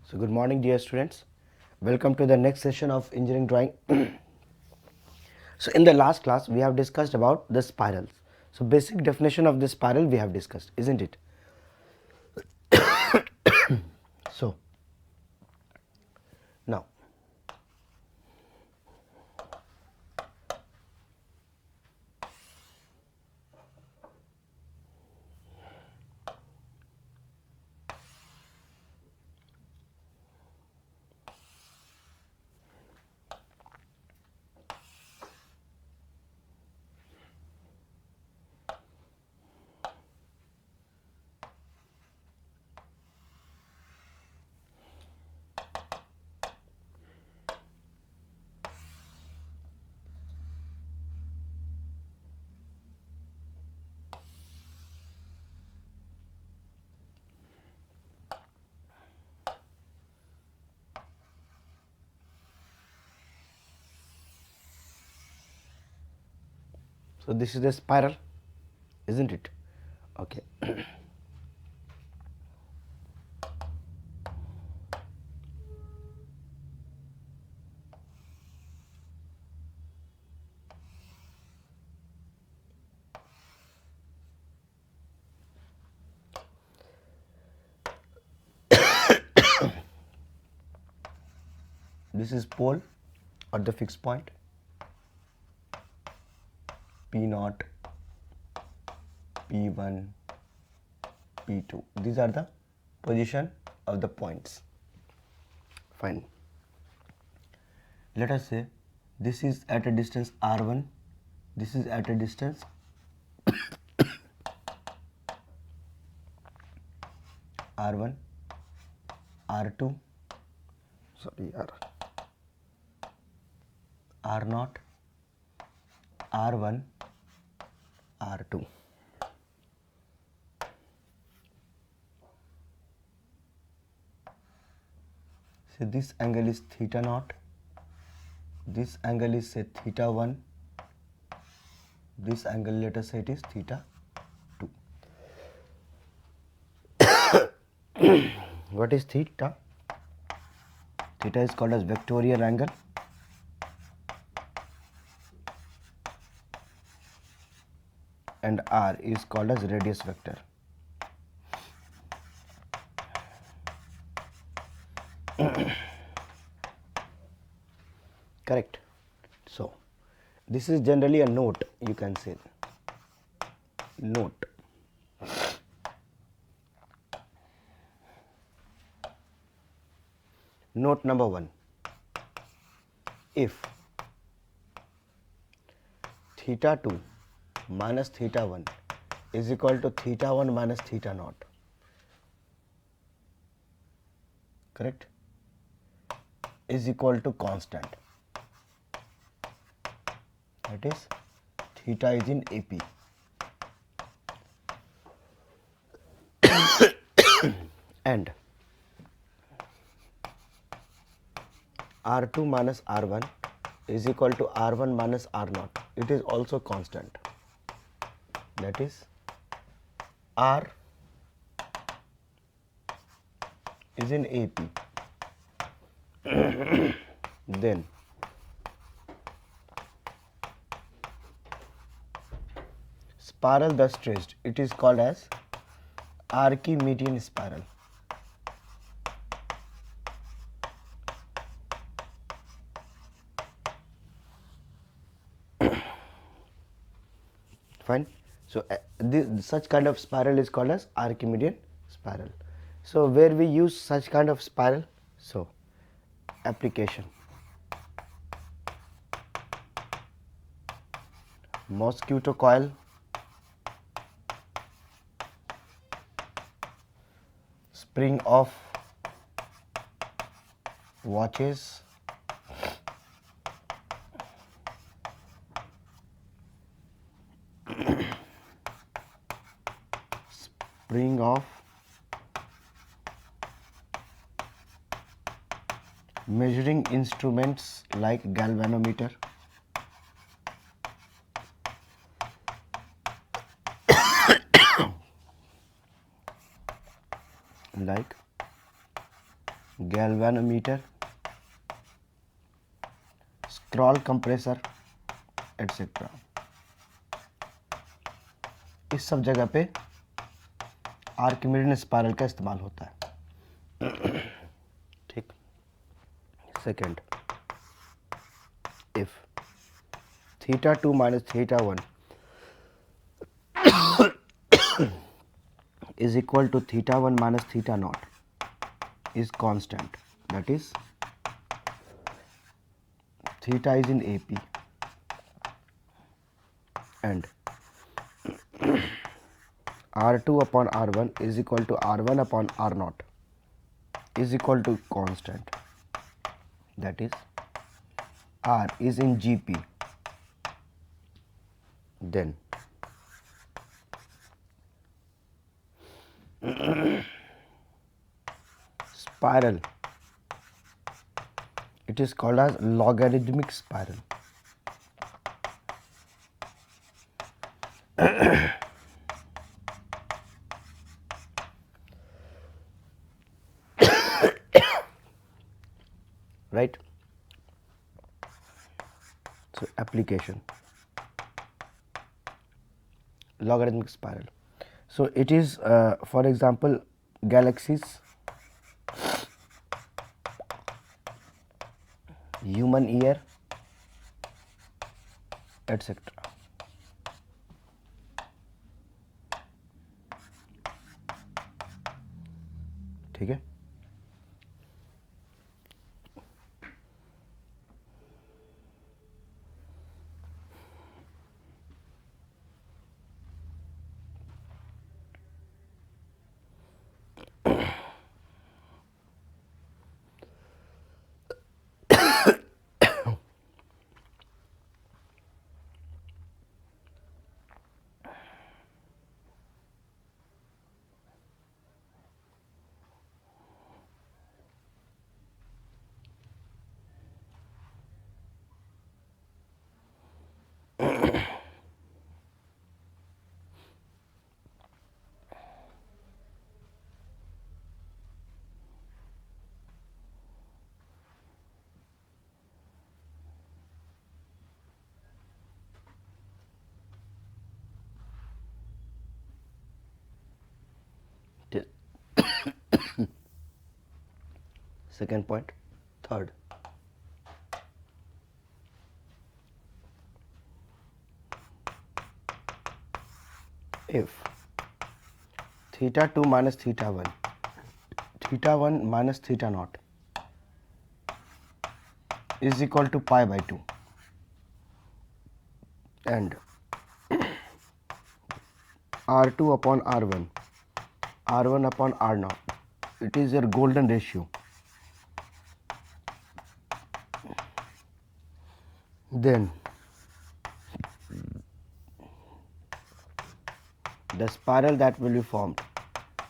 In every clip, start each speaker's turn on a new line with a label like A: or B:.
A: So good morning dear students, welcome to the next session of engineering drawing. So in the last class we have discussed about the spirals. So basic definition of the spiral we have discussed, isn't it? So now so this is the spiral, isn't it? Okay. This is pole or the fixed point P0, P1, P2. These are the position of the points. Fine. Let us say this is at a distance R1, this is at a distance R1, R2, sorry, R0, R1, R2. So this angle is theta naught, this angle is say theta 1, this angle let us say it is theta 2. What is theta? Theta is called as vectorial angle. And R is called as radius vector. Correct. So this is generally a note, you can say note. Note number 1, if theta 2 minus theta 1 is equal to theta 1 minus theta naught, correct, is equal to constant, that is theta is in AP, and R2 minus R1 is equal to R1 minus R0, it is also constant, that is R is in AP. Then spiral thus traced, it is called as Archimedean spiral. Fine. So such kind of spiral is called as Archimedean spiral. So where we use such kind of spiral? So application, mosquito coil, spring of watches, spring of measuring instruments like galvanometer, like galvanometer, scroll compressor, etc. इस सब जगह पे Archimedes spiral का इस्तेमाल होता है. ठीक. Second, if theta 2 minus theta 1 is equal to theta 1 minus theta naught is constant, that is theta is in AP and R2 upon R1 is equal to R1 upon R naught is equal to constant, that is R is in GP, then spiral, it is called as logarithmic spiral. Right. So application, logarithmic spiral. So it is for example galaxies, human ear, etc. ठीक है. Second point. Third, if theta 2 minus theta 1, theta 1 minus theta naught is equal to pi by 2 and R2 upon R1, R1 upon R naught, it is your golden ratio, then the spiral that will be formed,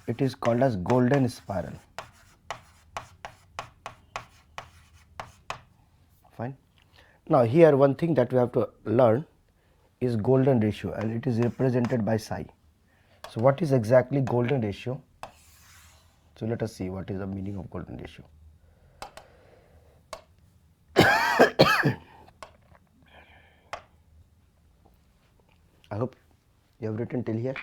A: it is called as golden spiral. Fine. Now here one thing that we have to learn is golden ratio, and it is represented by psi. So what is exactly golden ratio? So let us see what is the meaning of golden ratio. I hope you have written till here.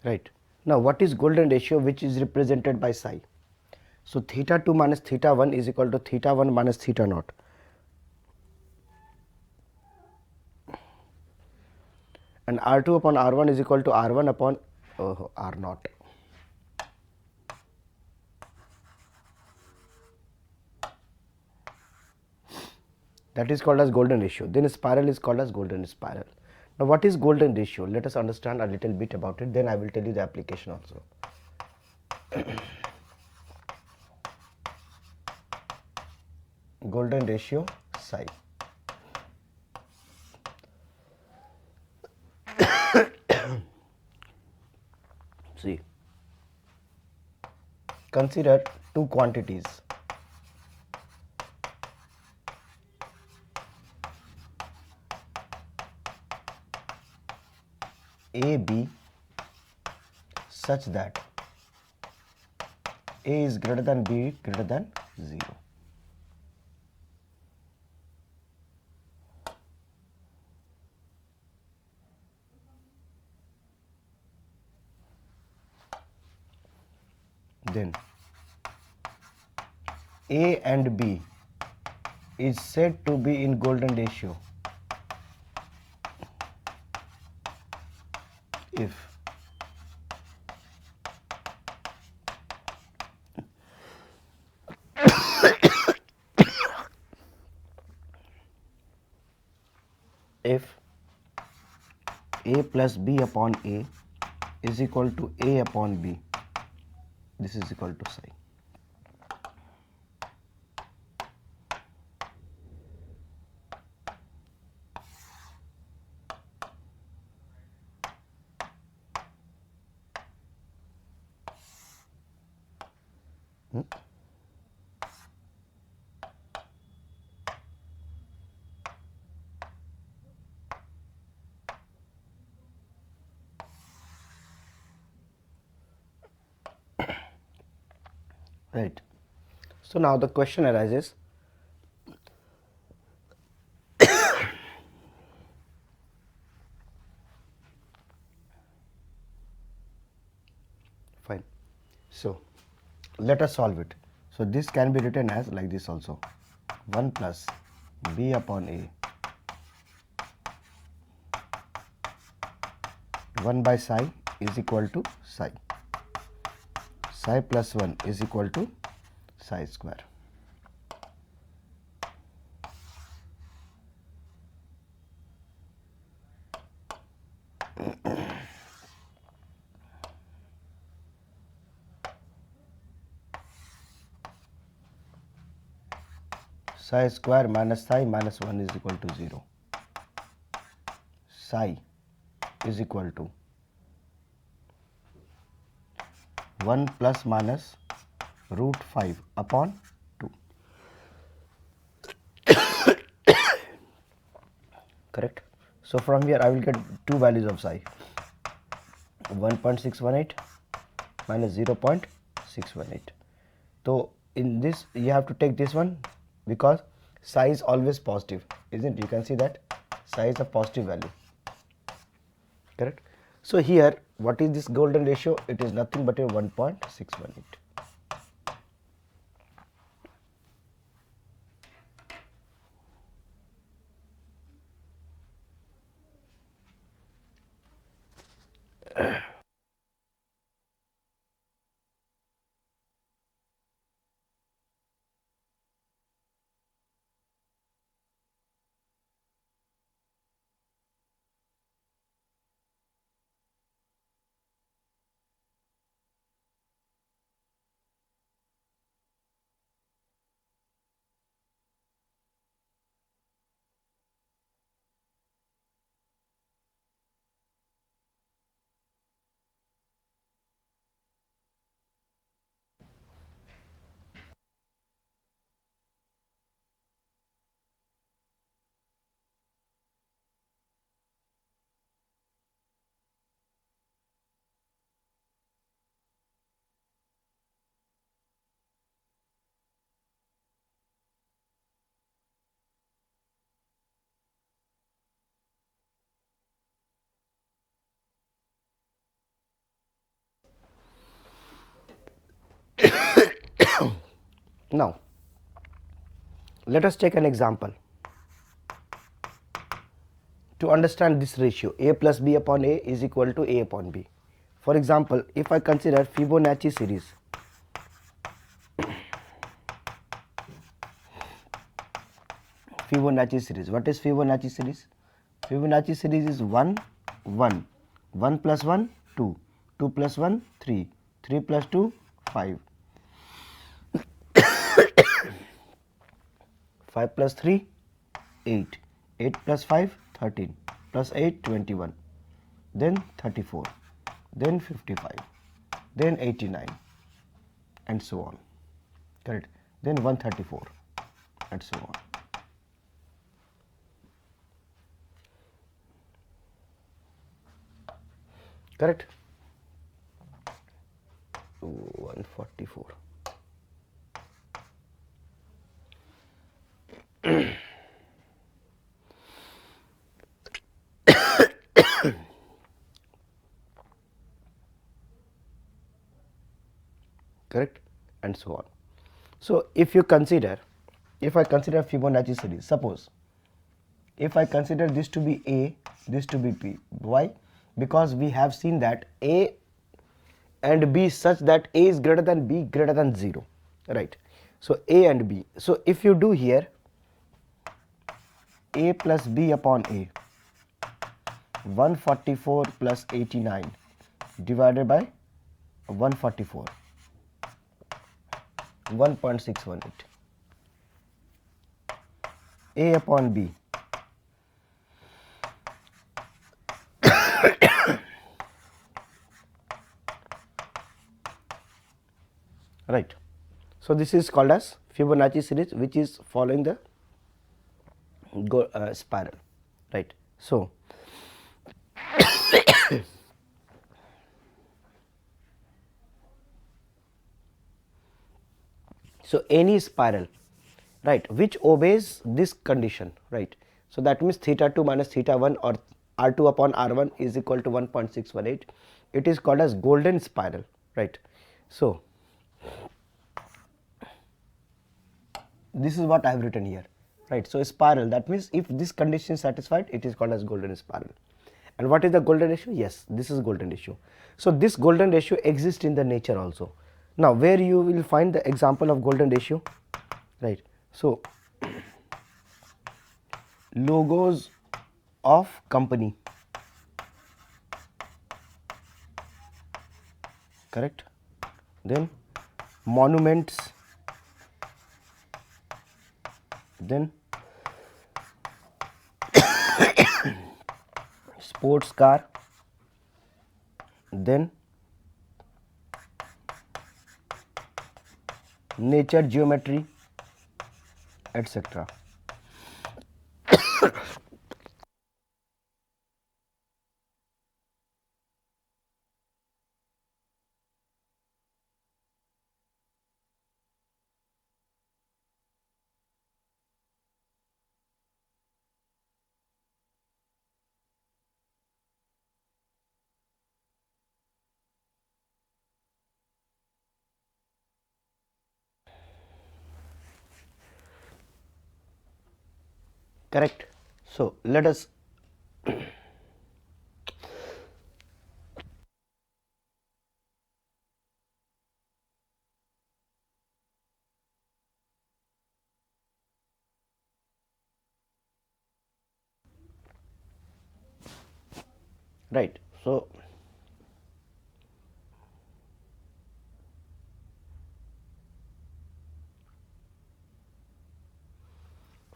A: Right. Now what is golden ratio, which is represented by psi? So theta 2 minus theta 1 is equal to theta 1 minus theta naught. And R2 upon R1 is equal to R1 upon R naught. That is called as golden ratio. Then spiral is called as golden spiral. Now what is golden ratio? Let us understand a little bit about it, then I will tell you the application also. Golden ratio psi. consider two quantities. A, B such that A is greater than B greater than 0. Then A and B is said to be in golden ratio if A plus B upon A is equal to A upon B. This is equal to psi. Right. So now the question arises, fine. So let us solve it. So this can be written as like this also, 1 plus B upon A 1 by psi is equal to psi. Psi plus 1 is equal to psi square. Psi square minus psi minus 1 is equal to 0. Psi is equal to 1 plus minus root 5 upon 2. Correct. So from here I will get two values of psi, 1.618 minus 0.618. So in this you have to take this one because psi is always positive, isn't it? You can see that psi is a positive value. Correct. So here what is this golden ratio? It is nothing but a 1.618. Now let us take an example to understand this ratio. A plus B upon A is equal to A upon B. For example, if I consider Fibonacci series, what is Fibonacci series? Fibonacci series is 1 1, 1 plus 1 2, 2 plus 1 3, 3 plus 2 5, 5 plus 3 8, 8 plus 5 13, plus 8 21, then 34, then 55, then 89. and so on. Correct. Then 134 and so on. Correct. 144. Correct, and so on. So if you consider, if I consider Fibonacci series, suppose if I consider this to be A, this to be B. Why? Because we have seen that A and B such that A is greater than B greater than 0, right? So A and B. So if you do here A plus B upon A, 144 plus 89 divided by 144, 1.618. A upon B, right? So this is called as Fibonacci series, which is following the spiral, right? So so any spiral, right, which obeys this condition, right? So that means theta 2 minus theta 1 or r2 upon r1 is equal to 1.618. It is called as golden spiral, right? So this is what I have written here, right? So a spiral, that means if this condition is satisfied, it is called as golden spiral. And what is the golden ratio? Yes, this is golden ratio. So this golden ratio exists in the nature also. Now where you will find the example of golden ratio, right? So logos of company, correct? Then monuments, then sports car, then nature geometry, etc. Correct. So let us right. So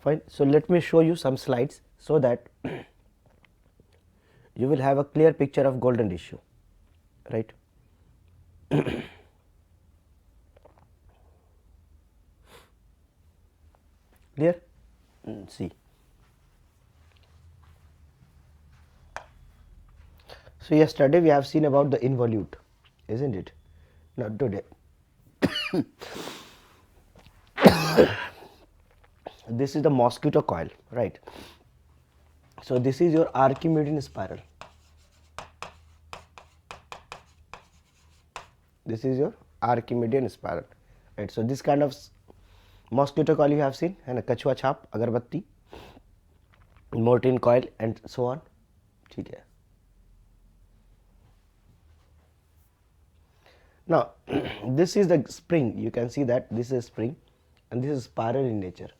A: fine. So let me show you some slides so that you will have a clear picture of golden ratio, right? Clear? See. So yesterday we have seen about the involute, isn't it? Now today this is the mosquito coil, right? So this is your Archimedean spiral. This is your Archimedean spiral, right? So this kind of mosquito coil you have seen, and a kachua chap, agarbatti, Mortine coil, and so on. ठीक है. Now this is the spring. You can see that this is spring, and this is spiral in nature.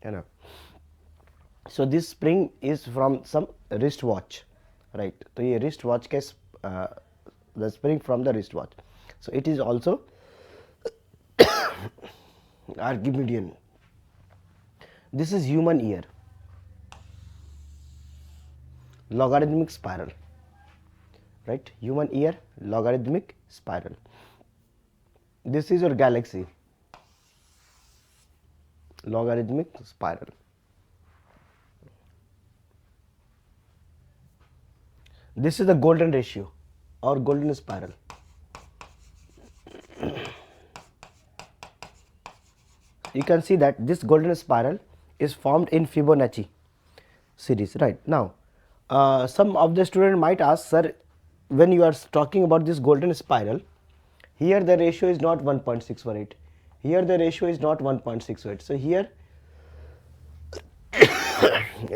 A: You know. So this spring is from some wristwatch, right? So ये wristwatch के the spring from the wristwatch. So it is also Archimedean. This is human ear, logarithmic spiral, right? Human ear, logarithmic spiral. This is your galaxy, logarithmic spiral. This is the golden ratio or golden spiral. You can see that this golden spiral is formed in Fibonacci series. Right now, some of the student might ask, sir, when you are talking about this golden spiral, here the ratio is not 1.618, here the ratio is not 1.68. So here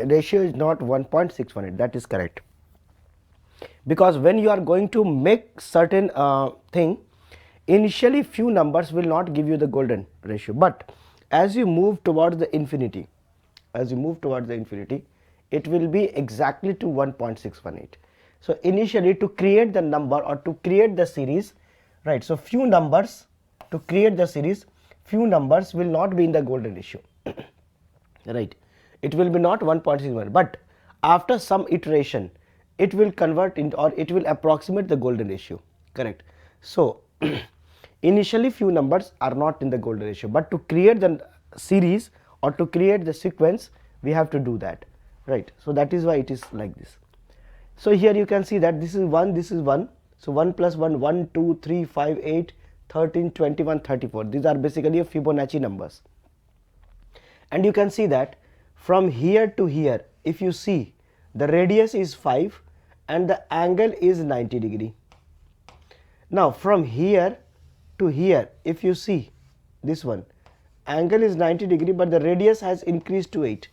A: ratio is not 1.618, that is correct, because when you are going to make certain thing, initially few numbers will not give you the golden ratio, but as you move towards the infinity, it will be exactly to 1.618. So initially, to create the number or to create the series, right, so few numbers, to create the series, few numbers will not be in the golden ratio, right, it will be not 1.61, but after some iteration it will convert into, or it will approximate the golden ratio, correct. So initially few numbers are not in the golden ratio, but to create the series or to create the sequence we have to do that, right. So that is why it is like this. So here you can see that this is 1, this is 1, so 1 plus 1, 1, 2, 3, 5, 8, 13, 21, 34, these are basically Fibonacci numbers. And you can see that from here to here, if you see, the radius is 5 and the angle is 90 degree. Now from here to here, if you see this one, angle is 90 degree, but the radius has increased to 8.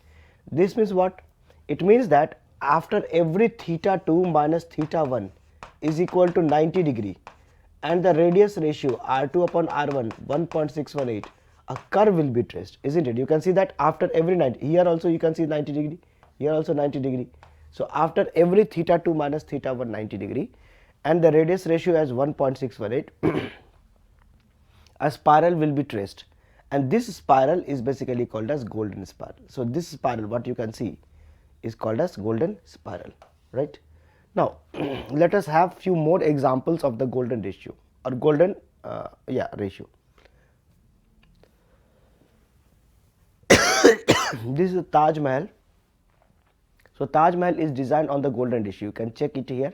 A: This means what? It means that after every theta 2 minus theta 1 is equal to 90 degree, and the radius ratio r2 upon r1 1.618, a curve will be traced, isn't it? You can see that after every 90, here also you can see 90 degree, here also 90 degree. So after every theta 2 minus theta 1 90 degree and the radius ratio as 1.618, a spiral will be traced, and this spiral is basically called as golden spiral. So this spiral, what you can see, is called as golden spiral, right. Now let us have few more examples of the golden ratio or golden ratio. This is Taj Mahal. So Taj Mahal is designed on the golden ratio, you can check it here,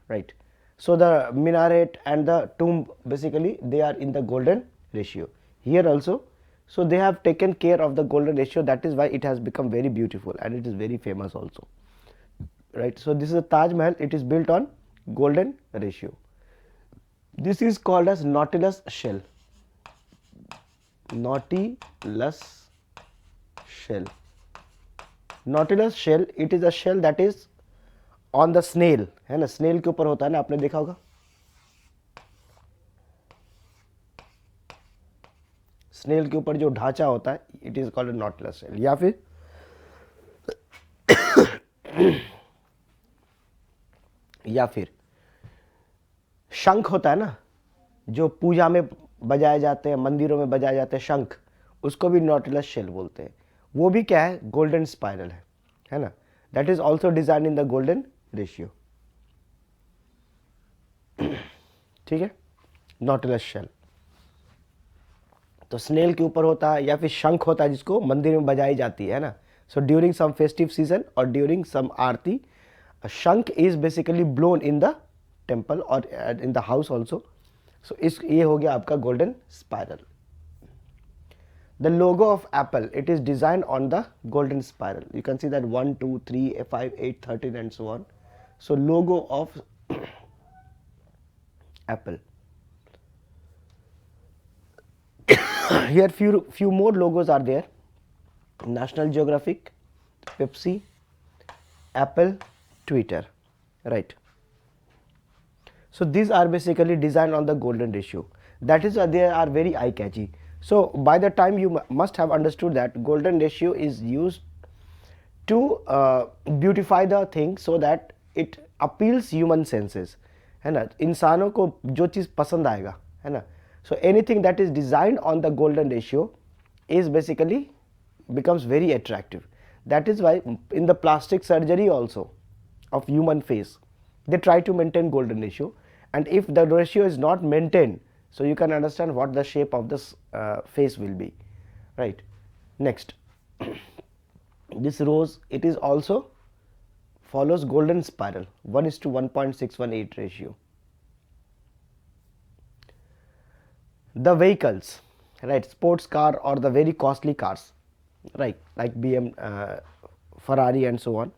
A: right. So the minaret and the tomb, basically they are in the golden ratio. Here also, so they have taken care of the golden ratio, that is why it has become very beautiful and it is very famous also, right. So this is a Taj Mahal, it is built on golden ratio. This is called as Nautilus shell, Nautilus shell. Nautilus shell, it is a shell that is on the snail, है ना, snail के ऊपर होता है ना, आपने देखा होगा, स्नेल के ऊपर जो ढांचा होता है, it is called nautilus shell. या फिर शंख होता है ना, जो पूजा में बजाए जाते हैं, मंदिरों में बजाए जाते हैं शंख, उसको भी नॉटलेस शेल बोलते हैं. वो भी क्या है, गोल्डन स्पाइरल है ना. That is also design in the golden ratio. ठीक है, नॉटलेस शेल तो स्नेल के ऊपर होता है, या फिर शंख होता है जिसको मंदिर में बजाई जाती है ना. So during some festive season और during some aarti, shankh is basically blown in the temple और in the house also. So इस ये हो गया आपका golden spiral. The logo of Apple, it is design on the golden spiral. You can see that 1, 2, 3, 5, 8, 13 and so on. So logo of Apple. Here few more logos are there. National Geographic, Pepsi, Apple, Twitter, right. So these are basically designed on the golden ratio. That is why they are very eye catchy. So by the time you must have understood that golden ratio is used to beautify the thing so that it appeals human senses, है ना. इंसानों को जो चीज़ पसंद आएगा, है ना. So anything that is designed on the golden ratio is basically becomes very attractive. That is why in the plastic surgery also of human face, they try to maintain golden ratio, and if the ratio is not maintained, so you can understand what the shape of this face will be, right. Next, this rose, it is also follows golden spiral, 1:1.618 ratio. The vehicles, right, sports car or the very costly cars, right, like BM, Ferrari and so on,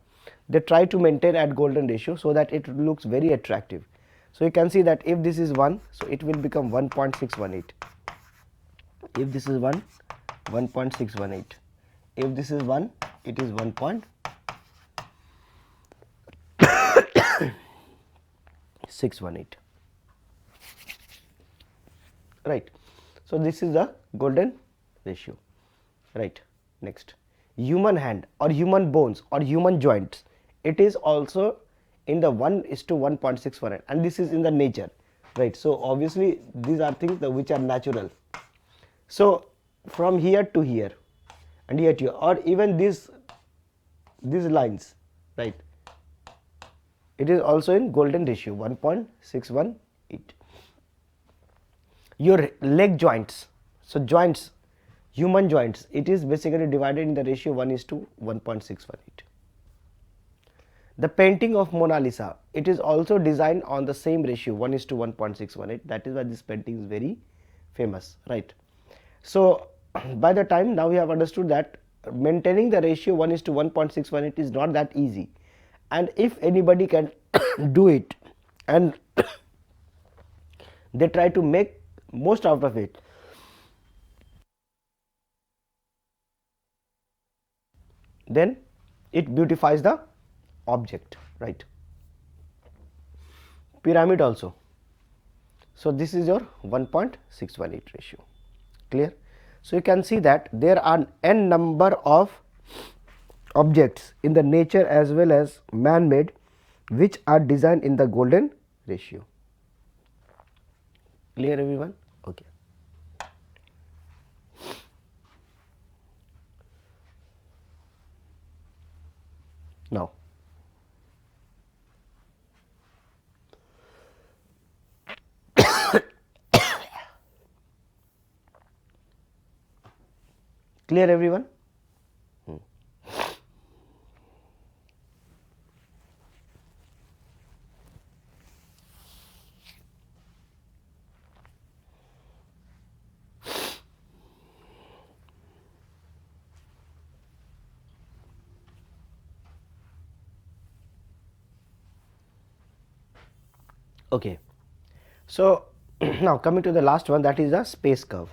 A: they try to maintain at golden ratio so that it looks very attractive. So you can see that if this is 1, so it will become 1.618. If this is 1, 1.618. If this is 1, it is 1.618. Right. So this is the golden ratio, right. Next, human hand or human bones or human joints, it is also in the 1:1.618, and this is in the nature, right. So obviously these are things that which are natural. So from here to here and here to here, or even these lines, right, it is also in golden ratio, 1.618. Your leg joints, so joints, human joints, it is basically divided in the ratio 1:1.618. The painting of Mona Lisa, it is also designed on the same ratio, 1:1.618. that is why this painting is very famous, right. So by the time now we have understood that maintaining the ratio 1:1.618 is not that easy, and if anybody can do it and they try to make most out of it, then it beautifies the object, right. Pyramid also, so this is your 1.618 ratio, clear. So you can see that there are n number of objects in the nature as well as man made which are designed in the golden ratio, clear everyone. Okay. Now clear everyone. Okay. So now coming to the last one, that is the space curve.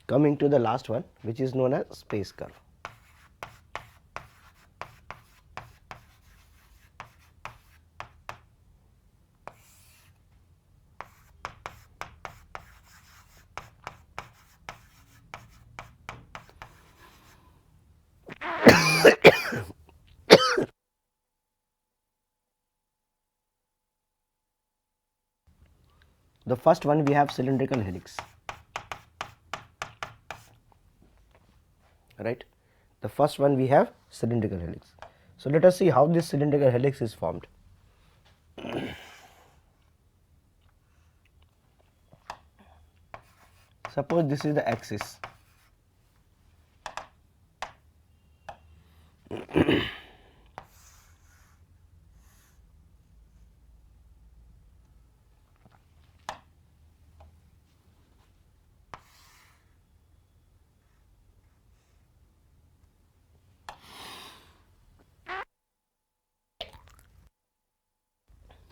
A: Coming to the last one, which is known as space curve. The first one, we have cylindrical helix, right. The first one we have cylindrical helix. So let us see how this cylindrical helix is formed. Suppose this is the axis.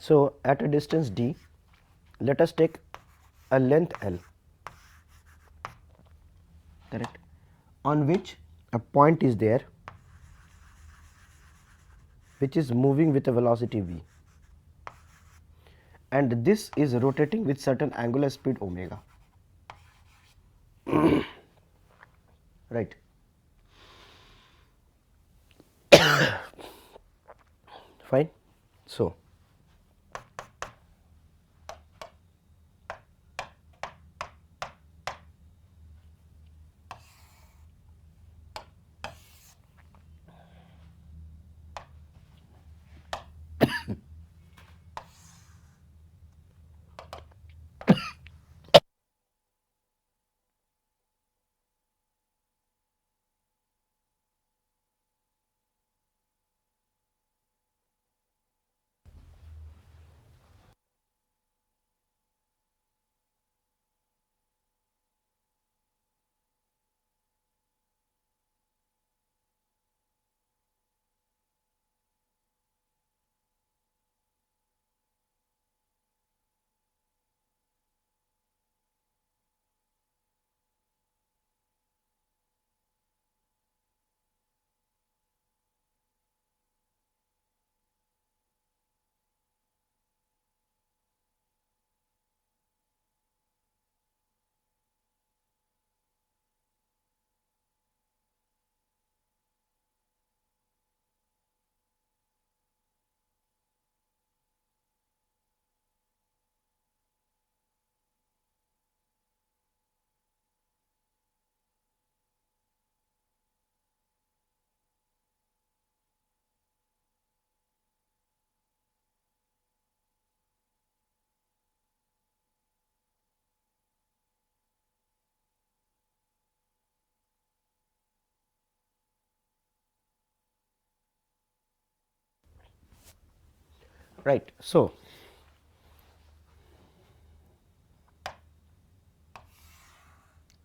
A: So at a distance d, let us take a length L, correct, on which a point is there which is moving with a velocity v, and this is rotating with certain angular speed omega, right. Fine. So right? So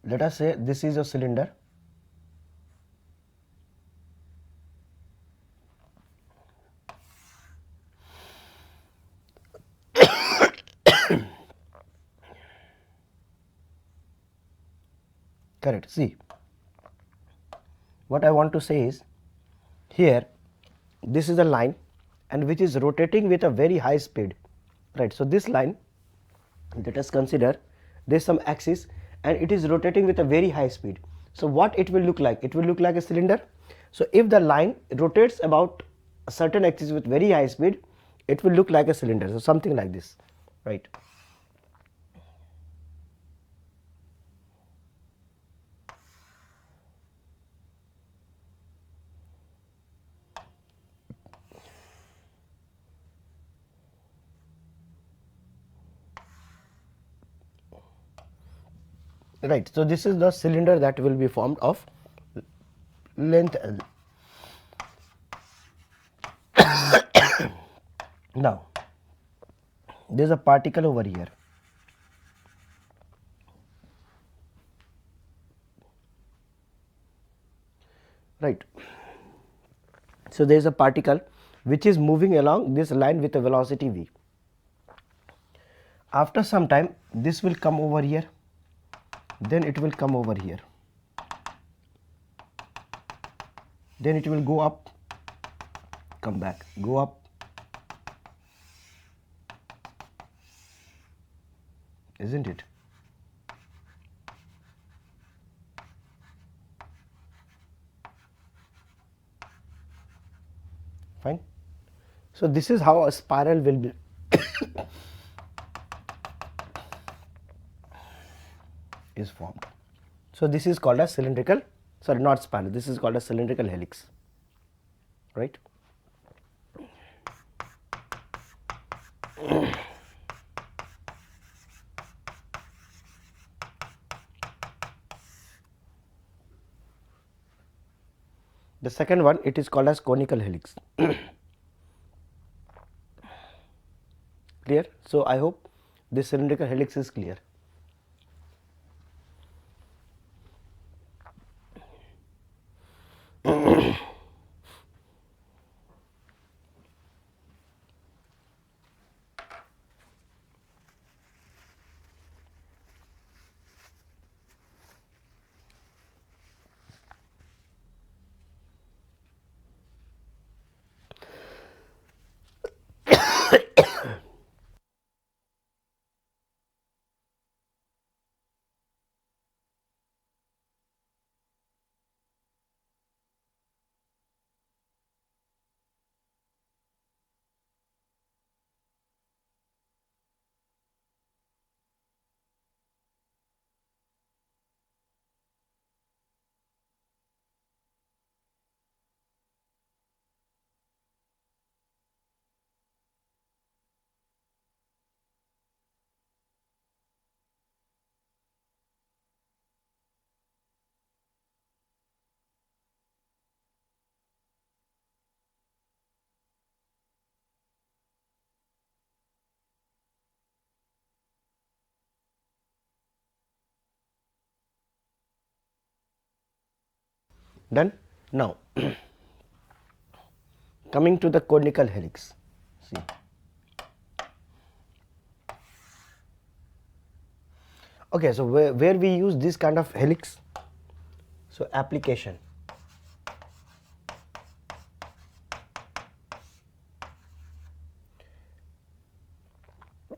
A: let us say this is a cylinder. Correct. See, what I want to say is, here this is a line and which is rotating with a very high speed, right? So this line, let us consider there is some axis and it is rotating with a very high speed. So what it will look like? It will look like a cylinder. So if the line rotates about a certain axis with very high speed, it will look like a cylinder. So something like this, right? Right. So this is the cylinder that will be formed of length L. Now there is a particle over here. Right. So there is a particle which is moving along this line with a velocity v. After some time this will come over here, then it will come over here, then it will go up, come back, go up, isn't it? Fine. So this is how a spiral will be is formed. So this is called a cylindrical, sorry, not spiral, this is called a cylindrical helix, right? The second one, it is called as conical helix. Clear? So I hope this cylindrical helix is clear. Done. Now coming to the conical helix. See, okay, so where we use this kind of helix, so application,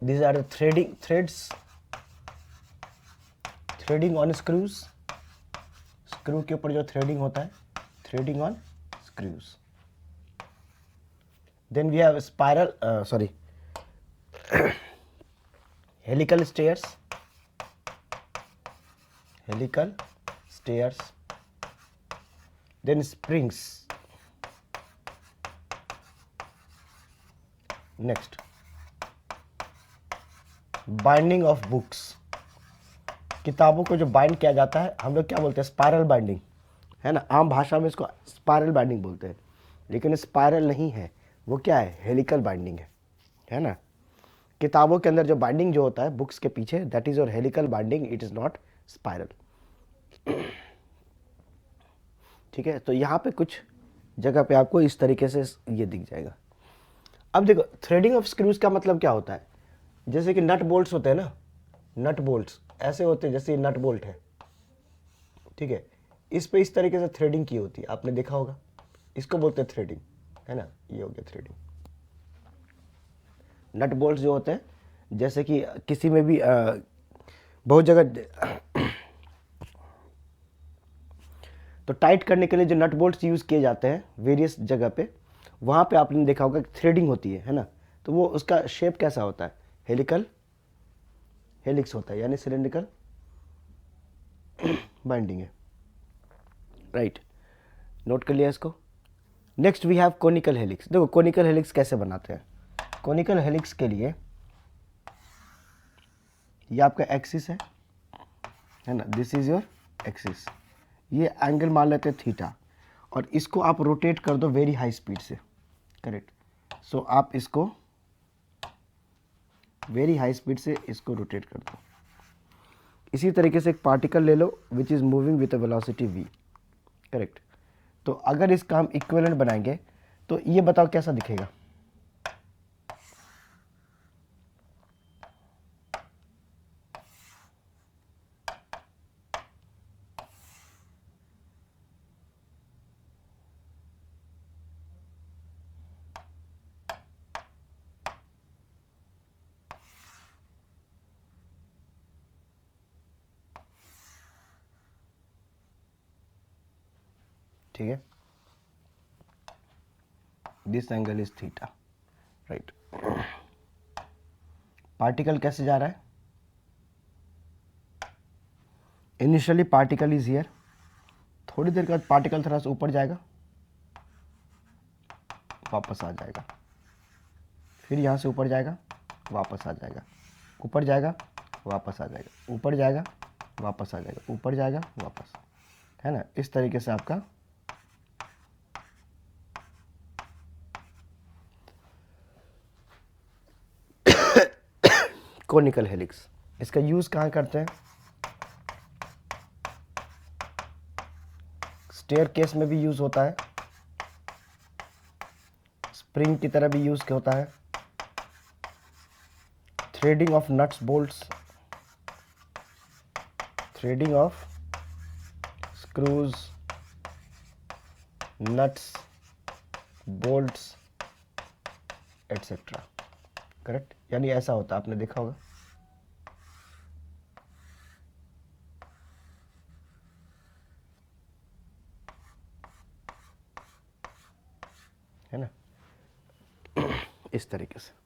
A: these are the threads threading on screws, screw के ऊपर जो threading होता है, threading on screws. Then we have spiral, helical stairs, then springs. Next, binding of books. किताबों को जो bind किया जाता है हम लोग क्या बोलते हैं, स्पाइरल बाइंडिंग, है ना. आम भाषा में इसको स्पाइरल बाइंडिंग बोलते हैं, लेकिन स्पाइरल नहीं है, वो क्या है, हेलिकल बाइंडिंग है. है ना। किताबों के अंदर जो बाइंडिंग जो होता है बुक्स के पीछे, that is your helical binding, it is not spiral. ठीक है, तो यहाँ पे कुछ जगह पे आपको इस तरीके से ये दिख जाएगा। अब देखो थ्रेडिंग ऑफ स्क्रूज का मतलब क्या होता है, जैसे कि नट बोल्ट्स होते हैं ना, नट बोल्ट्स ऐसे होते हैं जैसे नट बोल्ट है, ठीक है, इस पे इस तरीके से थ्रेडिंग की होती है, आपने देखा होगा, इसको बोलते हैं थ्रेडिंग, है ना, ये हो गया थ्रेडिंग। नट बोल्ट्स जो होते हैं जैसे कि किसी में भी बहुत जगह तो टाइट करने के लिए जो नट बोल्ट्स यूज़ किए जाते हैं वेरियस जगह पे, वहाँ पे आपने देखा होगा थ्रेडिंग होती है ना, तो वो उसका शेप कैसा होता है, हेलिकल हेलिक्स होता है, यानी सिलेंड्रिकल बाइंडिंग है, राइट, नोट कर लिया इसको। Next we have conical helix. देखो कोनिकल हेलिक्स कैसे बनाते हैं, कोनिकल हेलिक्स के लिए ये आपका एक्सिस है ना, दिस इज योर एक्सिस, ये एंगल मान लेते हैं थीटा, और इसको आप रोटेट कर दो वेरी हाई स्पीड से, करेक्ट। सो आप इसको वेरी हाई स्पीड से इसको रोटेट कर दो। इसी तरीके से एक पार्टिकल ले लो which is moving with a velocity v, correct. तो अगर इसका हम इक्विवेलेंट बनाएंगे तो ये बताओ कैसा दिखेगा, ठीक है, this angle is theta, right. Particle कैसे जा रहा है, इनिशियली पार्टिकल इज हियर, थोड़ी देर के बाद पार्टिकल थोड़ा सा ऊपर जाएगा, वापस आ जाएगा, फिर यहाँ से ऊपर जाएगा, वापस आ जाएगा, ऊपर जाएगा, वापस आ जाएगा, ऊपर जाएगा, वापस आ जाएगा, ऊपर जाएगा, वापस, है ना, इस तरीके से आपका कोनिकल हेलिक्स। इसका यूज़ कहाँ करते हैं, स्टेयर केस में भी यूज़ होता है, स्प्रिंग की तरह भी यूज़ होता है, threading of nuts bolts, threading of screws, nuts, bolts etcetera, correct. यानी ऐसा होता है, आपने देखा होगा, है ना, इस तरीके से।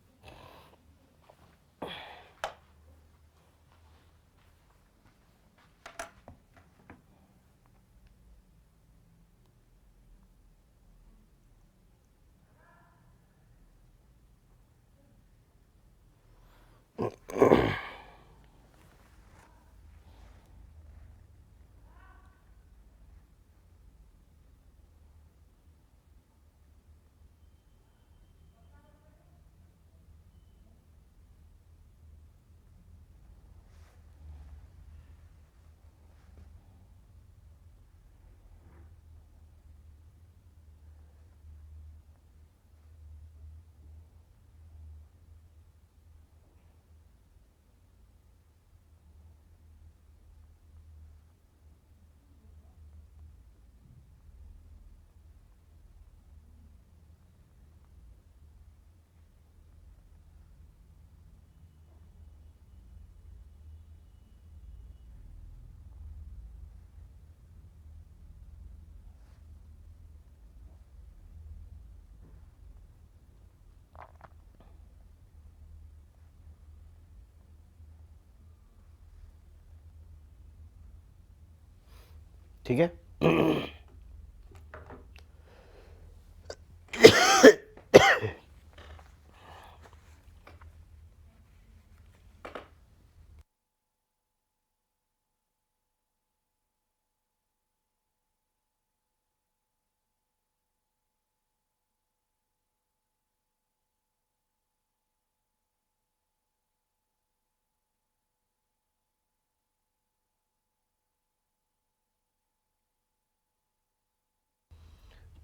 A: ठीक है,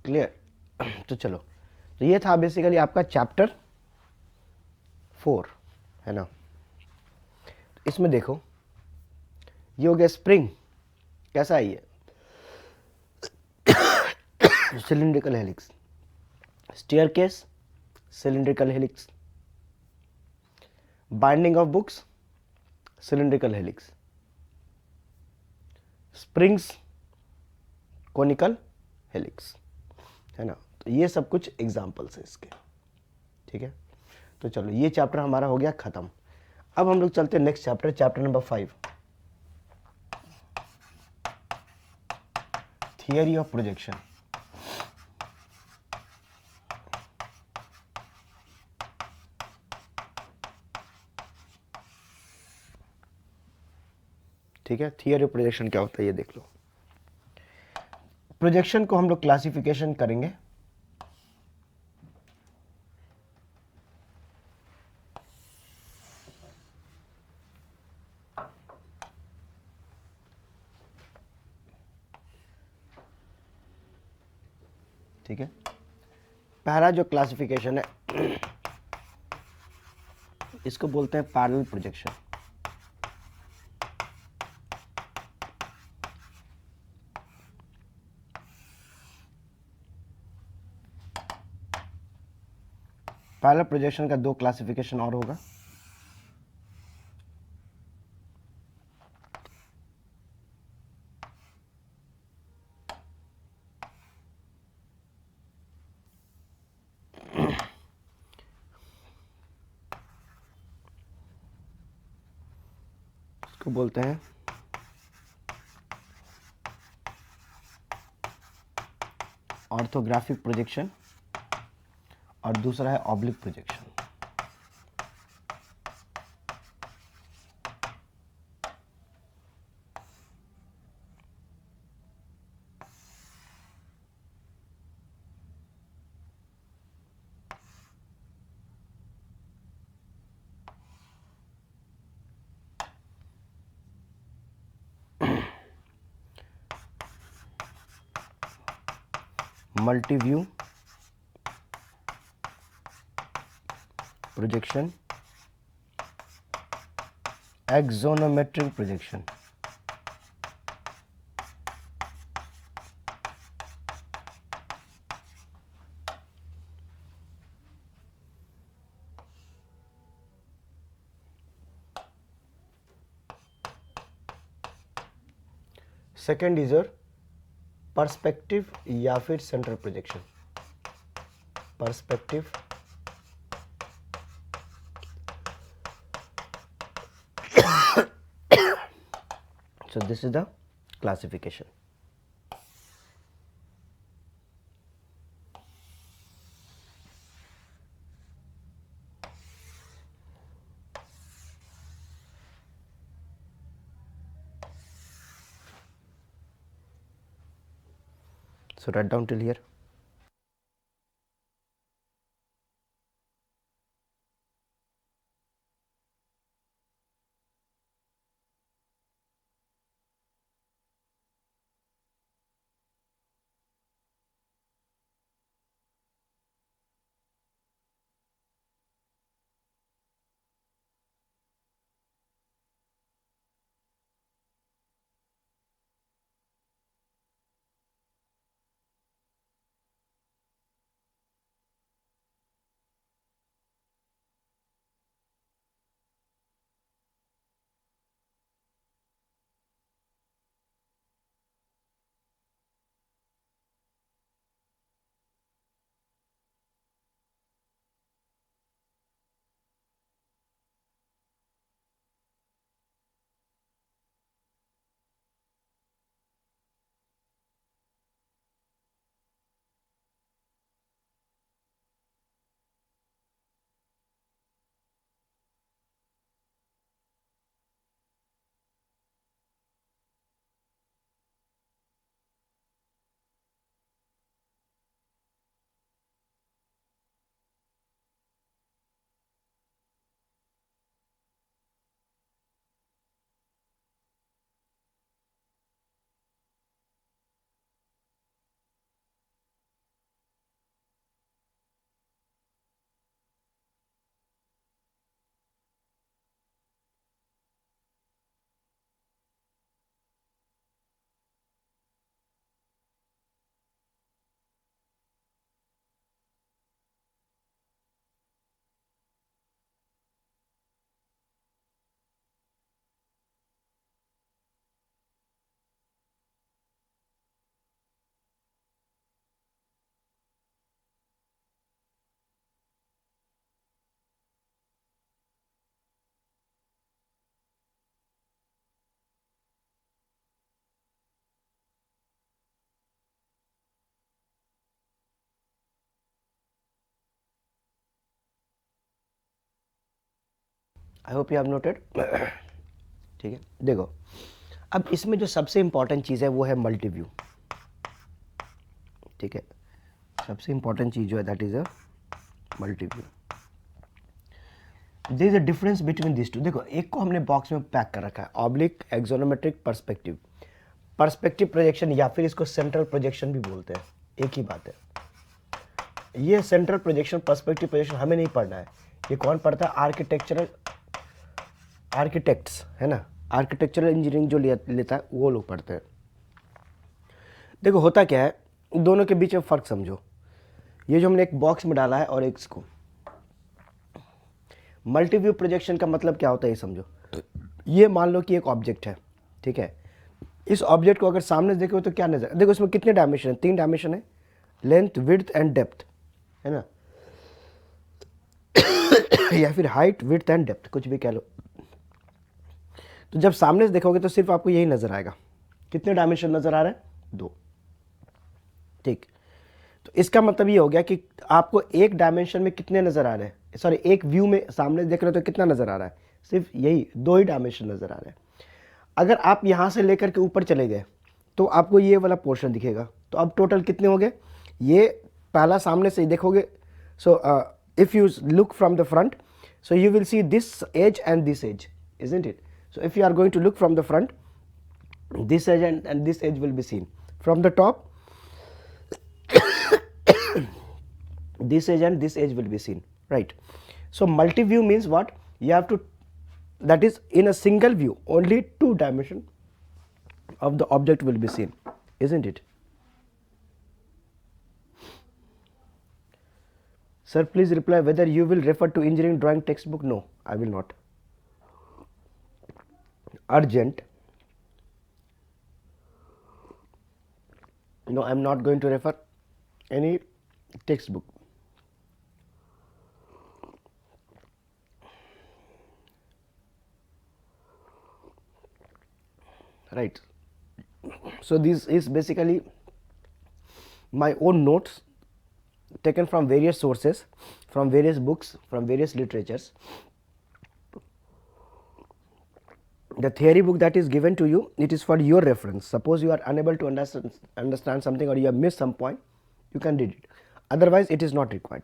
A: क्लियर? तो चलो, तो ये था बेसिकली आपका चैप्टर 4, है ना? इसमें देखो, ये हो गया स्प्रिंग, कैसा है ये? Cylindrical helix. Staircase, cylindrical helix. Binding of books, cylindrical helix. Springs, conical helix, है ना? तो ये सब कुछ एग्जाम्पल्स हैं इसके, ठीक है? तो चलो, ये चैप्टर हमारा हो गया खत्म. अब हम लोग चलते हैं next chapter, chapter number 5, theory of projection. ठीक है, थियरी ऑफ प्रोजेक्शन क्या होता है ये देख लो. प्रोजेक्शन को हम लोग क्लासिफिकेशन करेंगे. ठीक है, पहला जो क्लासिफिकेशन है इसको बोलते हैं पैरेलल प्रोजेक्शन. पैरेलल प्रोजेक्शन का दो क्लासिफिकेशन और होगा. इसको बोलते हैं ऑर्थोग्राफिक प्रोजेक्शन और दूसरा है oblique projection. Multi view projection, axonometric projection. Second is your perspective या फिर central projection. Perspective, so this is the classification. So write down till here. I hope you have noted. ठीक है, देखो अब इसमें जो सबसे इंपॉर्टेंट चीज़ है वो है मल्टी व्यू। ठीक है, सबसे इंपॉर्टेंट चीज़ जो है that is a multi view. There is a difference between this two. देखो एक को हमने बॉक्स में पैक कर रखा है, oblique, axonometric, perspective. Perspective projection या फिर इसको सेंट्रल प्रोजेक्शन भी बोलते हैं, एक ही बात है। ये सेंट्रल प्रोजेक्शन, पर्सपेक्टिव प्रोजेक्शन हमें नहीं पढ़ना है, ये कौन पढ़ता है? आर्किटेक्चरल, आर्किटेक्ट्स है ना, आर्किटेक्चरल इंजीनियरिंग जो लेता है वो लोग पढ़ते हैं। देखो होता क्या है, दोनों के बीच में फ़र्क समझो। ये जो हमने एक बॉक्स में डाला है और एक इसको, मल्टी व्यू प्रोजेक्शन का मतलब क्या होता है ये समझो। ये मान लो कि एक ऑब्जेक्ट है, ठीक है, इस ऑब्जेक्ट को अगर सामने देखो तो क्या नजर, देखो इसमें कितने डायमेंशन है? 3 डायमेंशन है, लेंथ, विड्थ एंड डेप्थ, है ना या फिर हाइट, विड्थ एंड डेप्थ, कुछ भी कह लो। तो जब सामने से देखोगे तो सिर्फ आपको यही नजर आएगा। कितने डायमेंशन नजर आ रहे हैं? 2। ठीक, तो इसका मतलब ये हो गया कि आपको एक डायमेंशन में कितने नजर आ रहे हैं, सॉरी एक व्यू में सामने देख रहे हो तो कितना नजर आ रहा है? सिर्फ यही 2 ही डायमेंशन नजर आ रहे हैं। अगर आप यहां से लेकर के ऊपर चले गए तो आपको ये वाला पोर्शन दिखेगा। तो अब टोटल कितने हो गए? ये पहला सामने से देखोगे, so if you look from the front, so you will see this edge and this edge, isn't it? So if you are going to look from the front, this edge and this edge will be seen. From the top, this edge and this edge will be seen, right? So multi-view means what? You have to, that is in a single view, only 2 dimension of the object will be seen, isn't it? Sir, please reply whether you will refer to engineering drawing textbook. No, I will not. Urgent. No, I am not going to refer any textbook. Right. So this is basically my own notes taken from various sources, from various books, from various literatures. The theory book that is given to you, it is for your reference. Suppose you are unable to understand something or you have missed some point, you can read it. Otherwise, it is not required.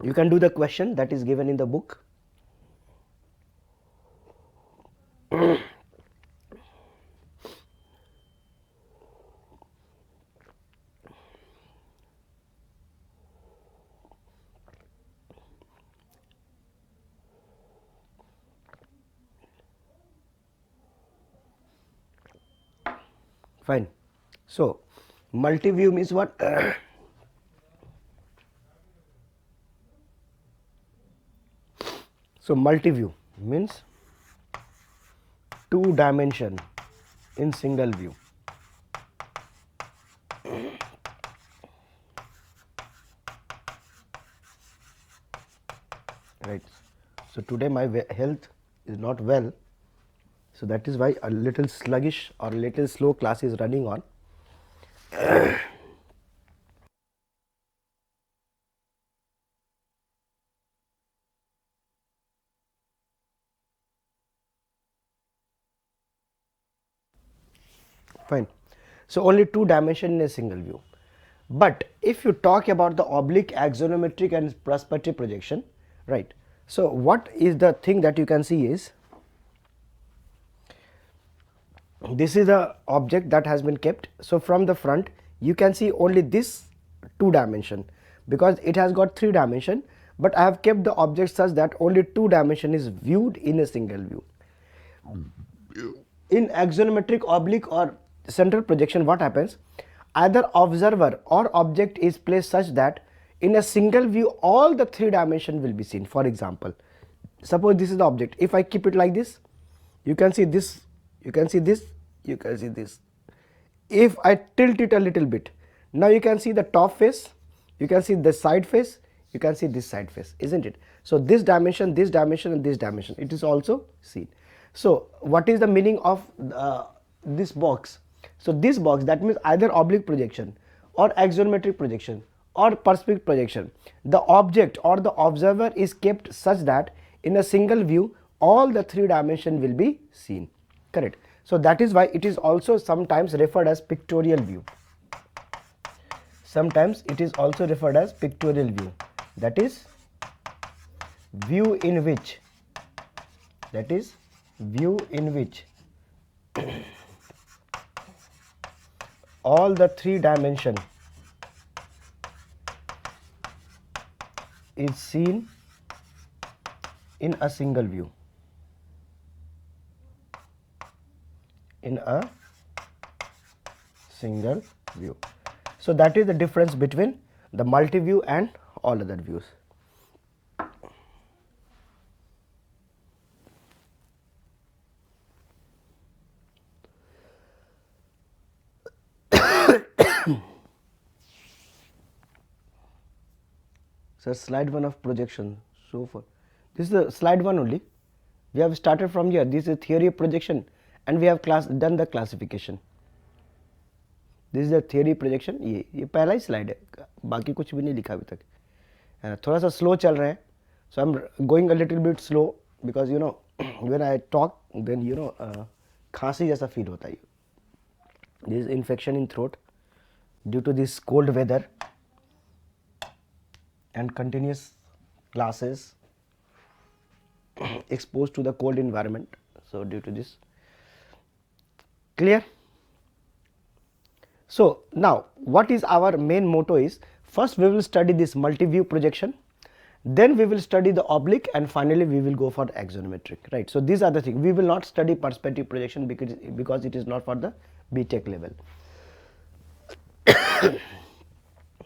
A: You can do the question that is given in the book. Fine. So, multi-view means what? So, multi-view means 2 dimension in single view. Right. So, today my health is not well. So that is why a little sluggish or a little slow class is running on. Fine. So only 2 dimension in a single view. But if you talk about the oblique, axonometric and perspective projection, right. So what is the thing that you can see is, this is the object that has been kept. So from the front you can see only this 2 dimension, because it has got 3 dimension, but I have kept the object such that only 2 dimension is viewed in a single view. In axonometric, oblique or central projection, what happens? Either observer or object is placed such that in a single view all the 3 dimension will be seen. For example, suppose this is the object. If I keep it like this, you can see this, you can see this, you can see this. If I tilt it a little bit, now you can see the top face, you can see the side face, you can see this side face, isn't it? So this dimension and this dimension, it is also seen. So what is the meaning of this box? So this box, that means either oblique projection or axonometric projection or perspective projection, the object or the observer is kept such that in a single view all the three dimensions will be seen. Correct. So that is why it is also sometimes referred as pictorial view. Sometimes it is also referred as pictorial view, that is view in which all the three dimension is seen in a single view. So that is the difference between the multi-view and all other views. So slide 1 of projection. So far, this is the slide 1 only. We have started from here. This is theory of projection, and we have done the classification. This is the theory projection. ये पहला ही slide है, बाकी कुछ भी नहीं लिखा अभी तक, है ना. थोड़ा सा slow चल रहा है, so I'm going a little bit slow because you know when I talk then you know खांसी जैसा feel होता है. This is infection in throat due to this cold weather and continuous classes exposed to the cold environment. So due to this, clear? So now what is our main motto is, first we will study this multi-view projection, then we will study the oblique, and finally we will go for the axonometric, right? So these are the things. We will not study perspective projection because it is not for the BTech level.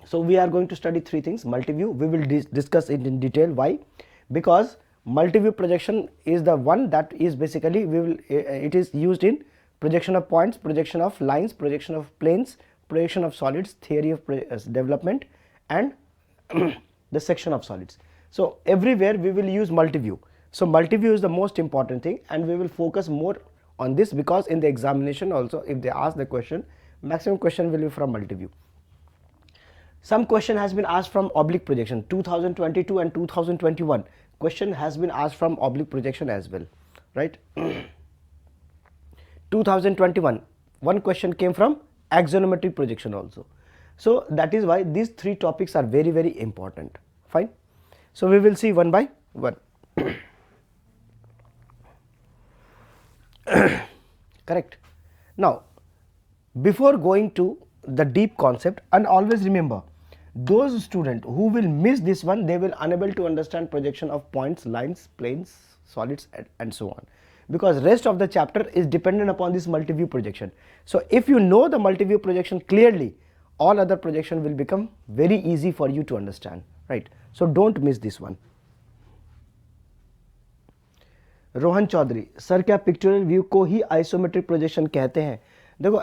A: So we are going to study three things. Multi-view, we will discuss it in detail. Why? Because multi-view projection is the one that is basically it is used in projection of points, projection of lines, projection of planes, projection of solids, theory of development, and the section of solids. So everywhere we will use multi-view. So multi-view is the most important thing, and we will focus more on this because in the examination also, if they ask the question, maximum question will be from multi-view. Some question has been asked from oblique projection. 2022 and 2021 question has been asked from oblique projection as well, right? 2021 one question came from axonometric projection also. So that is why these three topics are very, very important. Fine. So we will see one by one. Correct. Now before going to the deep concept, and always remember, those students who will miss this one, they will unable to understand projection of points, lines, planes, solids, and so on, because rest of the chapter is dependent upon this multi-view projection. So if you know the multi-view projection clearly, all other projection will become very easy for you to understand, right? So don't miss this one. Rohan Chaudhary, sir क्या pictorial view को ही isometric projection कहते हैं? देखो,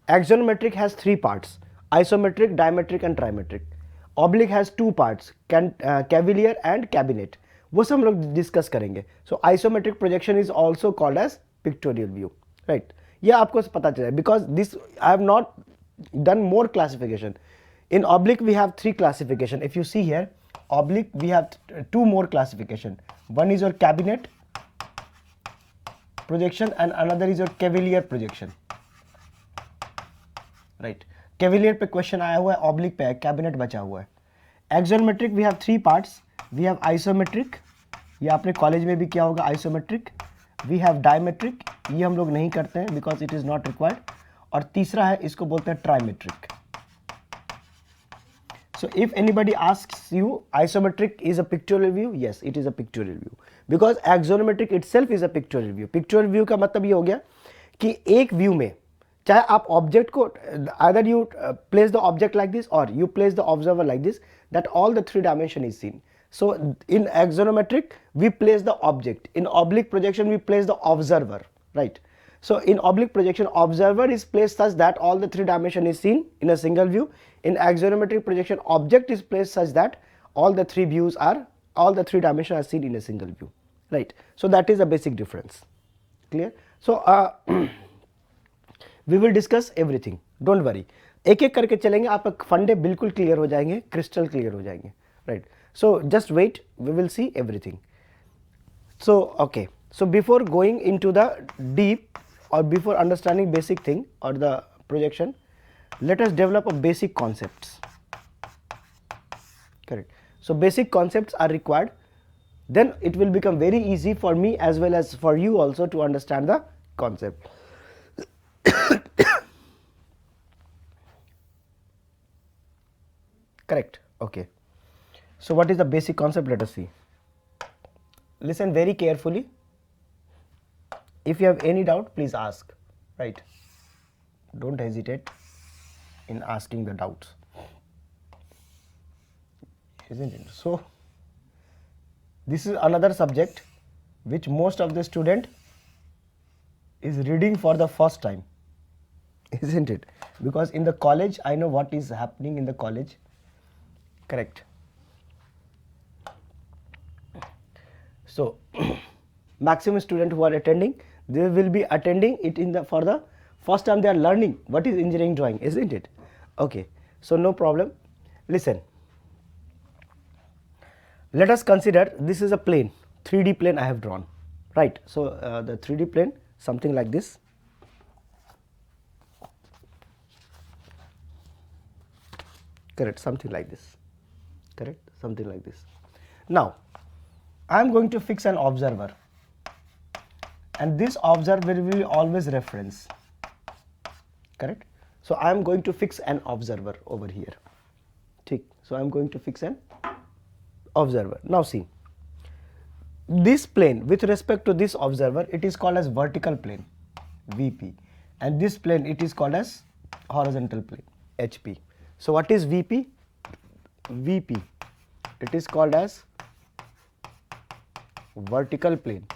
A: axonometric has three parts: isometric, diametric and trimetric. Oblique has two parts, cavalier and cabinet. वो सब हम लोग discuss करेंगे. So isometric projection is also called as pictorial view, right? ये आपको पता चला, because this I have not done more classification. In oblique we have three classification. If you see here, oblique we have two more classification. One is your cabinet projection and another is your cavalier projection, right? Cavalier पे question आया हुआ है, oblique पे है, cabinet बचा हुआ है. Axonometric we have three parts. We have isometric, ये आपने कॉलेज में भी किया होगा, isometric. We have diametric, ये हम लोग नहीं करते हैं because it is not required. और तीसरा है, इसको बोलते हैं trimetric. So if anybody asks you isometric is a pictorial view, yes, it is a pictorial view, because axonometric itself is a pictorial view. Pictorial view का मतलब ये हो गया कि एक व्यू में चाहे आप ऑब्जेक्ट को, either you place the object like this or you place the observer like this, that all the three dimension is seen. So in axonometric we place the object, in oblique projection we place the observer, right? So in oblique projection, observer is placed such that all the three dimension is seen in a single view. In axonometric projection, object is placed such that all the three dimension are seen in a single view, right? So that is the basic difference. Clear? So we will discuss everything, don't worry. एक एक करके चलेंगे, आपका फंडे बिल्कुल clear हो जाएंगे, crystal clear हो जाएंगे, right. So just wait, we will see everything. So okay, so before going into the deep or before understanding basic thing or the projection, let us develop a basic concepts. Correct. So basic concepts are required, then it will become very easy for me as well as for you also to understand the concept. Correct. Okay, so what is the basic concept? Let us see. Listen very carefully. If you have any doubt, please ask, right? Don't hesitate in asking the doubts, isn't it? So this is another subject which most of the student is reading for the first time, isn't it? Because in the college, I know what is happening in the college. Correct. So maximum student who are attending, they will be attending it in the for the first time. They are learning what is engineering drawing, isn't it? Okay, so no problem. Listen, let us consider this is a plane, 3D plane I have drawn, right? So the 3D plane, something like this. Correct, something like this. Correct, something like this. Now I am going to fix an observer, and this observer will be always reference. Correct. So I am going to fix an observer over here. Okay. So I am going to fix an observer. Now see, this plane with respect to this observer, it is called as vertical plane, VP, and this plane it is called as horizontal plane, HP. So what is VP? VP, it is called as vertical plane,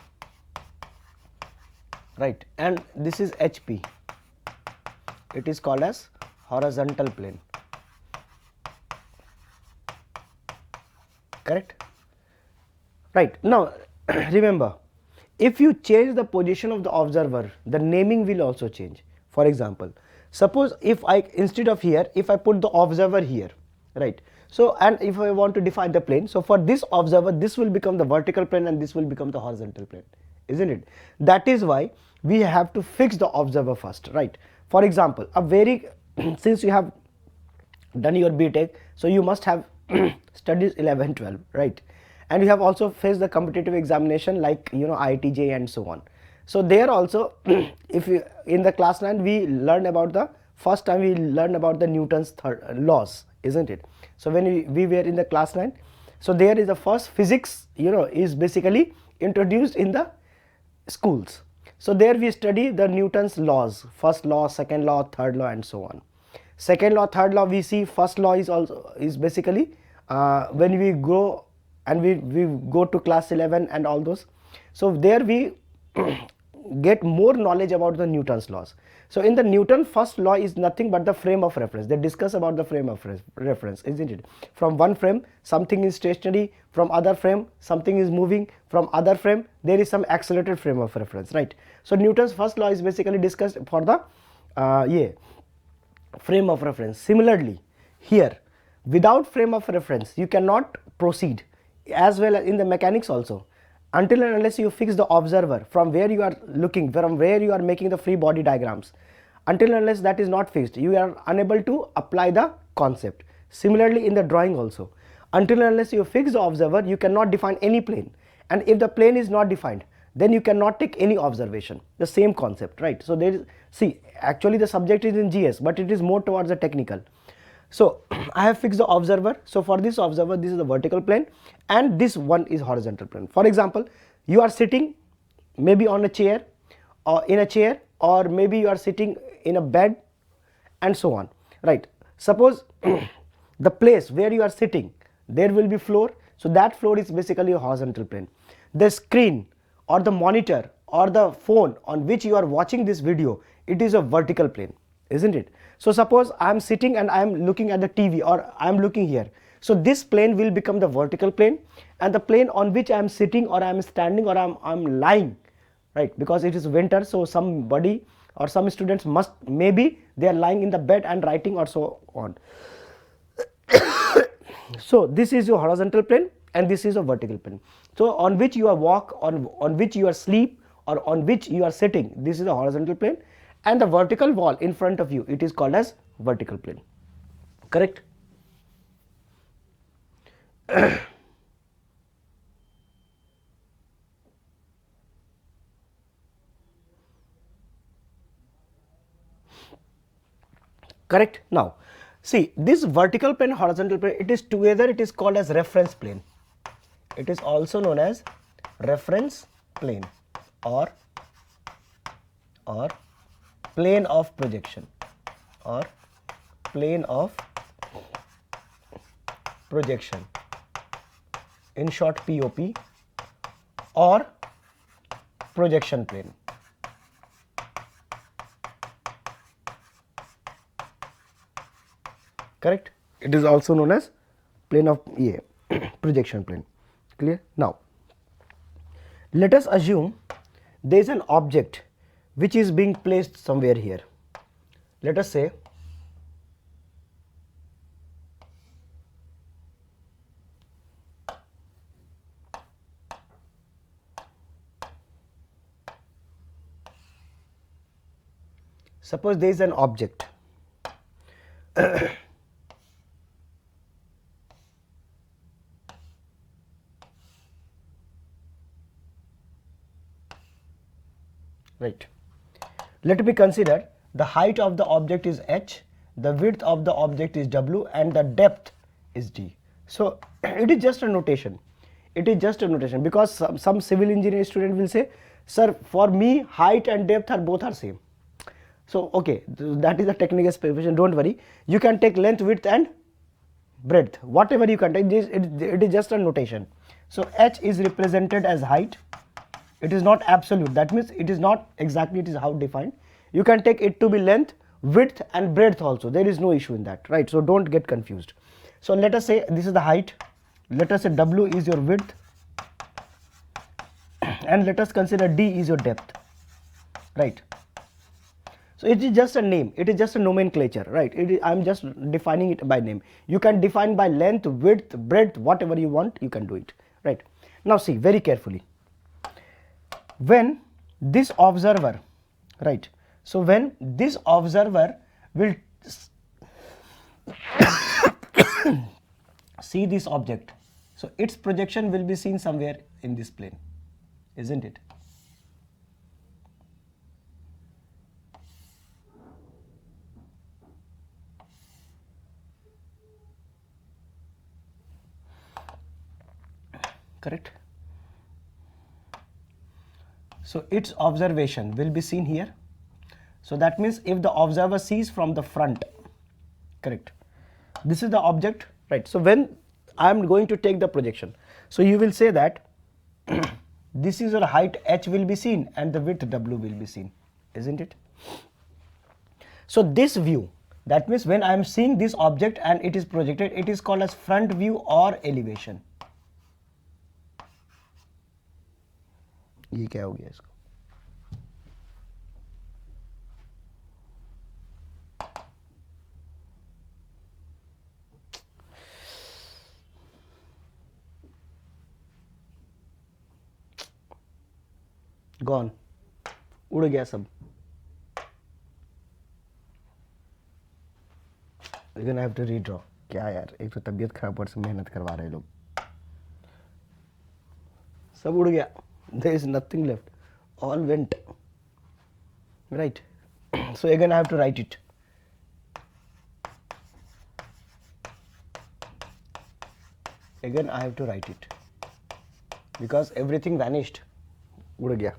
A: right? And this is HP, it is called as horizontal plane. Correct, right? Now remember, if you change the position of the observer, the naming will also change. For example, suppose if I, instead of here, if I put the observer here, right? So and if I want to define the plane, so for this observer, this will become the vertical plane and this will become the horizontal plane, isn't it? That is why we have to fix the observer first, right? For example, a very since you have done your BTech, so you must have studied 11, 12, right? And you have also faced the competitive examination like, you know, IIT and so on. So there also if you in the class 9 we learned about the first time we learned about the Newton's third laws, isn't it? So when we were in the class 9, so there is the first physics, you know, is basically introduced in the schools. So there we study the Newton's laws, first law, second law, third law and so on. Second law, third law we see. First law is also is basically when we go and we go to class 11 and all those. So there we get more knowledge about the Newton's laws. So in the Newton, first law is nothing but the frame of reference. They discuss about the frame of reference, isn't it? From one frame something is stationary, from other frame something is moving, from other frame there is some accelerated frame of reference, right? So Newton's first law is basically discussed for the frame of reference. Similarly here, without frame of reference you cannot proceed, as well as in the mechanics also. Until and unless you fix the observer from where you are looking, from where you are making the free body diagrams, until and unless that is not fixed, you are unable to apply the concept. Similarly in the drawing also, until and unless you fix the observer, you cannot define any plane, and if the plane is not defined, then you cannot take any observation. The same concept, right? So there is, see, actually the subject is in GS, but it is more towards the technical. So I have fixed the observer. So for this observer, this is the vertical plane and this one is horizontal plane. For example, you are sitting maybe on a chair or in a chair, or maybe you are sitting in a bed and so on, right? Suppose the place where you are sitting, there will be floor. So that floor is basically a horizontal plane. The screen or the monitor or the phone on which you are watching this video, it is a vertical plane, isn't it? So suppose I am sitting and I am looking at the TV, or I am looking here. So this plane will become the vertical plane, and the plane on which I am sitting or I am standing or I am lying, right? Because it is winter, so somebody or some students must maybe they are lying in the bed and writing or so on. So this is your horizontal plane and this is a vertical plane. So on which you are walk, on which you are sleep, or on which you are sitting, this is a horizontal plane, and the vertical wall in front of you, it is called as vertical plane. Correct? Correct? Now see, this vertical plane, horizontal plane, it is together, it is called as reference plane. It is also known as reference plane or plane of projection or plane of projection, in short POP, or projection plane. Correct? It is also known as plane of projection plane. Clear? Now let us assume there is an object which is being placed somewhere here. Let us say suppose there is an object right. Let me consider the height of the object is h, the width of the object is w, and the depth is d. So it is just a notation. It is just a notation, because some civil engineering student will say, sir, for me height and depth are both are same. So okay, that is a technical specification, don't worry. You can take length, width and breadth, whatever you can take, it is just a notation. So h is represented as height. It is not absolute, that means it is not exactly, it is how defined. You can take it to be length, width and breadth also, there is no issue in that, right? So don't get confused. So let us say this is the height, let us say w is your width, and let us consider d is your depth, right? So it is just a name, it is just a nomenclature, right? I am just defining it by name. You can define by length, width, breadth, whatever you want, you can do it, right? Now see very carefully. When this observer, right, so when this observer will see this object, so its projection will be seen somewhere in this plane, isn't it? Correct? So its observation will be seen here. So that means if the observer sees from the front, correct, this is the object, right? So when I am going to take the projection, so you will say that this is your height h will be seen and the width w will be seen, isn't it? So this view, that means when I am seeing this object and it is projected, it is called as front view or elevation. ये क्या हो गया इसको? Gone, उड़ गया सब. We're gonna have to redraw. क्या यार, एक तो तबीयत खराब पर से मेहनत करवा रहे लोग, सब उड़ गया. There is nothing left, all went, right? So again I have to write it. Again I have to write it because everything vanished, उड़ गया.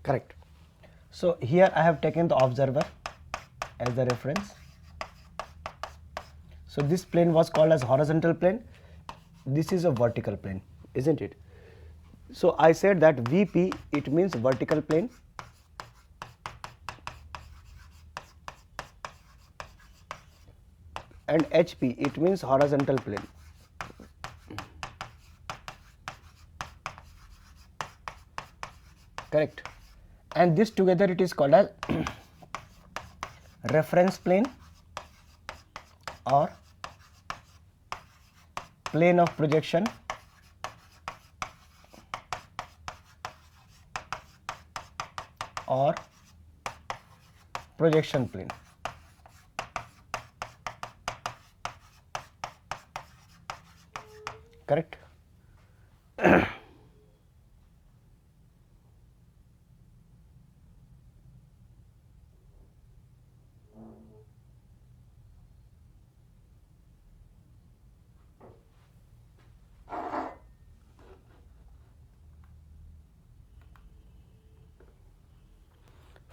A: Correct. So here I have taken the observer as the reference. So this plane was called as horizontal plane. This is a vertical plane, isn't it? So I said that VP, it means vertical plane, and HP, it means horizontal plane. Correct. And this together it is called as reference plane or plane of projection or projection plane. Correct.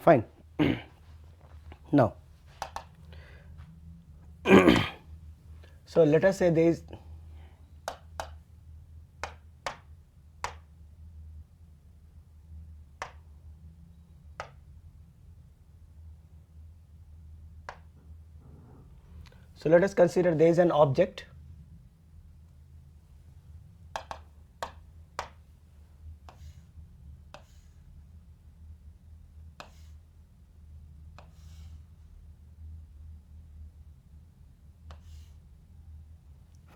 A: Fine. Now, so let us say there is so let us consider there is an object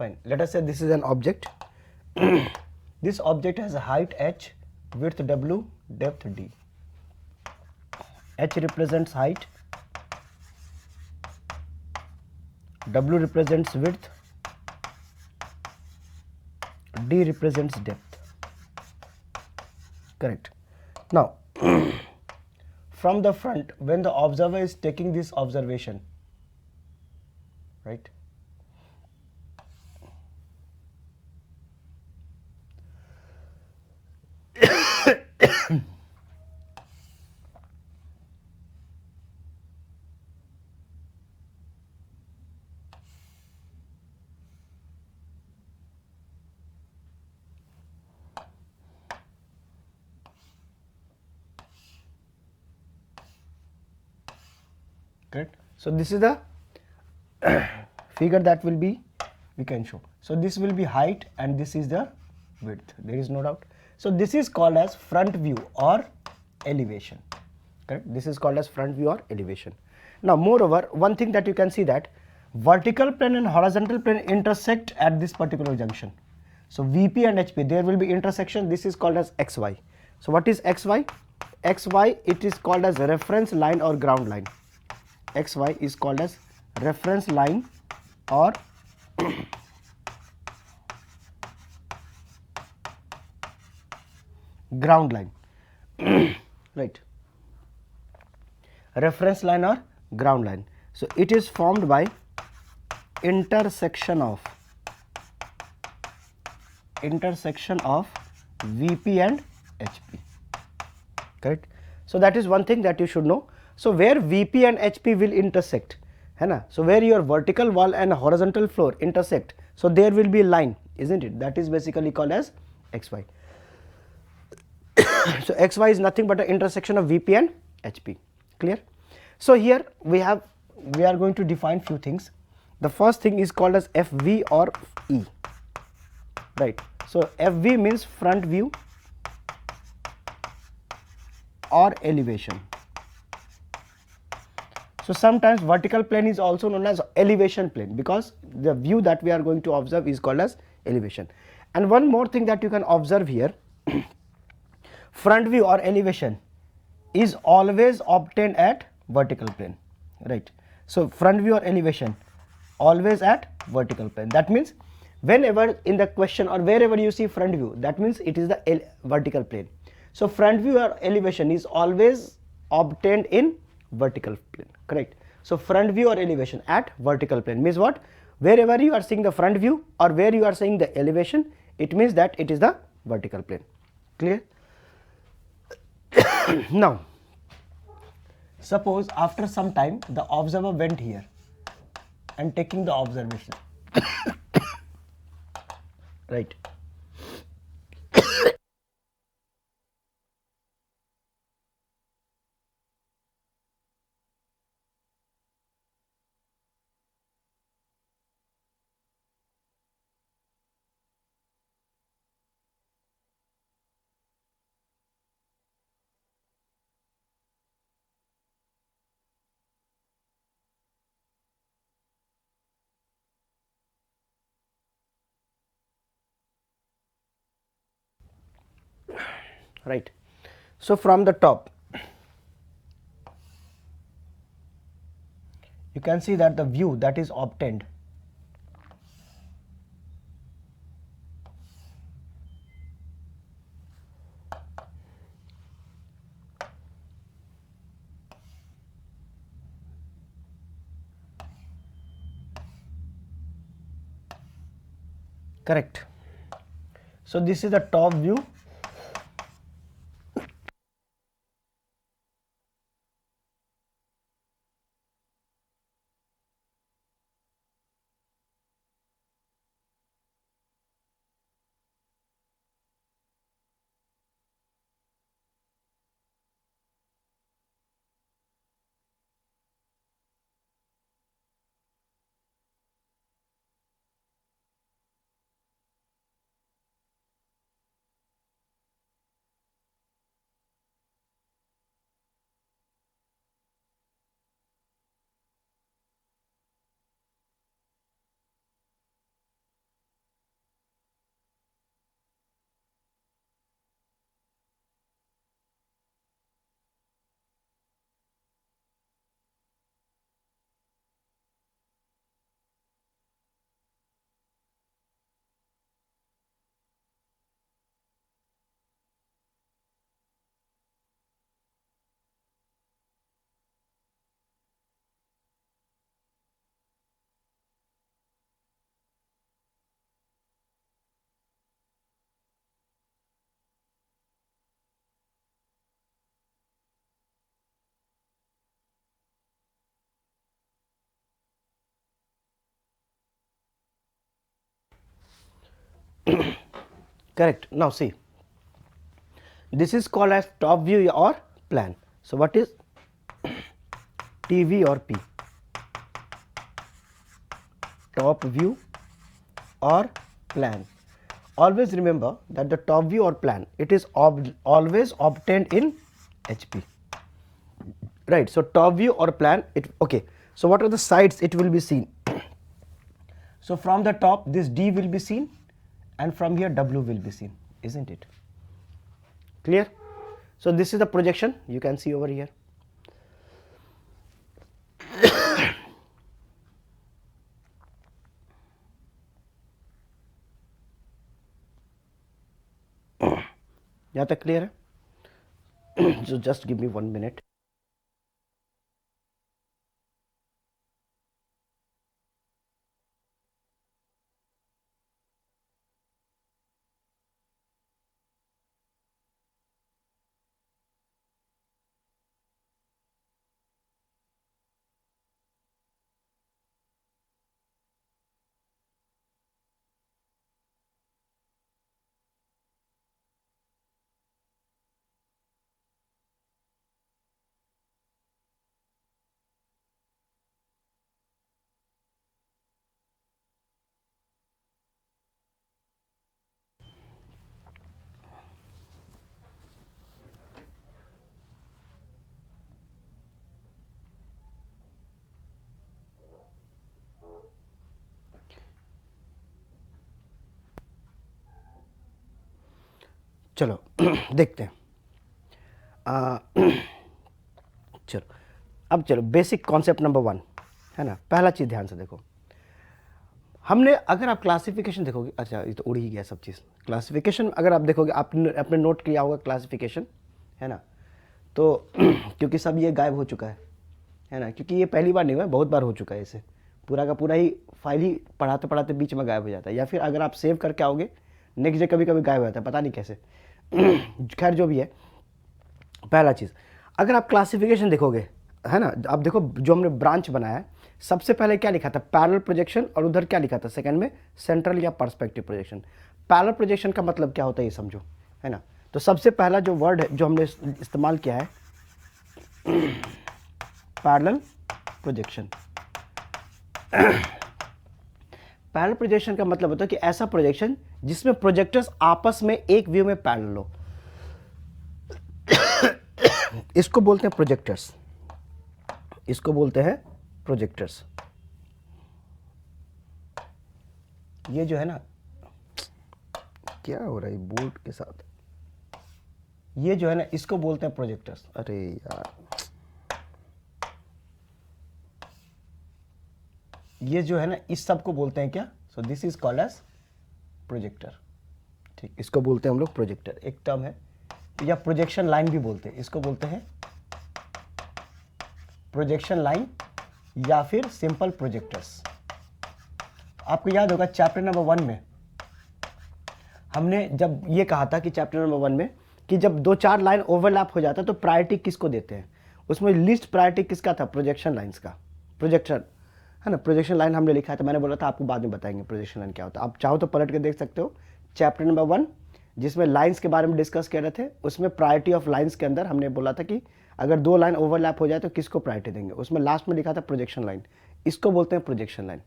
A: fine. Let us say this is an object. This object has a height h, width w, depth d. H represents height, W represents width, D represents depth. Correct. Now, from the front, when the observer is taking this observation, right? Correct. So this is the figure that will be we can show. So this will be height and this is the width. There is no doubt. So this is called as front view or elevation. Correct. This is called as front view or elevation. Now, moreover, one thing that you can see that vertical plane and horizontal plane intersect at this particular junction. So VP and HP, there will be intersection. This is called as XY. So what is XY? XY, it is called as reference line or ground line. XY is called as reference line or ground line. Right. Reference line or ground line. So it is formed by intersection of VP and HP. Correct. So that is one thing that you should know. So where VP and HP will intersect, है ना? So where your vertical wall and horizontal floor intersect, so there will be a line, isn't it? That is basically called as XY. So XY is nothing but an intersection of VP and HP. Clear? So here we are going to define few things. The first thing is called as FV or E. Right. So FV means front view or elevation. So sometimes vertical plane is also known as elevation plane because the view that we are going to observe is called as elevation. And one more thing that you can observe here, front view or elevation is always obtained at vertical plane, right? So front view or elevation always at vertical plane. That means whenever in the question or wherever you see front view, that means it is the vertical plane. So front view or elevation is always obtained in vertical plane, correct? So front view or elevation at vertical plane means what? Wherever you are seeing the front view or where you are seeing the elevation, it means that it is the vertical plane. Clear? Now, suppose after some time the observer went here and taking the observation. Right. Right. So from the top, you can see that the view that is obtained correct. So this is the top view. Correct. Now see, this is called as top view or plan. So what is TV or P? Top view or plan. Always remember that the top view or plan, it is always obtained in HP. Right. So top view or plan, it okay. So what are the sides it will be seen? So from the top this D will be seen and from here W will be seen, isn't it? Clear? So this is the projection you can see over here. यहाँ तक clear है? So just give me 1 minute. चलो देखते हैं। चलो अब चलो basic concept number 1 है ना। पहला चीज़ ध्यान से देखो, हमने अगर आप क्लासिफिकेशन देखोगे, अच्छा ये तो उड़ ही गया सब चीज़। क्लासिफिकेशन अगर आप देखोगे, आपने अपने नोट किया होगा क्लासिफिकेशन, है ना। तो क्योंकि सब ये गायब हो चुका है ना, क्योंकि ये पहली बार नहीं हुआ है, बहुत बार हो चुका है। इसे पूरा का पूरा ही फाइल ही पढ़ाते पढ़ाते बीच में गायब हो जाता है, या फिर अगर आप सेव करके आओगे नेक्स्ट डे कभी कभी गायब हो जाता है, पता नहीं कैसे। खैर जो भी है, पहला चीज़, अगर आप क्लासिफिकेशन देखोगे, है ना, अब देखो जो हमने ब्रांच बनाया है, सबसे पहले क्या लिखा था, पैरेलल प्रोजेक्शन, और उधर क्या लिखा था सेकंड में, सेंट्रल या पर्सपेक्टिव प्रोजेक्शन। पैरेलल प्रोजेक्शन का मतलब क्या होता है ये समझो, है ना। तो सबसे पहला जो वर्ड है जो हमने इस्तेमाल किया है, पैरेलल प्रोजेक्शन। पैरेलल प्रोजेक्शन का मतलब होता है कि ऐसा प्रोजेक्शन जिसमें प्रोजेक्टर्स आपस में एक व्यू में पैरेलल हो, इसको बोलते हैं प्रोजेक्टर्स, इसको बोलते हैं प्रोजेक्टर्स। ये जो है ना, क्या हो रहा है बोर्ड के साथ, ये जो है ना, इसको बोलते हैं प्रोजेक्टर्स। अरे यार, ये जो है ना, इस सब को बोलते हैं क्या, so this is called edge projector. ठीक, इसको बोलते हैं हम लोग प्रोजेक्टर, एक टर्म है, या प्रोजेक्शन लाइन भी बोलते हैं, इसको बोलते हैं प्रोजेक्शन लाइन या फिर सिंपल प्रोजेक्टर्स। आपको याद होगा चैप्टर नंबर 1 में हमने जब ये कहा था कि चैप्टर नंबर 1 में कि जब 2-4 लाइन ओवरलैप हो जाता है तो प्रायोरिटी किसको देते हैं, उसमें लिस्ट प्रायोरिटी किसका था, प्रोजेक्शन लाइंस का। प्रोजेक्शन, है ना, प्रोजेक्शन लाइन हमने लिखा था, मैंने बोला था आपको बाद में बताएंगे प्रोजेक्शन लाइन क्या होता है। आप चाहो तो पलट के देख सकते हो चैप्टर नंबर 1 जिसमें लाइंस के बारे में डिस्कस कर रहे थे, उसमें प्रायोरिटी ऑफ लाइंस के अंदर हमने बोला था कि अगर 2 लाइन ओवरलैप हो जाए तो किसको प्रायोरिटी देंगे, उसमें लास्ट में लिखा था प्रोजेक्शन लाइन, इसको बोलते हैं प्रोजेक्शन लाइन।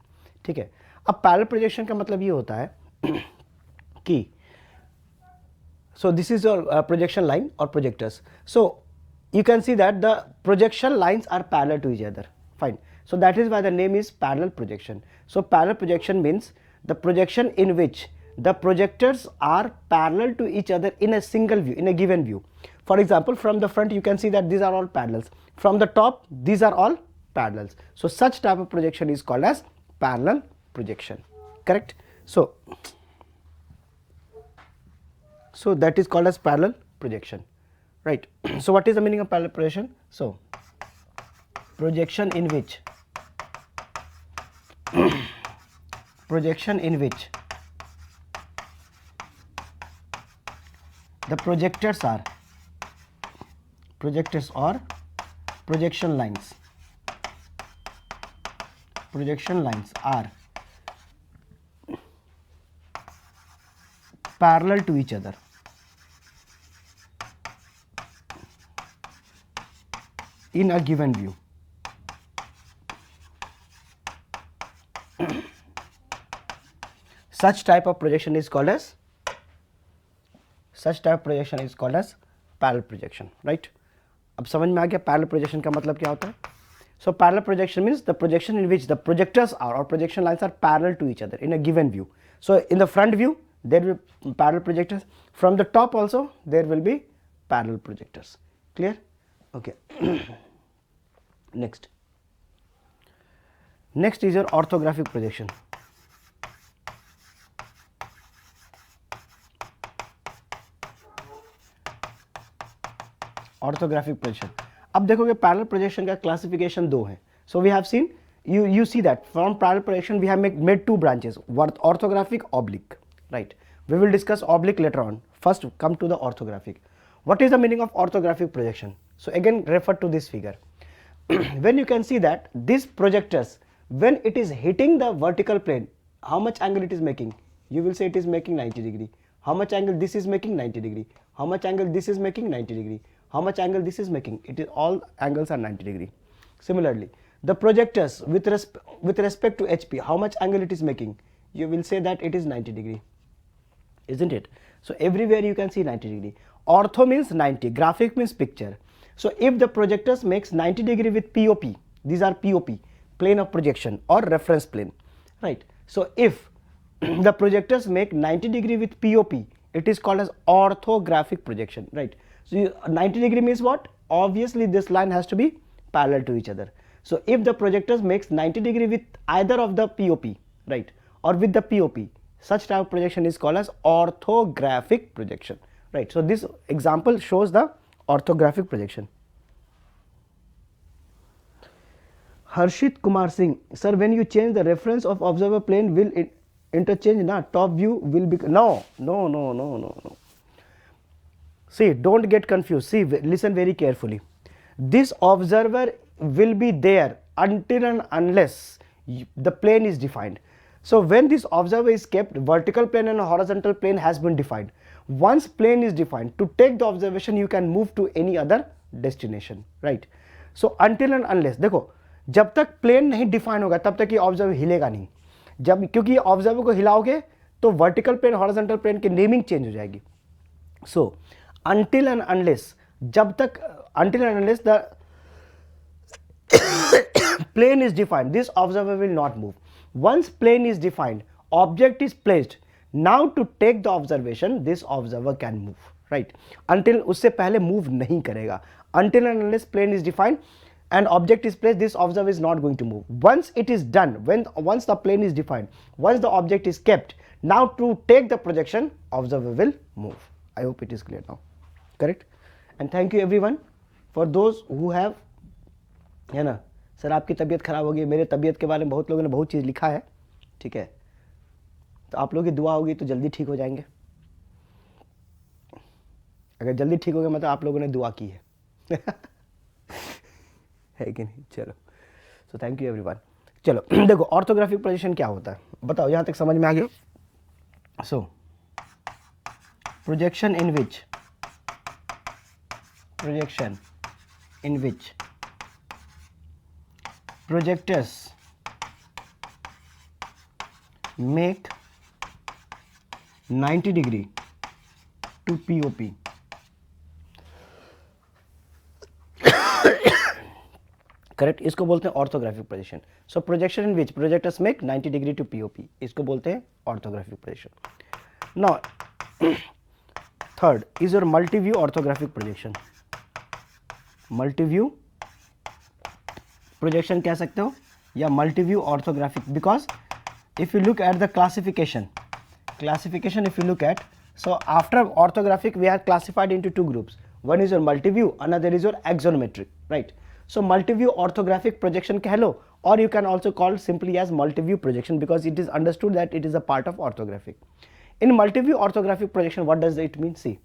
A: ठीक है, अब पैरेलल प्रोजेक्शन का मतलब ये होता है कि so this is your projection line or projectors. So you can see that the projection lines are parallel to each other. Fine. So that is why the name is parallel projection. So parallel projection means the projection in which the projectors are parallel to each other in a single view, in a given view. For example, from the front you can see that these are all parallels. From the top, these are all parallels. So such type of projection is called as parallel projection. Correct? So that is called as parallel projection, right? So what is the meaning of parallel projection? So projection in which the projectors or projection lines are parallel to each other in a given view. Such type of projection is called as parallel projection, right? अब समझ में आ गया parallel projection का मतलब क्या होता है? So parallel projection means the projection in which the projectors are or projection lines are parallel to each other in a given view. So in the front view there will be parallel projectors, from the top also there will be parallel projectors. Clear? Okay. Next is your orthographic projection. Orthographic projection, अब देखोगे parallel projection का classification 2 है. So we have seen, you see that from parallel projection we have made 2 branches, orthographic, oblique, right? We will discuss oblique later on. First come to the orthographic. What is the meaning of orthographic projection? So again refer to this figure. When you can see that these projectors, when it is hitting the vertical plane, how much angle it is making? You will say it is making 90 degree. How much angle this is making? 90 degree. How much angle this is making? 90 degree. How much angle this is making? It is all angles are 90 degree. Similarly, the projectors with respect to HP, how much angle it is making? You will say that it is 90 degree, isn't it? So everywhere you can see 90 degree. Ortho means 90, graphic means picture. So if the projectors makes 90 degree with POP, these are POP, plane of projection or reference plane, right? So if the projectors make 90 degree with POP, it is called as orthographic projection, right? So 90 degree means what? Obviously this line has to be parallel to each other. So if the projectors makes 90 degree with either of the POP, right, or with the POP, such type of projection is called as orthographic projection, right? So this example shows the orthographic projection. Harshit Kumar Singh, sir, when you change the reference of observer plane, will it interchange? Na, top view will be no. See, don't get confused. See, listen very carefully. This observer will be there until and unless the plane is defined. So when this observer is kept, vertical plane and horizontal plane has been defined. Once plane is defined, to take the observation you can move to any other destination, right? So until and unless, देखो जब तक plane नहीं define होगा तब तक ये observer हिलेगा नहीं. जब क्योंकि ये ऑब्जर्वर को हिलाओगे तो वर्टिकल प्लेन हॉरिजॉन्टल प्लेन की नेमिंग चेंज हो जाएगी. So until and unless, जब तक until and unless the plane is defined, this observer will not move. Once plane is defined, object is placed. Now to take the observation, this observer can move, right? Until उससे पहले move नहीं करेगा. Until and unless plane is defined and object is placed, this observer is not going to move. Once it is done, once the plane is defined, once the object is kept, now to take the projection, observer will move. I hope it is clear now. Correct? And thank you everyone for those who have, है ना, sir आपकी तबीयत खराब होगी, मेरे तबीयत के बारे में बहुत लोगों ने बहुत चीज़ लिखा है, ठीक है, तो आप लोगों की दुआ होगी तो जल्दी ठीक हो जाएंगे. अगर जल्दी ठीक हो गया मतलब आप लोगों ने दुआ की है. है कि नहीं? चलो, सो थैंक यू एवरीवन. चलो देखो ऑर्थोग्राफिक प्रोजेक्शन क्या होता है बताओ, यहाँ तक समझ में आ गया? So projection in which projectors make 90 degree to POP. करेक्ट, इसको बोलते हैं orthographic projection. So projection in which projectors make 90 degree to POP, इसको बोलते हैं orthographic projection. Now third is your multi view orthographic projection. Multi view projection कह सकते हो या multi view orthographic, because if you look at the classification if you look at, so after orthographic we are classified into two groups. One is your multi view, another is your axonometric, right? So multi view orthographic projection keh lo, or you can also call simply as multi view projection because it is understood that it is a part of orthographic. In multi view orthographic projection, what does it mean? See,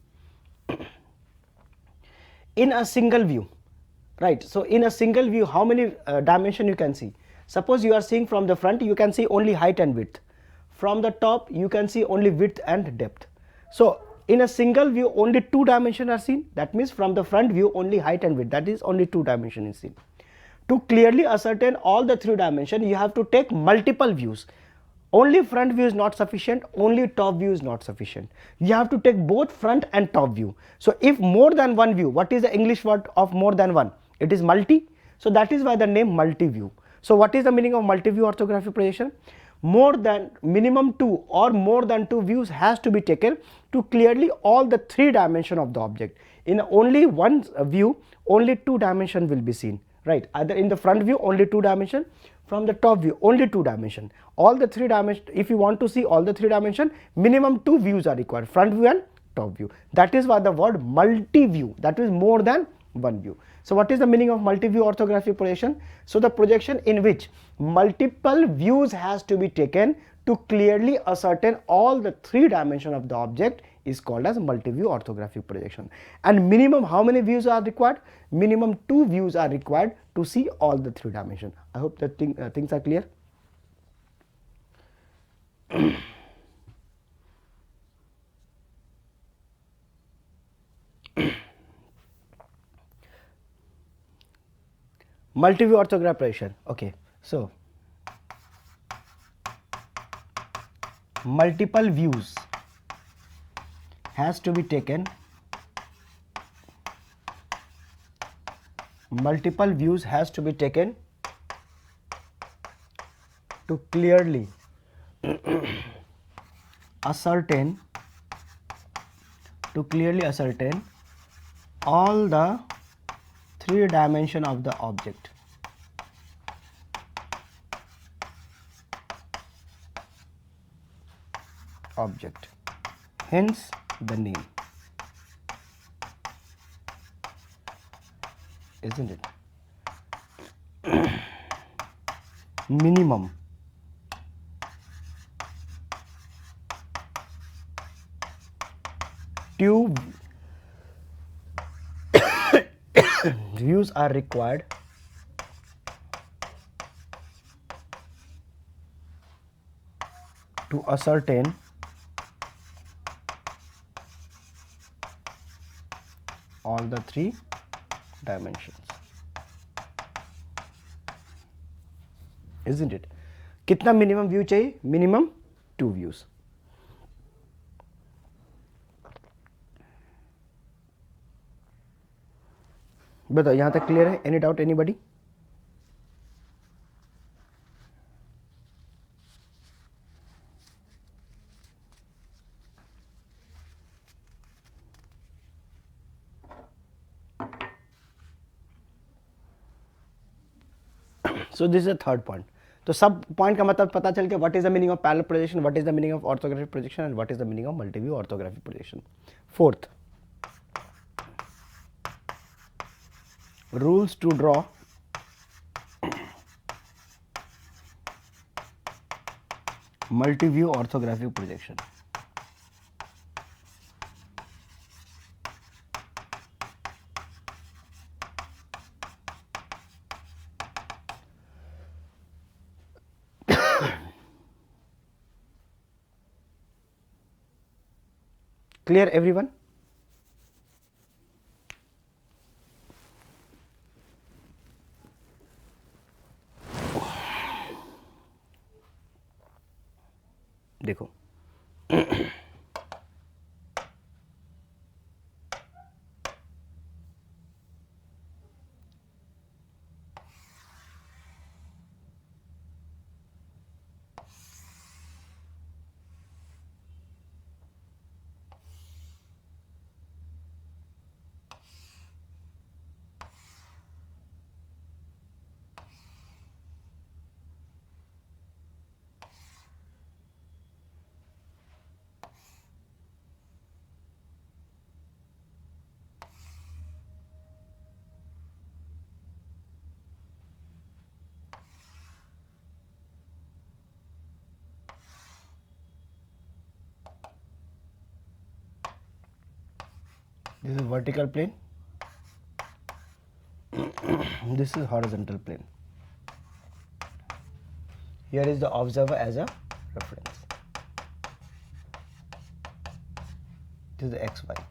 A: in a single view, right? So in a single view, how many dimension you can see? Suppose you are seeing from the front, you can see only height and width. From the top, you can see only width and depth. So in a single view, only two dimensions are seen. That means from the front view, only height and width, that is only two dimensions is seen. To clearly ascertain all the three dimensions, you have to take multiple views. Only front view is not sufficient, only top view is not sufficient. You have to take both front and top view. So if more than one view, what is the English word of more than one? It is multi. So that is why the name multi view. So what is the meaning of multi view orthographic projection? More than minimum two or more than two views has to be taken to clearly all the three dimensions of the object. In only one view, only two dimensions will be seen, right? Either in the front view, only two dimensions, from the top view, only two dimensions. All the three dimensions, if you want to see all the three dimensions, minimum two views are required, front view and top view. That is why the word multi-view, that is more than one view. So what is the meaning of multi-view orthographic projection? So the projection in which multiple views has to be taken to clearly ascertain all the three dimensions of the object is called as multi-view orthographic projection. And minimum how many views are required? Minimum two views are required to see all the three dimensions. I hope that things are clear. Multi-view orthographic projection. Okay, so multiple views has to be taken. Multiple views has to be taken to clearly ascertain all the three dimensions of the object. Hence the name, isn't it? Minimum views are required to ascertain all the three dimensions, isn't it? कितना minimum view चाहिए? Minimum 2 views. बताओ यहाँ तक clear है? Any doubt anybody? So this is the third point. तो सब point का मतलब पता चल गया, what is the meaning of parallel projection, what is the meaning of orthographic projection and what is the meaning of multi view orthographic projection. Fourth, rules to draw multi-view orthographic projection. Clear everyone? देखो this is vertical plane, this is horizontal plane. Here is the observer as a reference. This is the XY.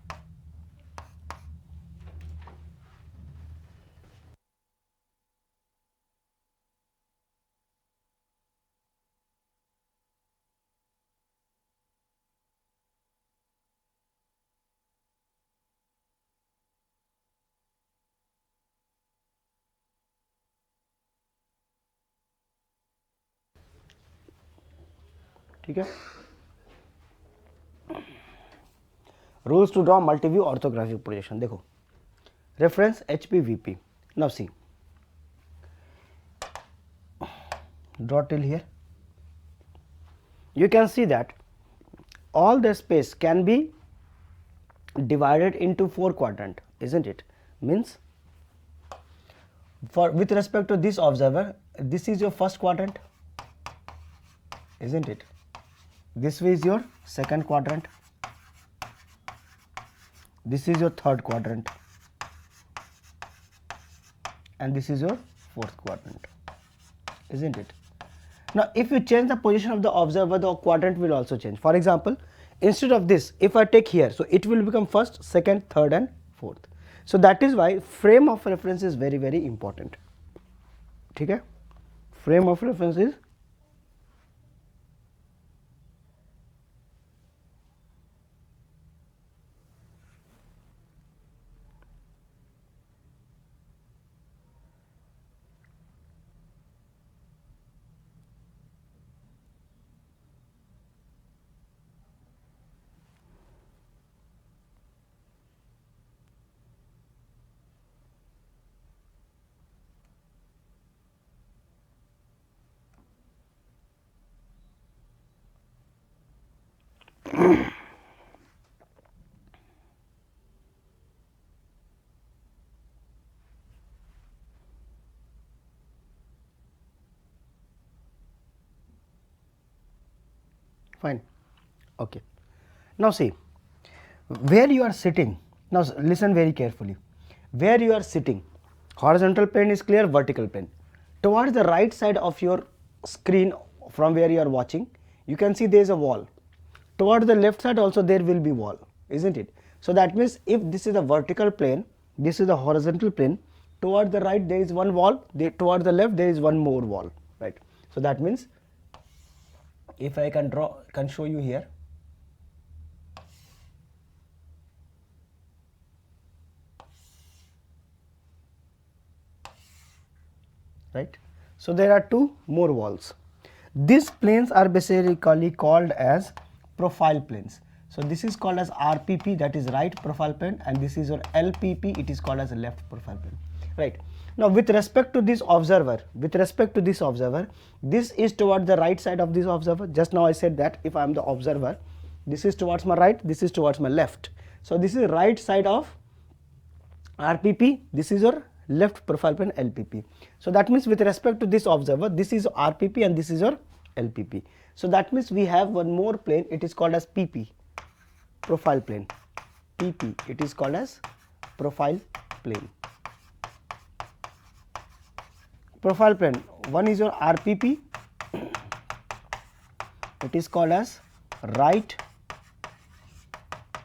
A: ठीक है. Rules to draw multiview orthographic projection. देखो reference HPVP. Now see, draw till here. You can see that all the space can be divided into 4 quadrant, isn't it? Means for with respect to this observer, this is your first quadrant, isn't it? This is your second quadrant, this is your third quadrant, and this is your fourth quadrant, isn't it? Now if you change the position of the observer, the quadrant will also change. For example, instead of this, if I take here, so it will become first, second, third and fourth. So that is why frame of reference is very very important. ठीक है, frame of reference is fine. Okay, now see where you are sitting. Now listen very carefully. Where you are sitting, Horizontal plane is clear, vertical plane. Towards the right side of your screen from where you are watching, you can see there is a wall. Towards the left side also there will be wall, isn't it? So that means if this is a vertical plane, this is the horizontal plane, towards the right there is one wall, towards the left there is one more wall, right? So that means if I can show you here. Right? So there are two more walls. These planes are basically called as profile planes. So this is called as RPP, that is right profile plane, and this is your LPP, it is called as a left profile plane. Right? Now with respect to this observer, this is towards the right side of this observer. Just now I said that if I am the observer, this is towards my right, this is towards my left. So this is right side of RPP, this is your left profile plane LPP. So that means with respect to this observer, this is RPP and this is your LPP. So that means we have one more plane, it is called as PP, profile plane. PP, it is called as profile plane. Profile plane, one is your RPP, it is called as right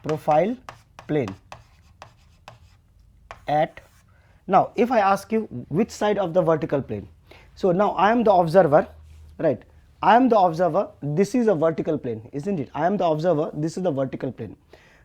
A: profile plane. At now if I ask you which side of the vertical plane, so now I am the observer, right? I am the observer, this is a vertical plane, isn't it? I am the observer, this is the vertical plane.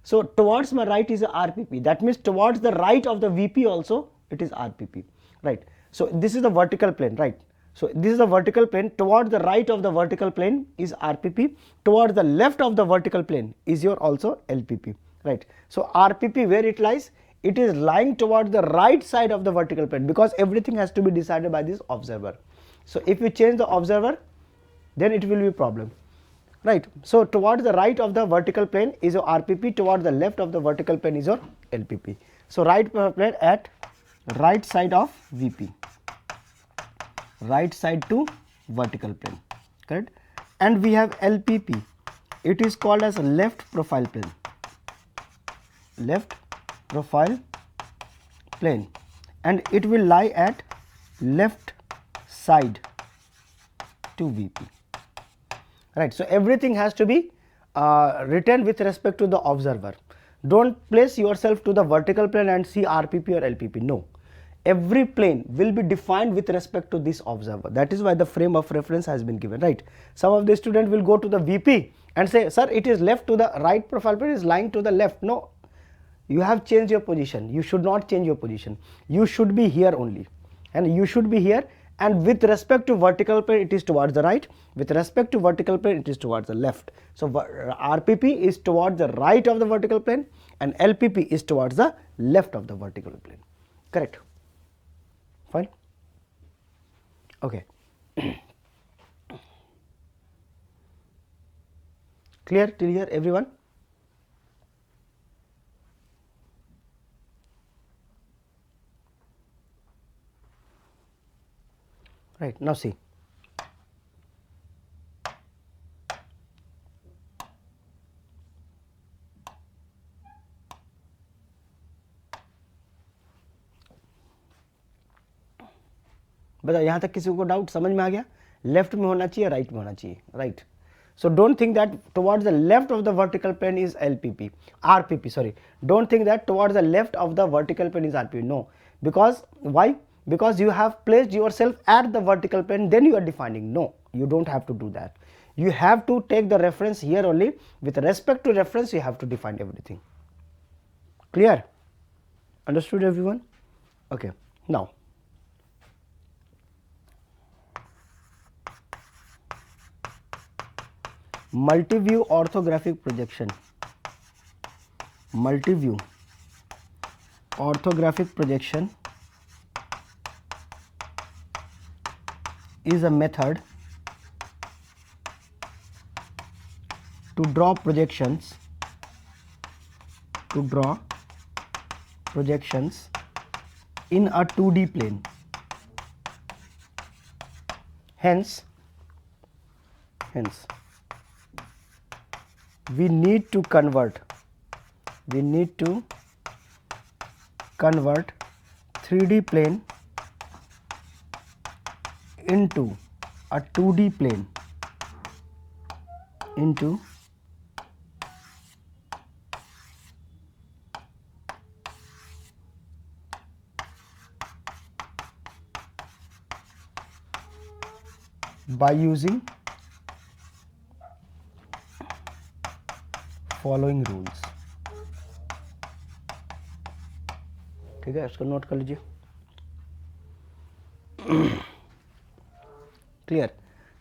A: So towards my right is a RPP, that means towards the right of the VP also it is RPP, right? So this is the vertical plane, right? So this is the vertical plane, towards the right of the vertical plane is RPP, towards the left of the vertical plane is your also LPP, right? So RPP, where it lies? It is lying towards the right side of the vertical plane, because everything has to be decided by this observer. So if you change the observer, then it will be a problem, right? So towards the right of the vertical plane is your RPP, towards the left of the vertical plane is your LPP. So right plane at right side of VP, right side to vertical plane, correct? And we have LPP, it is called as left profile plane, left profile plane, and it will lie at left side to VP, right? So everything has to be written with respect to the observer. Don't place yourself to the vertical plane and see RPP or LPP, no. Every plane will be defined with respect to this observer. That is why the frame of reference has been given, right? Some of the students will go to the VP and say, sir, it is left to the right profile plane, is lying to the left. No, you have changed your position. You should not change your position. You should be here only, and you should be here, and with respect to vertical plane it is towards the right, with respect to vertical plane it is towards the left. So RPP is towards the right of the vertical plane and LPP is towards the left of the vertical plane, correct? Fine, okay. Clear till here everyone? Right, now see. बता, यहाँ तक किसी को doubt समझ में आ गया? Left में होना चाहिए, राइट में होना चाहिए, right? So don't think that towards the left of the vertical plane is RPP, sorry. Don't think that towards the left of the vertical plane is RPP, no. Because why? Because you have placed yourself at the vertical plane, then you are defining. No, you don't have to do that. You have to take the reference here only. With respect to reference, you have to define everything. Clear? Understood everyone? Okay, now. Multi-view orthographic projection. Multi-view orthographic projection is a method to draw projections in a 2D plane. Hence we need to convert 3D plane into a 2D plane into by using following rules. ठीक है, इसको note कर लीजिए. Clear.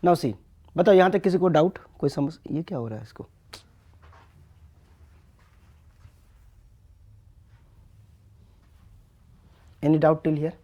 A: Now see, बताओ यहाँ तक किसी को डाउट, कोई समझ, ये क्या हो रहा है इसको? Any doubt till here?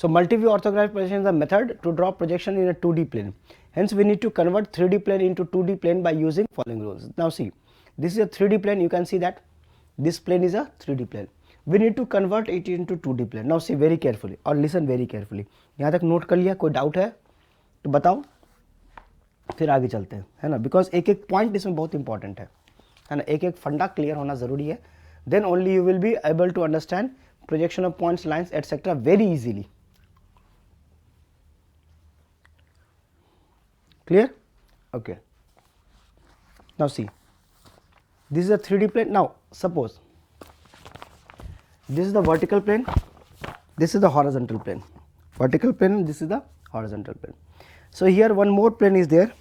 A: So multi-view orthographic projection is a method to draw projection in a 2D plane. Hence we need to convert 3D plane into 2D plane by using following rules. Now see, this is a 3D plane, you can see that this plane is a 3D plane. We need to convert it into 2D plane. Now see very carefully or listen very carefully. यहाँ तक note कर लिया? कोई doubt है तो बताओ, फिर आगे चलते हैं, है ना. बिकॉज एक एक पॉइंट इसमें बहुत इंपॉर्टेंट है ना. एक एक फंडा क्लियर होना जरूरी है. Then only you will be able to understand projection of points, lines etcetera very easily. Clear? Okay. Now see, this is a 3D plane. Now suppose this is the vertical plane, this is the horizontal plane. Vertical plane, this is the horizontal plane. So here one more plane is there.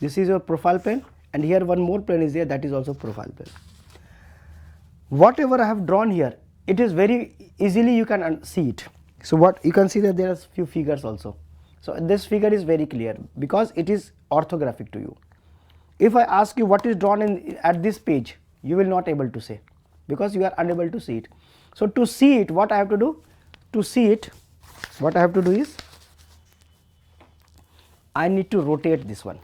A: This is your profile plane, and here one more plane is there, that is also profile plane. Whatever I have drawn here, it is very easily you can see it. So what you can see that there are few figures also. So this figure is very clear because it is orthographic to you. If I ask you what is drawn in at this page, you will not able to say because you are unable to see it. So to see it, what I have to do? To see it, what I have to do is I need to rotate this one.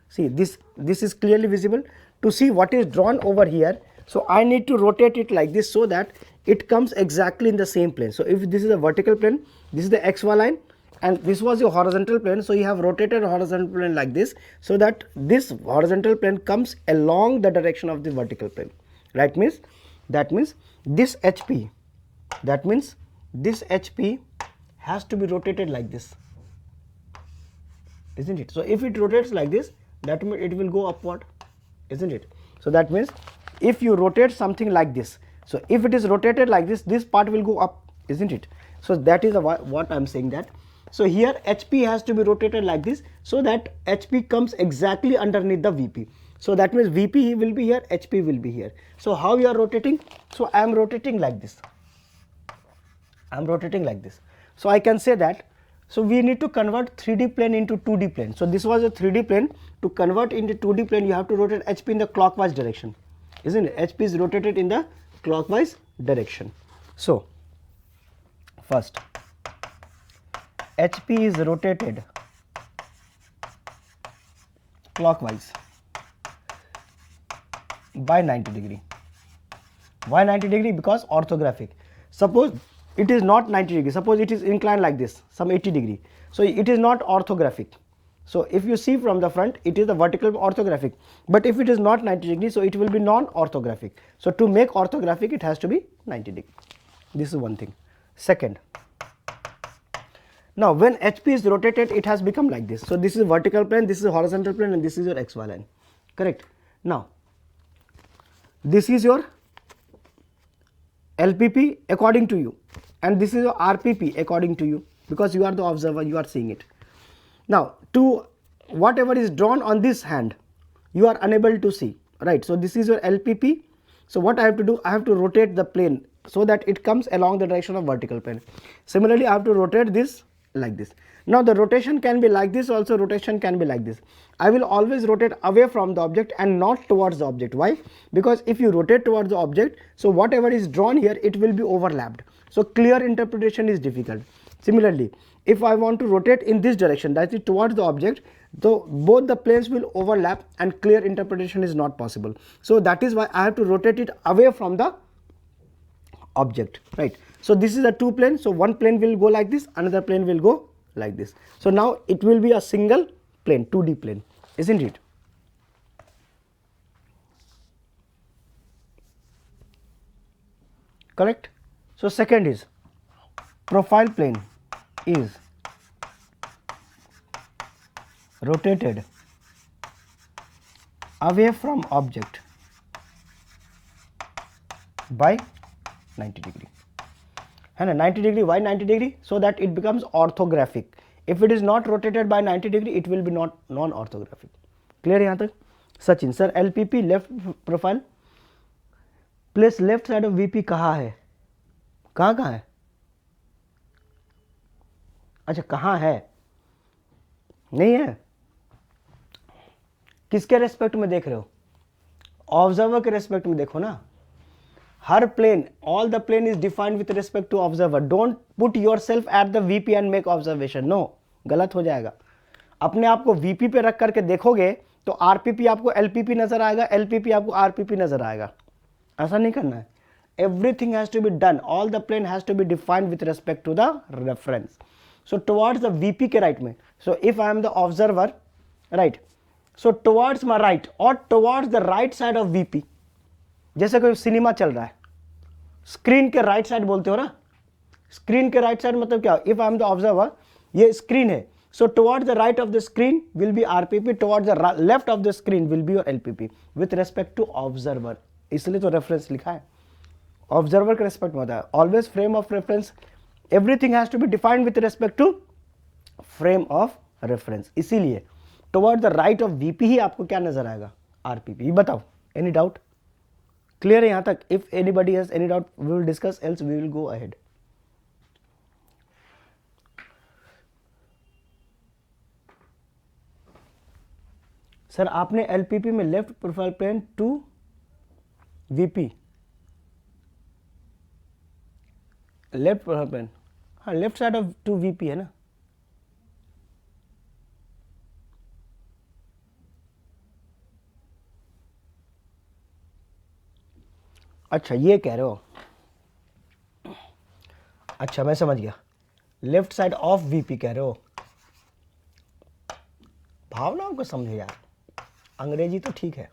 A: See, this is clearly visible. To see what is drawn over here, so I need to rotate it like this so that it comes exactly in the same plane. So if this is a vertical plane, this is the XY line, and this was your horizontal plane, so you have rotated horizontal plane like this so that this horizontal plane comes along the direction of the vertical plane, right? That means this HP, that means this HP has to be rotated like this, isn't it? So if it rotates like this, that means it will go upward, isn't it? So that means if you rotate something like this, so if it is rotated like this, this part will go up, isn't it? So that is what I am saying that. So here HP has to be rotated like this so that HP comes exactly underneath the VP. So that means VP will be here, HP will be here. So how you are rotating? So I am rotating like this. I am rotating like this. So I can say that. So we need to convert 3D plane into 2D plane. So this was a 3D plane. To convert into 2D plane, you have to rotate HP in the clockwise direction, isn't it? HP is rotated in the clockwise direction. So first, HP is rotated clockwise by 90 degree. Why 90 degree? Because orthographic. Suppose it is not 90 degree, suppose it is inclined like this, some 80 degree. So it is not orthographic. So if you see from the front, it is the vertical orthographic. But if it is not 90 degree, so it will be non-orthographic. So to make orthographic, it has to be 90 degree. This is one thing. Second, now when HP is rotated, it has become like this. So this is vertical plane, this is horizontal plane, and this is your XY line, correct? Now this is your LPP according to you, and this is your RPP according to you, because you are the observer, you are seeing it. Now to whatever is drawn on this hand, you are unable to see, right? So this is your LPP. So what I have to do, I have to rotate the plane so that it comes along the direction of vertical plane. Similarly, I have to rotate this like this. Now the rotation can be like this, also rotation can be like this. I will always rotate away from the object and not towards the object. Why? Because if you rotate towards the object, so whatever is drawn here, it will be overlapped. So clear interpretation is difficult. Similarly, if I want to rotate in this direction, that is towards the object, so both the planes will overlap and clear interpretation is not possible. So that is why I have to rotate it away from the object, right? So this is a two plane, so one plane will go like this, another plane will go like this. So now it will be a single plane, 2D plane, isn't it? Correct? So second is profile plane is rotated away from object by 90 degree. And 90 degree, why 90 degree? So that it becomes orthographic. If it is not rotated by 90 degree, it will be not non-orthographic. Clear यहाँ तक? Sachin sir, LPP left profile place left side of VP कहाँ है? कहाँ है? अच्छा कहाँ है? नहीं है? किसके रेस्पेक्ट में देख रहे हो? ऑब्जर्वर के रेस्पेक्ट में देखो ना. हर plane, all the plane is defined with respect to observer. Don't put yourself at the VP and make observation. No, गलत हो जाएगा. अपने आप को वीपी पे रख करके देखोगे तो आरपीपी आपको एलपीपी नजर आएगा, एलपीपी आपको आरपीपी नजर आएगा. ऐसा नहीं करना है. Everything has to be done, all the plane has to be defined with respect to the reference. So towards the VP के राइट में, so if I am the observer, right, so towards my right और towards the right side of VP. जैसे कोई cinema चल रहा है, screen के right side बोलते हो ना. स्क्रीन के राइट साइड मतलब क्या? If I am the observer, ये स्क्रीन है, so towards the right of the screen will be RPP, towards the left of the screen will be your LPP with respect to observer. इसलिए तो reference लिखा है. Observer के respect में होता है. Always frame of reference, everything has to be defined with respect to frame of reference. इसीलिए toward the right of VP ही आपको क्या नजर आएगा? आरपीपी. बताओ, एनी डाउट? क्लियर है यहाँ तक? If anybody has any doubt we will discuss, else we will go ahead. Sir आपने एलपीपी में left profile plane to VP, left profile plane, हाँ left side of to VP है ना. अच्छा ये कह रहे हो, अच्छा मैं समझ गया. लेफ्ट साइड ऑफ वीपी कह रहे हो. भावनाओं को समझो यार, अंग्रेजी तो ठीक है.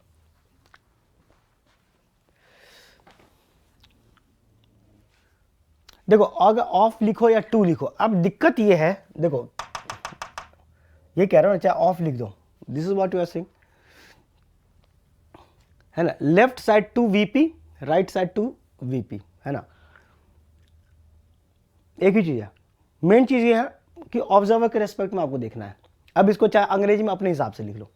A: देखो अगर ऑफ लिखो या टू लिखो, अब दिक्कत ये है, देखो ये कह रहा हूं चाहे ऑफ लिख दो, this is what you are saying, है ना. Left side to VP, right side to VP, है ना. एक ही चीज है. मेन चीज ये है कि ऑब्जर्वर के रेस्पेक्ट में आपको देखना है. अब इसको चाहे अंग्रेजी में अपने हिसाब से लिख लो,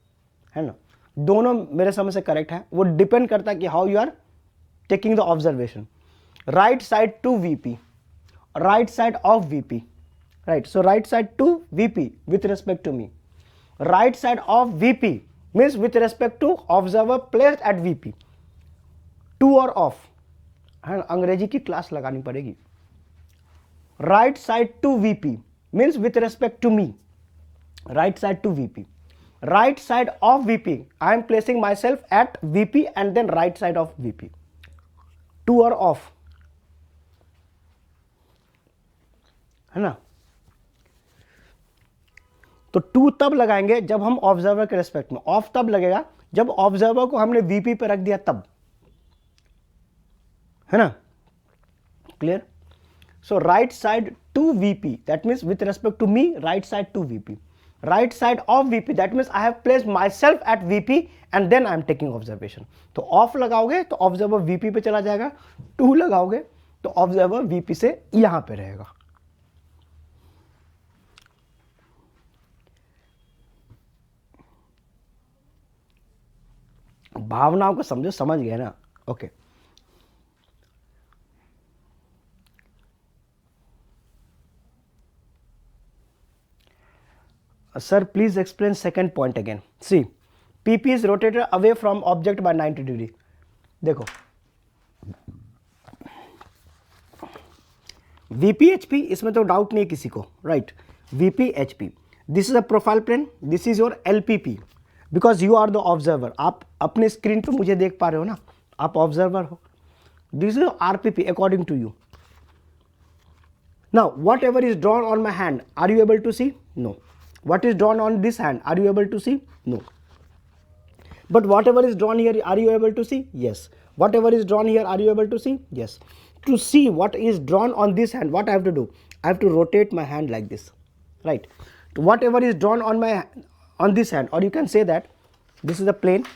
A: है ना. दोनों मेरे समझ से करेक्ट है. वो डिपेंड करता है कि how you are taking the observation. Right side to VP, right side of VP, right. So right side to VP with respect to me. Right side of VP means with respect to observer placed at VP. To और of, है ना. अंग्रेजी की class लगानी पड़ेगी. Right side to VP means with respect to me. Right side to VP. Right side of VP, I am placing myself at VP and then right side of VP. To or off, है ना. तो to तब लगाएंगे जब हम observer के respect में. Of तब लगेगा जब ऑब्जर्वर को हमने VP पे रख दिया तब, है ना. Clear. So right side to VP, that means with respect to me, right side to VP. Right side of VP, that means I have placed myself at VP and then I am taking observation. तो of लगाओगे तो observer VP पे चला जाएगा. To लगाओगे तो observer VP से यहां पे रहेगा. भावनाओं को समझो, समझ गए ना. Okay. Sir, please explain second point again. See, PP is rotated away from object by 90 degree. देखो VPHP इसमें तो डाउट नहीं किसी को, right. VPHP, this is a profile plane, this is your LPP, because you are the observer. आप अपने screen पे मुझे देख पा रहे हो ना, आप ऑब्जर्वर हो. This is RPP according to you. Now, whatever is drawn on my hand, are you able to see? No. What is drawn on this hand, are you able to see? No. But whatever is drawn here, are you able to see? Yes. Whatever is drawn here, are you able to see? Yes. To see what is drawn on this hand, what I have to do? I have to rotate my hand like this, right? Whatever is drawn on this hand, or you can say that this is a plane.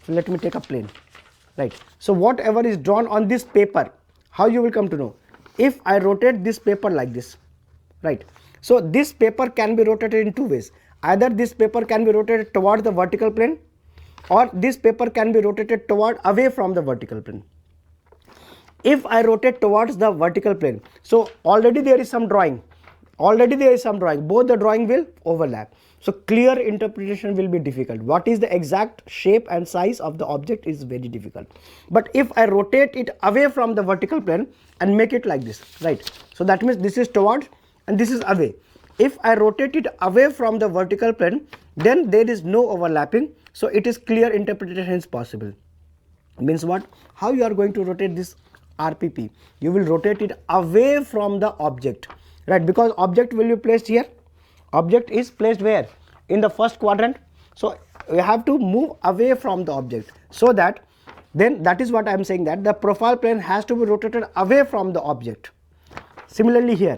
A: So let me take a plane, right? So whatever is drawn on this paper, how you will come to know? If I rotate this paper like this, right? So this paper can be rotated in two ways. Either this paper can be rotated toward the vertical plane, or this paper can be rotated toward away from the vertical plane. If I rotate towards the vertical plane, so already there is some drawing, both the drawing will overlap. So clear interpretation will be difficult. What is the exact shape and size of the object is very difficult. But if I rotate it away from the vertical plane and make it like this, right? So that means this is towards and this is away. If I rotate it away from the vertical plane, then there is no overlapping. So it is clear interpretation is possible. Means what? How you are going to rotate this RPP? You will rotate it away from the object, right? Because object will be placed here. Object is placed where? In the first quadrant. So you have to move away from the object, so that then that is what I am saying, that the profile plane has to be rotated away from the object. Similarly here,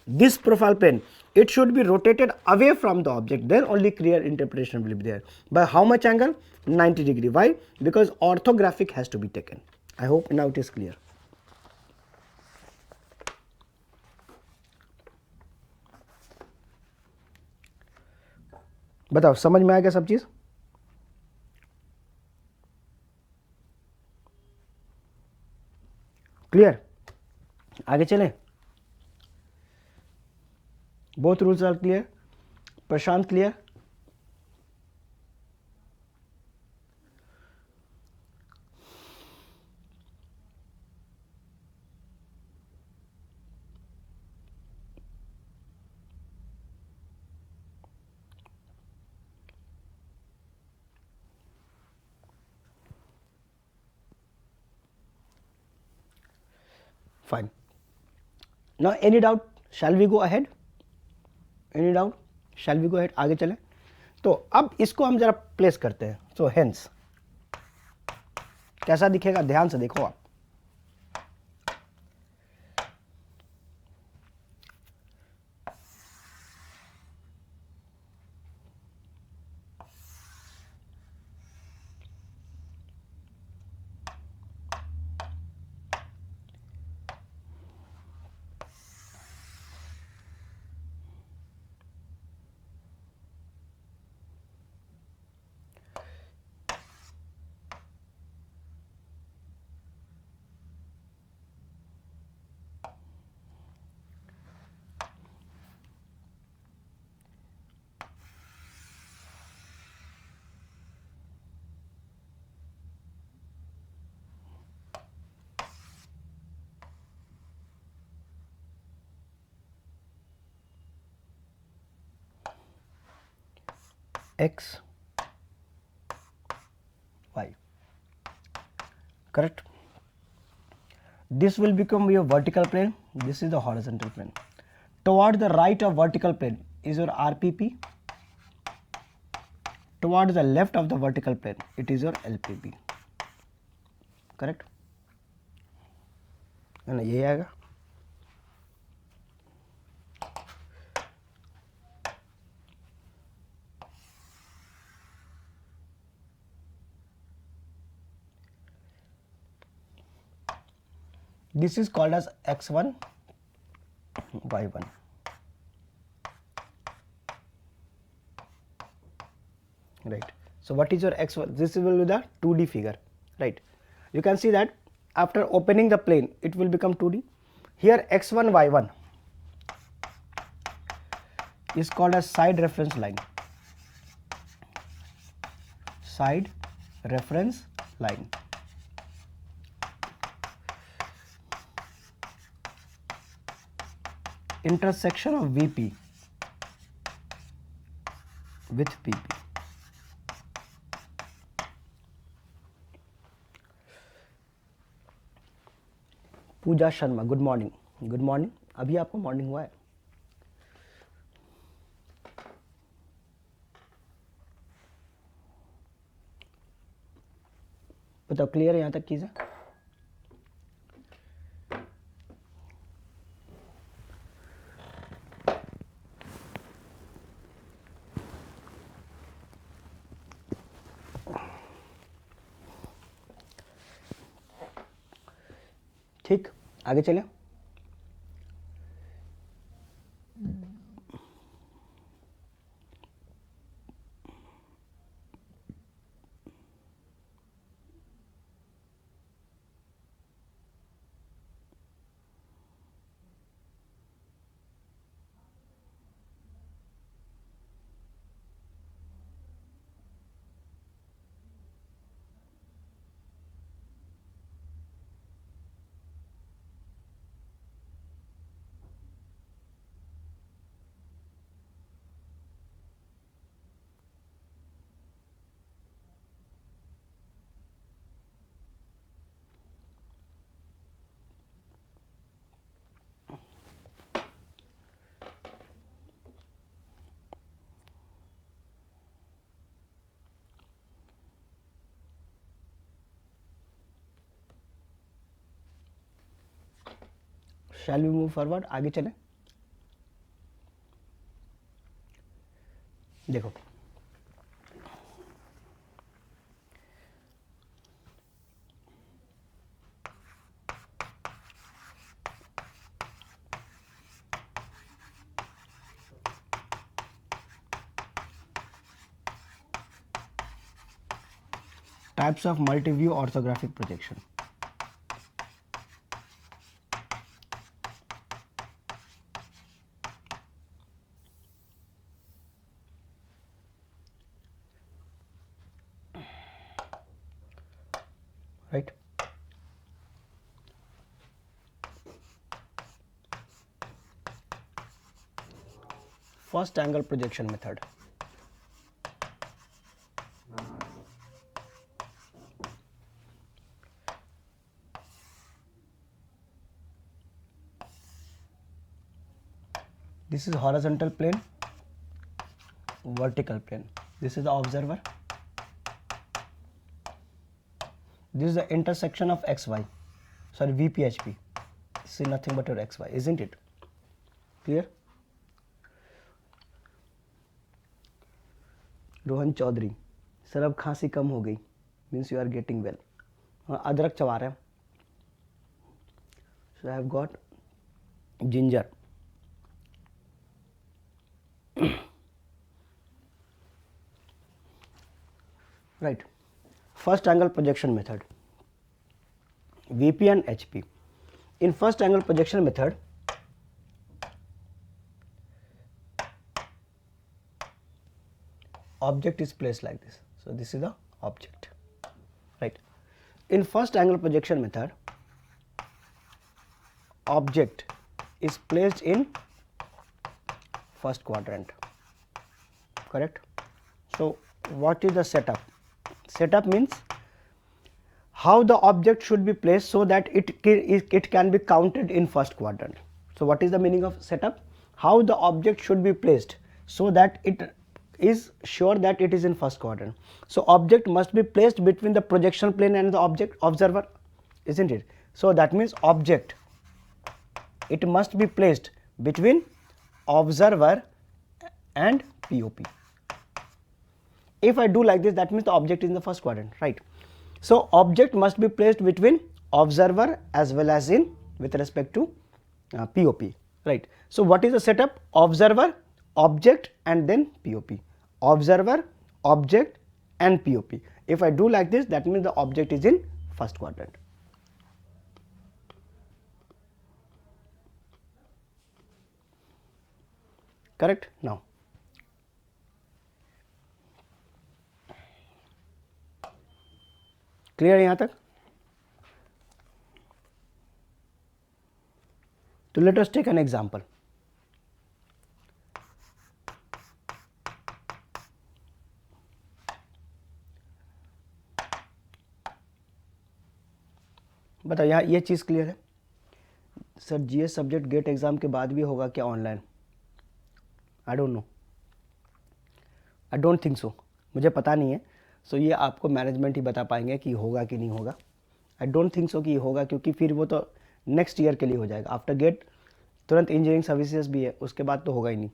A: this profile plane, it should be rotated away from the object, then only clear interpretation will be there. By how much angle? 90 degree. Why? Because orthographic has to be taken. I hope now it is clear. बताओ, समझ में आ गया सब चीज? Clear? आगे चलें. Both rules are clear. Prashant, clear? Fine. Now any doubt? Shall we go ahead? Any doubt? Shall we go ahead? आगे चलें. तो अब इसको हम जरा प्लेस करते हैं. So hence कैसा दिखेगा? ध्यान से देखो आप. X, Y. Correct? This will become your vertical plane. This is the horizontal plane. Toward the right of vertical plane is your RPP. Towards the left of the vertical plane, it is your LPP. Correct? है ना, यही आएगा. This is called as X1, Y1. Right. So what is your X1? This will be the 2D figure, right? You can see that after opening the plane, it will become 2D. Here X1, Y1 is called as side reference line. Side reference line. intersection of VP with PP. Pooja Sharma, good morning. Good morning. अभी आपको morning हुआ है? बताओ, clear है यहाँ तक चीज़ें? ठीक, आगे चलें. शैल वी मूव फॉरवर्ड, आगे चलें. देखो, types of multi-view orthographic projection. Right? First angle projection method. This is horizontal plane, vertical plane. This is the observer. This is the intersection of XY. Sorry, VPHP. This is nothing but your XY, isn't it? Clear? Rohan Chaudhary, sir अब खांसी कम हो गई, means you are getting well. अदरक चबा रहे हैं. So I have got ginger. Right. First angle projection method, VP and HP. In first angle projection method, object is placed like this. So this is the object, right? In first angle projection method, object is placed in first quadrant, correct? So what is the setup? Setup means how the object should be placed so that it can be counted in first quadrant. So what is the meaning of setup? How the object should be placed so that it is sure that it is in first quadrant. So object must be placed between the projection plane and the object observer, isn't it? So that means object, it must be placed between observer and POP. If I do like this, that means the object is in the first quadrant, right? So object must be placed between observer as well as in with respect to POP, right? So what is the setup? Observer, object and then POP. Observer, object and POP. If I do like this, that means the object is in first quadrant. Correct? Now clear है यहाँ तक? तो let us take an example. बताओ यहाँ ये चीज़ clear है? Sir GS subject GATE exam के बाद भी होगा क्या online? I don't know, I don't think so, मुझे पता नहीं है। सो ये आपको मैनेजमेंट ही बता पाएंगे कि होगा कि नहीं होगा। आई डोंट थिंक सो कि ये होगा, क्योंकि फिर वो तो नेक्स्ट ईयर के लिए हो जाएगा। आफ्टर गेट तुरंत इंजीनियरिंग सर्विसेज भी है, उसके बाद तो होगा ही नहीं।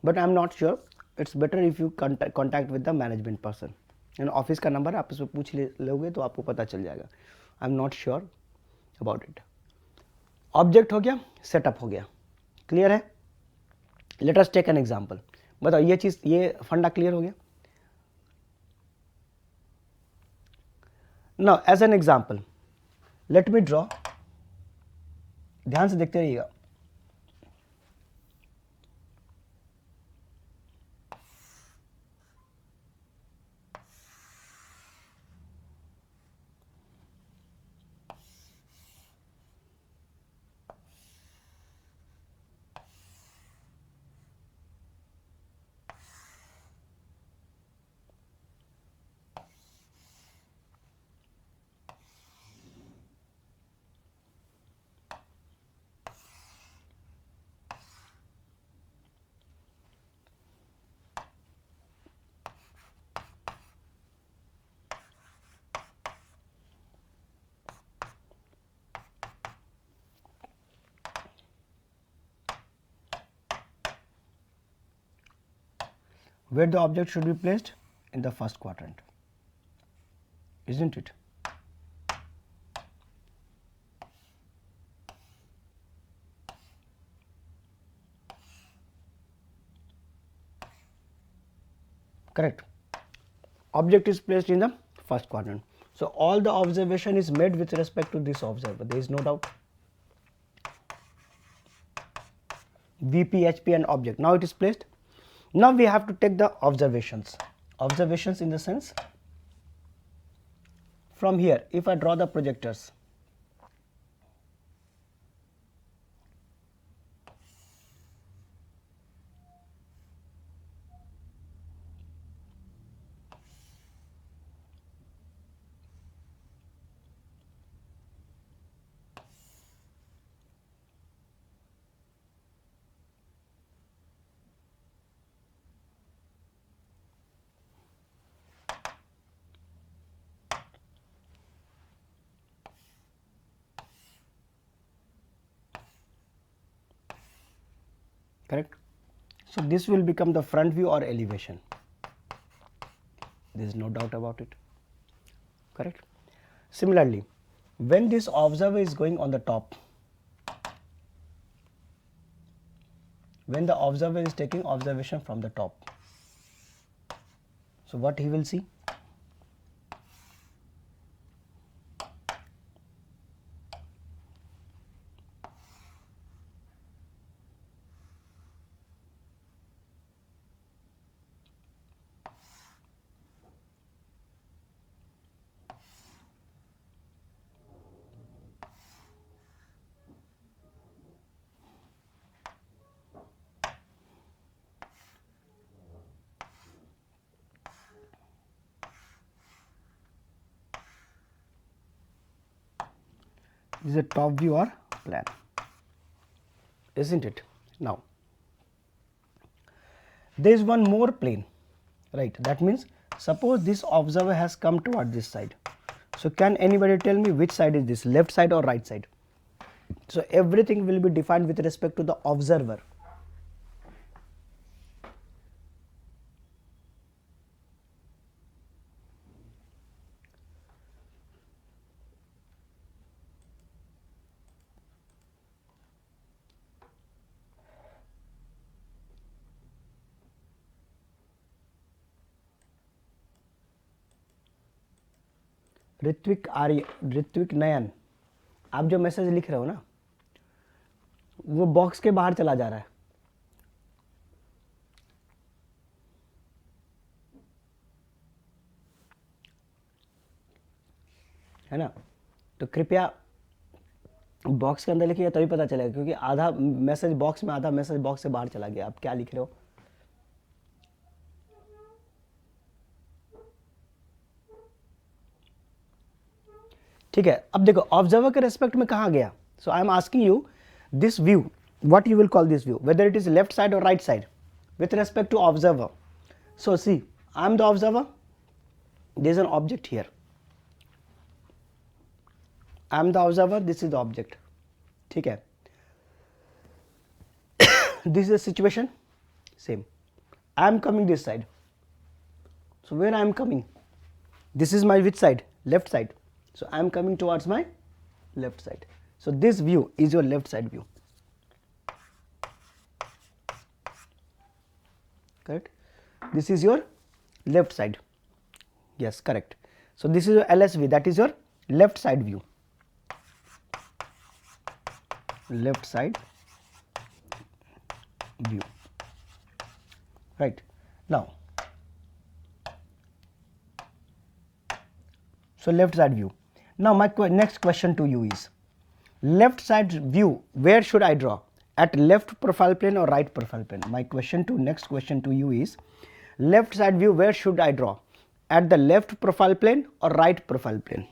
A: But I am not sure, it's better if you contact with the management person. And office का नंबर आप उसमें पूछ लोगे तो आपको पता चल जाएगा। I am not sure about it. Object हो गया, सेटअप हो गया, क्लियर है? Let us take an example. बताओ ये चीज़, ये फंडा क्लियर हो गया? Now as an example let me draw, ध्यान से देखते रहिएगा। Where the object should be placed? In the first quadrant, isn't it? Correct. Object is placed in the first quadrant. So all the observation is made with respect to this observer. There is no doubt. VP, HP and object. Now it is placed. Now we have to take the observations. Observations in the sense, from here, if I draw the projectors, correct? So this will become the front view or elevation. There is no doubt about it, correct? Similarly, when this observer is going on the top, when the observer is taking observation from the top, so what he will see? This is a top view or plan, isn't it? Now there is one more plane, right? That means suppose this observer has come toward this side. So can anybody tell me which side is this, left side or right side? So everything will be defined with respect to the observer. Ritwik आर्य, ऋत्विक नयन, आप जो message लिख रहे हो ना, वो box के बाहर चला जा रहा है ना? तो कृपया बॉक्स के अंदर लिखिए, तभी पता चलेगा, क्योंकि आधा मैसेज बॉक्स में, आधा मैसेज बॉक्स से बाहर चला गया। आप क्या लिख रहे हो? ठीक है, अब देखो ऑब्जर्वर के रेस्पेक्ट में कहाँ गया. So I am asking you this view, what you will call this view, whether it is left side or right side with respect to observer. So see, I am the observer, there is an object here, I am the observer, this is the object. ठीक है, this is the situation, same. I am coming this side, so where I am coming, this is my which side, left side, so I am coming towards my left side. So this view is your left side view, correct. This is your left side, yes, correct. So this is your LSV, that is your left side view, left side view, right. Now so left side view. Now my next question to you is, left side view where should I draw, at left profile plane or right profile plane? My next question to you is, left side view where should I draw, at the left profile plane or right profile plane?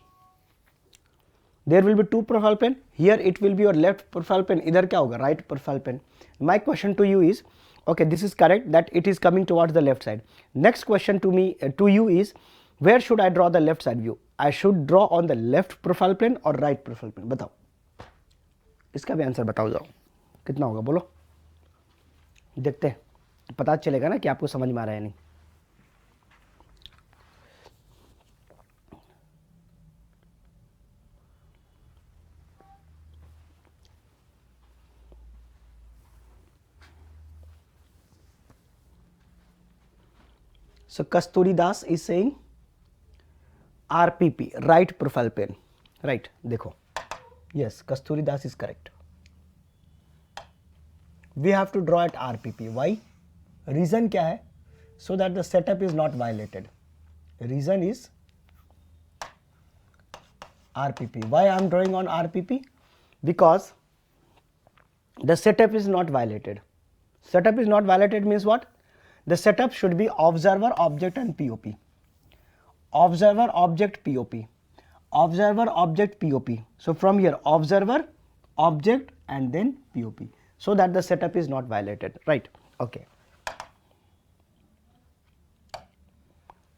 A: There will be two profile plane, here it will be your left profile plane, इधर क्या होगा, right profile plane. My question to you is, okay, this is correct that it is coming towards the left side. Next question to me to you is, where should I draw the left side view? I should draw on the left profile plane or right profile plane? बताओ, इसका भी answer बताओ जाओ, कितना होगा बोलो, देखते हैं, पता चलेगा ना कि आपको समझ में आ रहा है नहीं. So Kasturi Das is saying RPP, right profile plane, right. देखो, yes, Kasturi Das is correct. We have to draw at RPP. Why? Reason क्या है? So that the setup is not violated. Reason is RPP. Why I am drawing on RPP? Because the setup is not violated. Setup is not violated means what? The setup should be observer, object and POP. Observer, object, POP. Observer, object, POP. So from here, observer, object and then POP. So that the setup is not violated, right? Okay.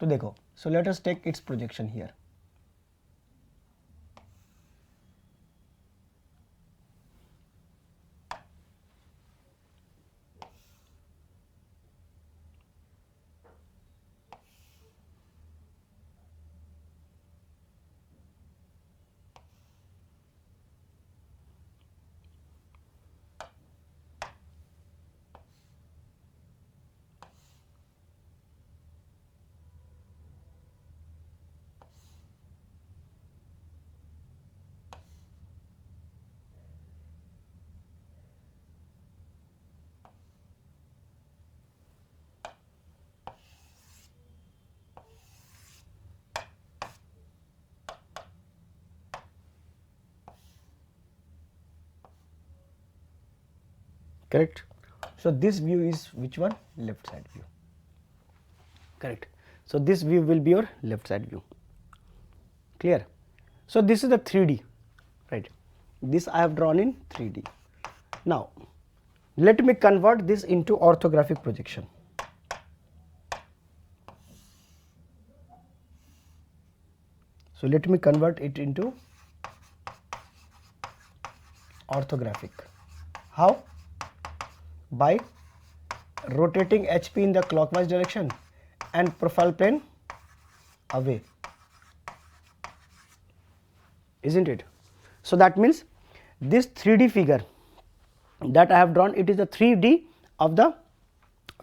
A: तो देखो, so let us take its projection here. Correct. So this view is which one? Left side view. Correct. So this view will be your left side view. Clear? So this is the 3D, right? This I have drawn in 3D. Now let me convert this into orthographic projection. So let me convert it into orthographic. How? By rotating HP in the clockwise direction and profile plane away, isn't it? So that means this 3D figure that I have drawn, it is the 3D of the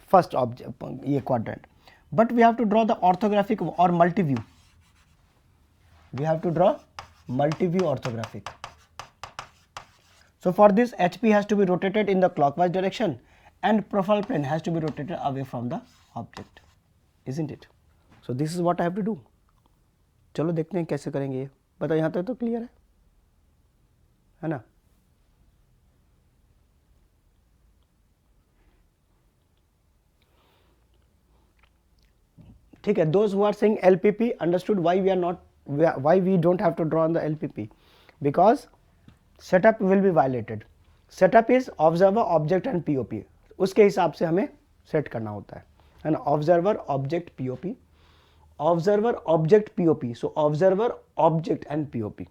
A: first object quadrant, but we have to draw the orthographic or multi-view. We have to draw multi-view orthographic. So for this, HP has to be rotated in the clockwise direction and profile plane has to be rotated away from the object, isn't it? So this is what I have to do. चलो देखते हैं कैसे करेंगे ये, बताओ यहाँ तक तो क्लियर है ना? ठीक है, those who are saying LPP understood why we are not why we don't have to draw on the LPP? Because setup will be violated. Setup is observer, object and POP. उसके हिसाब से हमें set करना होता है ना. Observer, object, POP. Observer, object, POP. So observer, object and POP.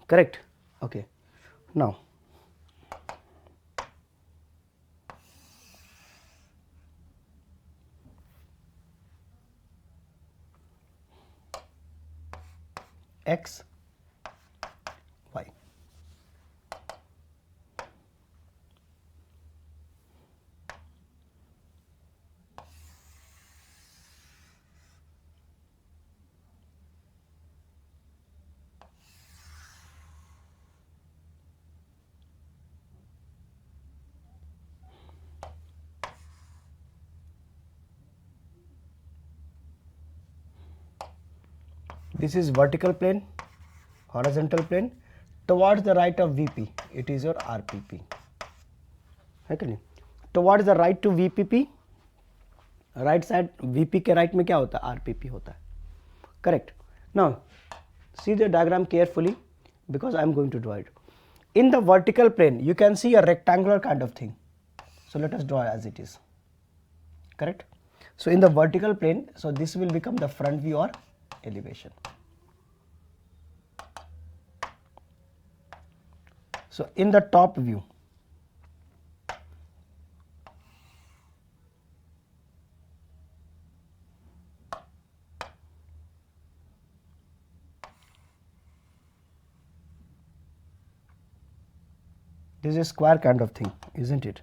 A: Correct? Okay. Now X, Y. This is vertical plane, horizontal plane. Towards the right of VP, it is your RPP. है कि नहीं? Towards the right to VPP, right side VP के right में क्या होता है? RPP होता है. Correct. Now see the diagram carefully because I am going to draw it. In the vertical plane, you can see a rectangular kind of thing. So let us draw as it is. Correct. So in the vertical plane, so this will become the front view or elevation. So in the top view, this is a square kind of thing, isn't it?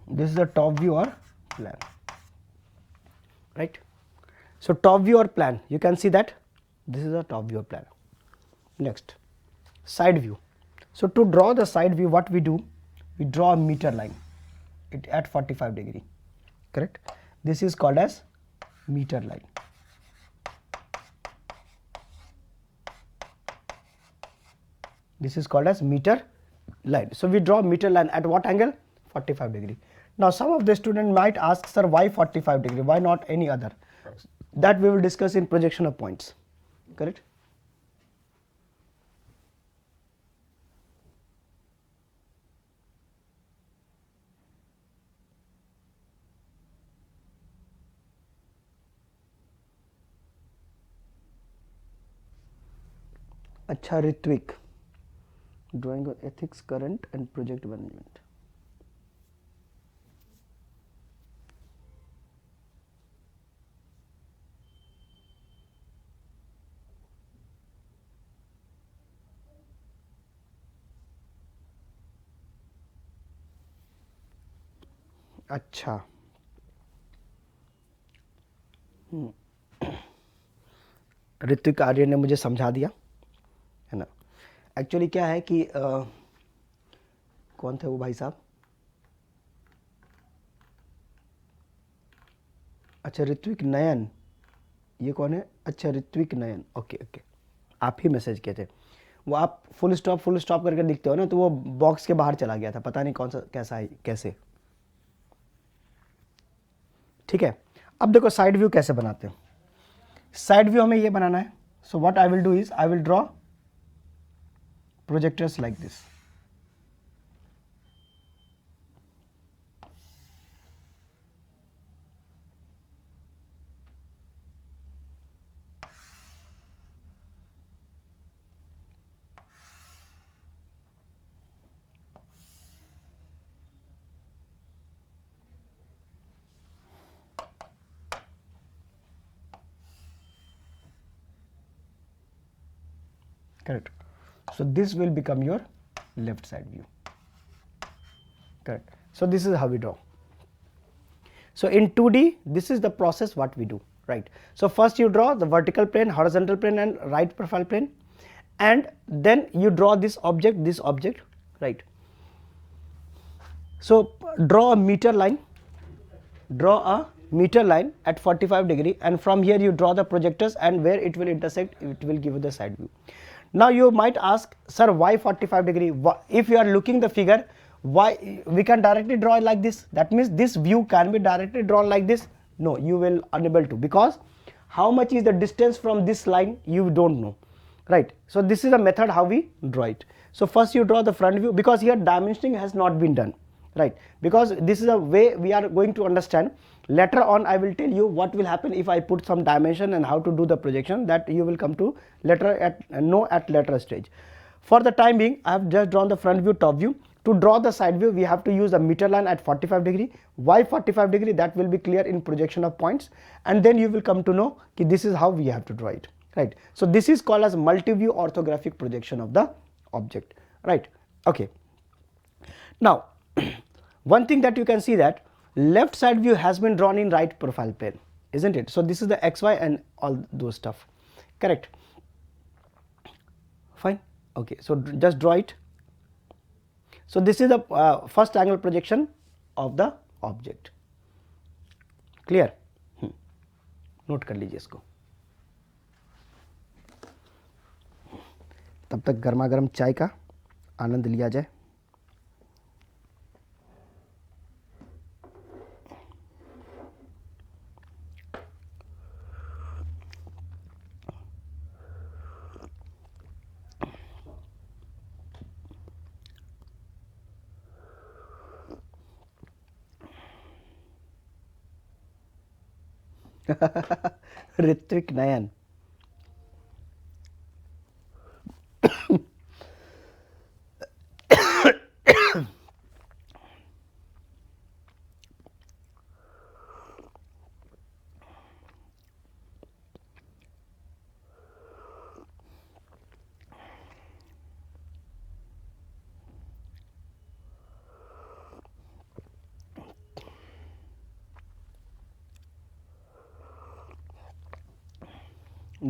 A: This is the top view or plan, right? So top view or plan, you can see that this is the top view or plan. Next, side view. So to draw the side view, what we do, we draw a meter line it at 45 degree, correct? This is called as meter line. This is called as meter line. So we draw meter line at what angle? 45 degree. Now some of the student might ask, sir, why 45 degree? Why not any other? That we will discuss in projection of points, correct? अच्छा Ritwik, drawing on ethics, current and project management. अच्छा, ऋत्विक आर्य ने मुझे समझा दिया है ना. Actually क्या है कि कौन थे वो भाई साहब? अच्छा ऋत्विक नयन, ये कौन है? अच्छा ऋत्विक नयन, ओके ओके, आप ही मैसेज किए थे. वो आप फुल स्टॉप करके लिखते हो ना, तो वो बॉक्स के बाहर चला गया था, पता नहीं कौन सा कैसा है कैसे. ठीक है, अब देखो साइड व्यू कैसे बनाते हो. साइड व्यू हमें ये बनाना है. So what I will do is I will draw projectors like this. Correct. So this will become your left side view. Correct. So this is how we draw. So in 2D, this is the process what we do. right? So first you draw the vertical plane, horizontal plane and right profile plane, and then you draw this object, right? So draw a meter line, at 45 degree, and from here you draw the projectors, and where it will intersect it will give you the side view. Now you might ask, sir, why 45 degree? If you are looking the figure, why we can directly draw it like this? That means this view can be directly drawn like this? No, you will unable to, because how much is the distance from this line you don't know, right? So this is a method how we draw it. So first you draw the front view, because here dimensioning has not been done, right? Because this is a way we are going to understand. Later on I will tell you what will happen if I put some dimension and how to do the projection, that you will come to later at later stage. For the time being, I have just drawn the front view, top view. To draw the side view, we have to use a meter line at 45 degree. Why 45 degree? That will be clear in projection of points, and then you will come to know that this is how we have to draw it, right? So this is called as multi-view orthographic projection of the object, right? Okay. Now one thing that you can see, that left side view has been drawn in right profile plane, isn't it? So this is the XY and all those stuff, correct? Fine. Okay, so just draw it. So this is the first angle projection of the object. Clear? Note कर लीजिए इसको. तब तक गर्मा गर्म चाय का आनंद लिया जाए. ऋत्विक नयन.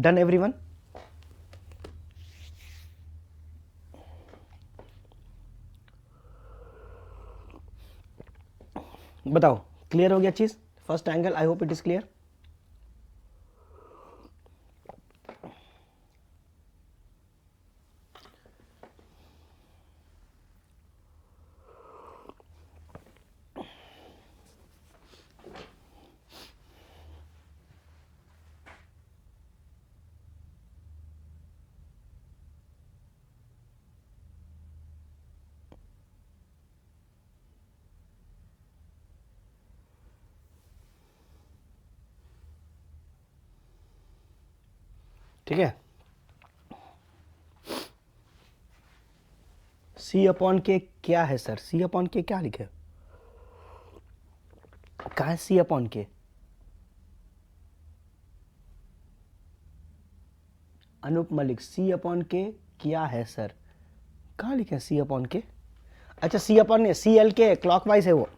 A: Done everyone? बताओ क्लियर हो गया चीज? First angle, I hope it is clear. ठीक है. सी अपॉन के क्या है सर? सी अपॉन के क्या लिखे? कहाँ है सी अपॉन के? अनूप मलिक, सी अपॉन के क्या है सर? कहाँ लिखे सी अपॉन के? अच्छा सी अपॉन सी एल के क्लॉकवाइज है वो.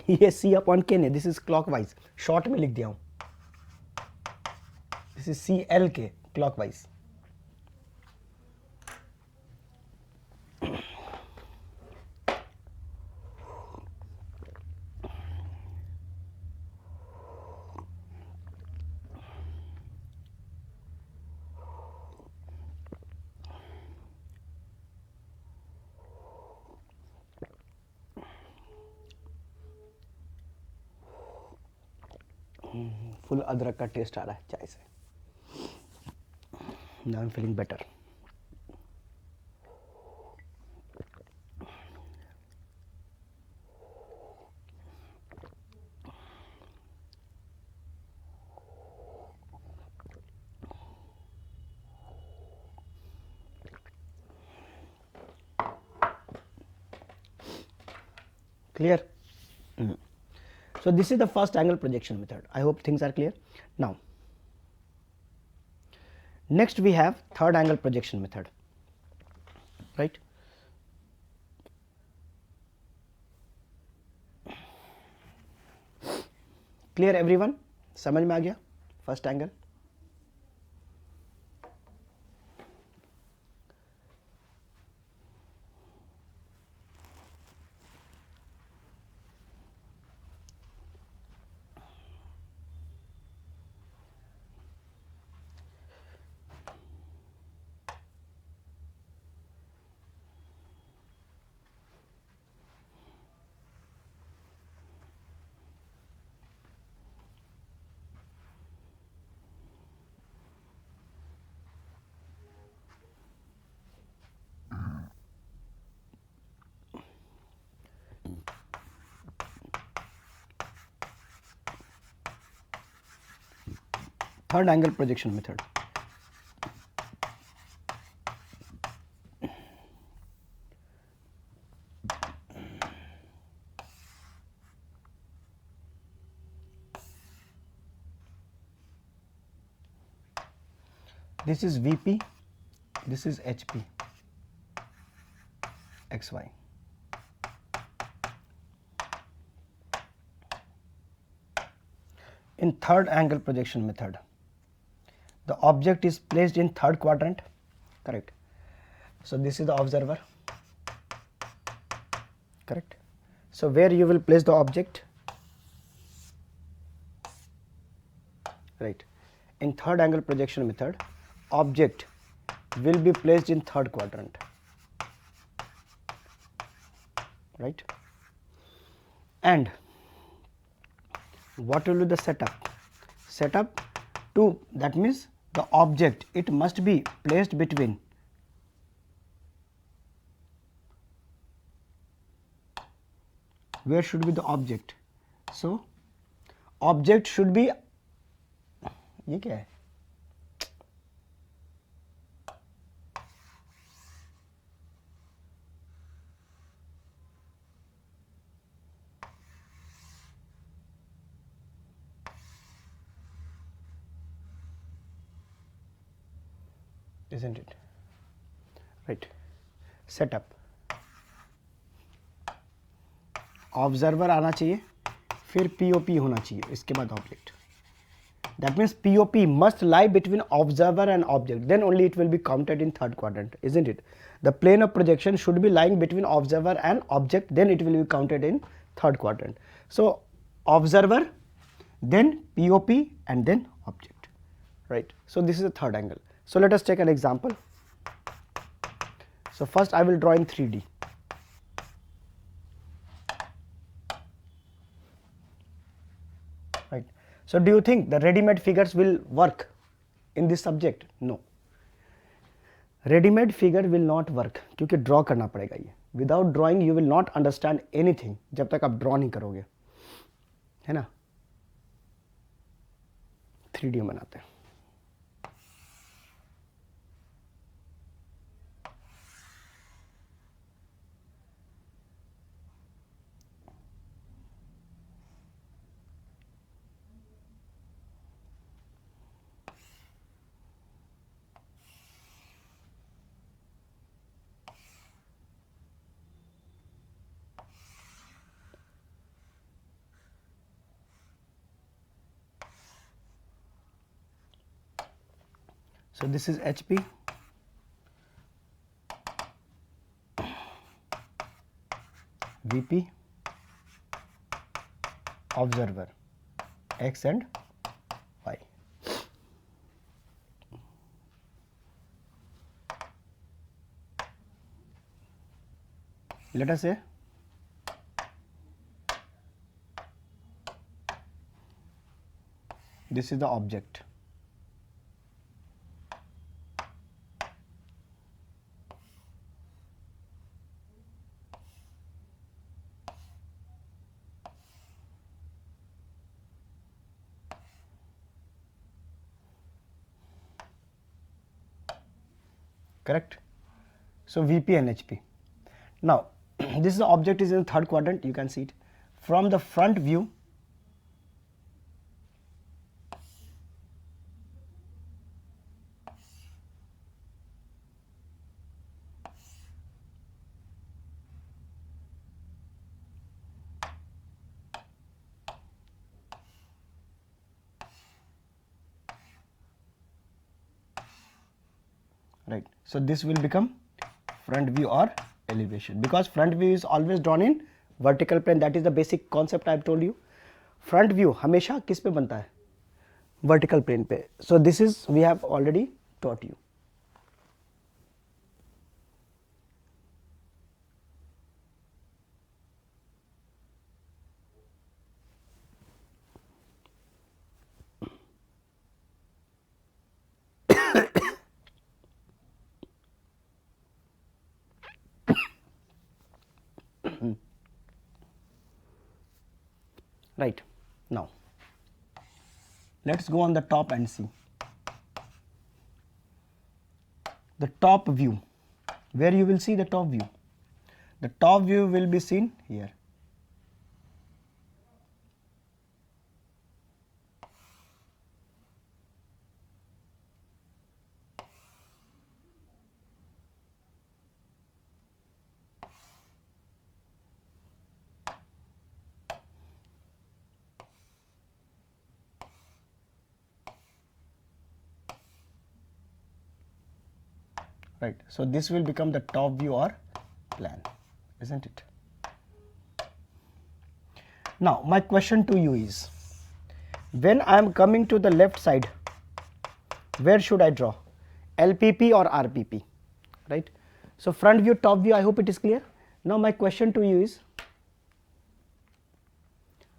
A: ये सी अपॉन के नहीं, दिस इज क्लॉकवाइज. शॉर्ट में लिख दिया हूँ. दिस इज सी एल के क्लॉकवाइज. फुल अदरक का टेस्ट आ रहा है चाय से. Now I'm feeling better. Clear? So this is the first angle projection method. I hope things are clear. Now next we have third angle projection method, right? Clear everyone? समझ में आ गया first angle? Third angle projection method. This is VP, this is HP, XY. In third angle projection method, the object is placed in third quadrant, correct? So this is the observer, correct? So where you will place the object, right? In third angle projection method, object will be placed in third quadrant, right? And what will be the setup? Setup to, that means the object, it must be placed between where should be the object? So object should be, ये क्या है? Isn't it? Right. Setup. Observer आना चाहिए, फिर POP होना चाहिए, इसके बाद object. That means POP must lie between observer and object, then only it will be counted in third quadrant, isn't it? The plane of projection should be lying between observer and object, then it will be counted in third quadrant. So observer, then POP, and then object, right? So this is the third angle. So let us take an example. So first I will draw in 3D. Right. So do you think the ready-made figures will work in this subject? No. Ready-made figure will not work क्योंकि draw करना पड़ेगा ये. Without drawing you will not understand anything जब तक आप draw नहीं करोगे, है ना? 3D में बनाते हैं. So this is HP, VP, observer, X and Y. Let us say this is the object. Correct? So VP and HP. Now this is the object is in the third quadrant, you can see it. From the front view, right? So this will become front view or elevation, because front view is always drawn in vertical plane. That is the basic concept I have told you. Front view हमेशा किस पे बनता है? Vertical plane पे. So this is we have already taught you. Right. Now let's go on the top and see the top view. Where you will see the top view? The top view will be seen here. Right. So this will become the top view or plan, isn't it? Now my question to you is, when I am coming to the left side, where should I draw? LPP or RPP, right? So front view, top view, I hope it is clear. Now my question to you is,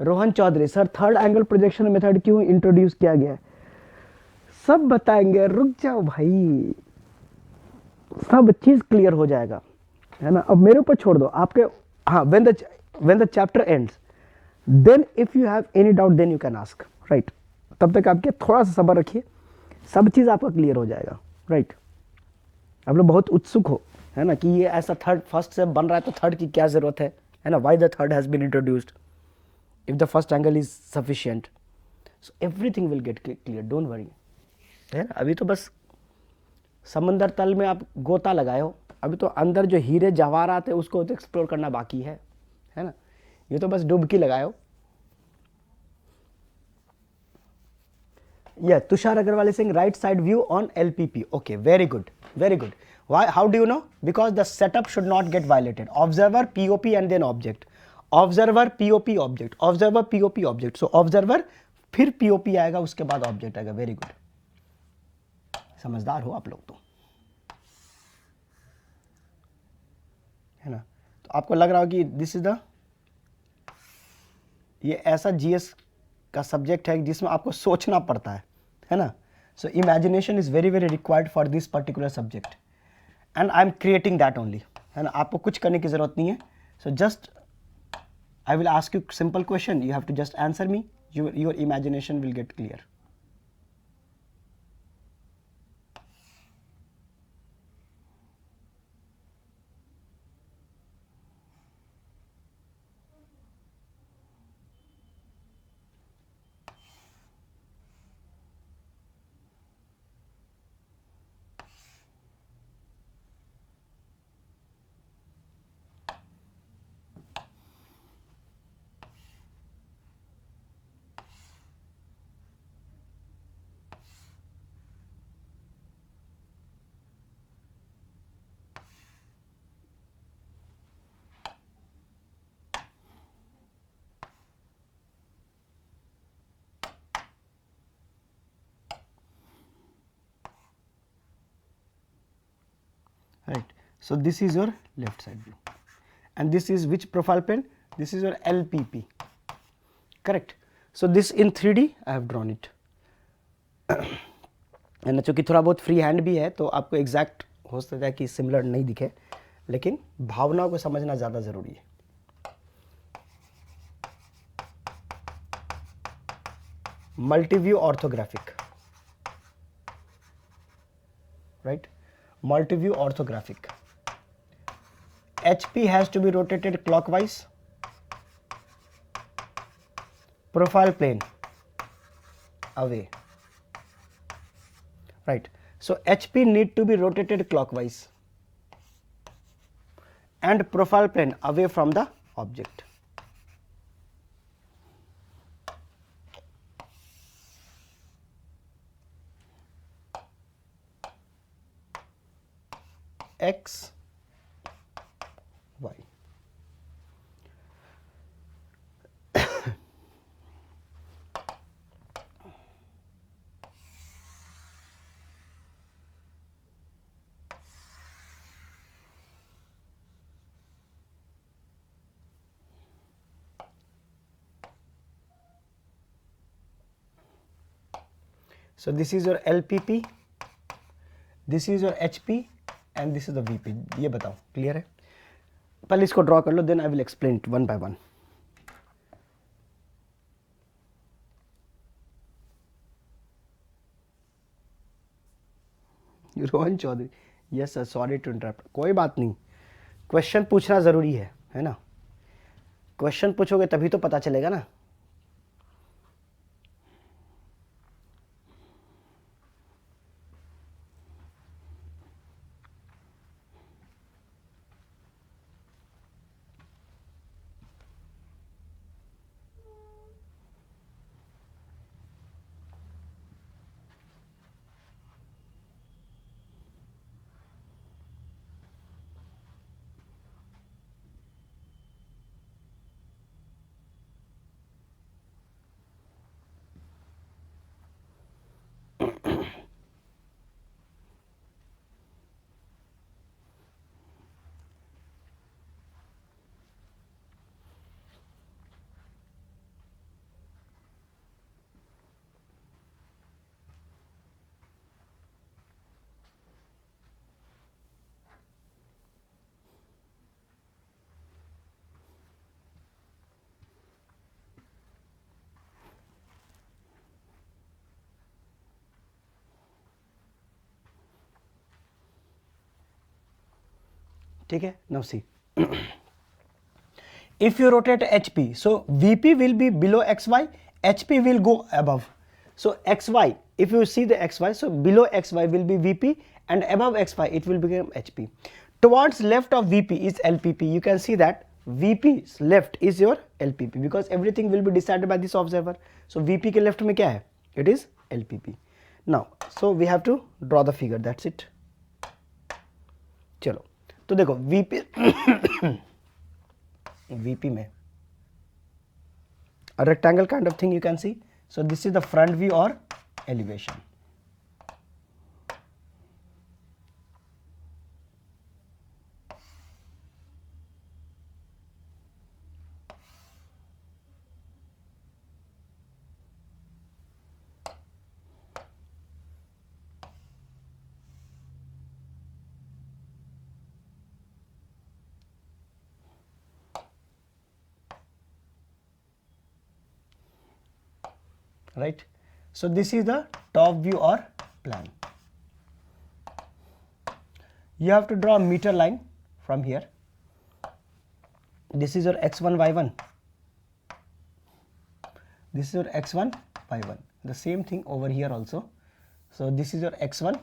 A: Rohan Chaudhary sir, third angle projection method क्यों introduce किया गया है? सब बताएंगे, रुक जाओ भाई, सब चीज क्लियर हो जाएगा, है ना? अब मेरे ऊपर छोड़ दो आपके. हाँ, when the chapter ends, then if you have any doubt then you can ask, right? तब तक आपके थोड़ा सा सब्र रखिए, सब चीज़ आपका क्लियर हो जाएगा, राइट? आप लोग बहुत उत्सुक हो, है ना, कि ये ऐसा थर्ड फर्स्ट से बन रहा है तो थर्ड की क्या ज़रूरत है ना? Why the third has been introduced if the first angle is sufficient. So everything will get clear, don't worry, है ना? अभी तो बस समंदर तल में आप गोता लगाए हो, अभी तो अंदर जो हीरे जवाहरात है उसको तो एक्सप्लोर करना बाकी है ना? ये तो बस डुबकी लगाए हो. Yeah, Tushar Agarwal is saying right side view on LPP. Okay, very good, very good. Why? How do you know? Because the setup should not get violated. Observer, POP and then object. Observer, POP, object. Observer, POP, object. So observer, फिर POP आएगा, उसके बाद object आएगा. Very good. समझदार हो आप लोग तो, है ना? तो आपको लग रहा हो कि दिस इज द, ये ऐसा GS का सब्जेक्ट है जिसमें आपको सोचना पड़ता है ना? So imagination is very very required for this particular subject and I am creating that only, है ना? आपको कुछ करने की जरूरत नहीं है. So just I will ask you simple question, you have to just answer me, your imagination will get clear. Right. So this is your left side view, and this is which profile plane? This is your LPP. Correct. So this in 3D I have drawn it. है ना? चूँकि थोड़ा बहुत free hand भी है तो आपको exact हो सकता है कि सिमिलर नहीं दिखे, लेकिन भावनाओं को समझना ज़्यादा ज़रूरी है. Multiview orthographic, right? Multi-view orthographic. HP has to be rotated clockwise. Profile plane away. Right. So HP need to be rotated clockwise and profile plane away from the object. x y. So this is your LPP, this is your HP and this is the VP. ये बताओ clear है? पहले इसको draw कर लो, then I will explain it one by one. Rohan Chaudhary, yes sir, sorry to interrupt. कोई बात नहीं, क्वेश्चन पूछना ज़रूरी है ना? क्वेश्चन पूछोगे तभी तो पता चलेगा ना. ठीक है, now see. If you rotate HP, so VP will be below XY, HP will go above. So XY, if you see the XY, so below XY will be VP and above XY it will become HP. Towards left of VP is LPP. You can see that VP's left is your LPP because everything will be decided by this observer. So VP के left में क्या है? It is LPP. Now, so we have to draw the figure. That's it. चलो, तो देखो VP VP में a rectangle kind of thing you can see. So this is the front view or elevation. Right, so this is the top view or plan. You have to draw a meter line from here. This is your x1 y1, this is your x1 y1. The same thing over here also. So this is your x1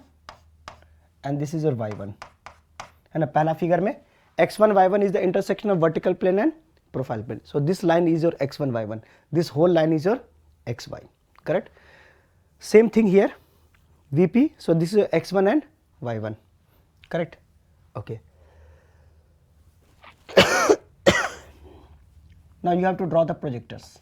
A: and this is your y1, है ना? पहला figure में x1 y1 is the intersection of vertical plane and profile plane. So this line is your x1 y1, this whole line is your xy. Correct? Same thing here, VP. So this is x1 and y1. Correct? Okay. Now you have to draw the projectors.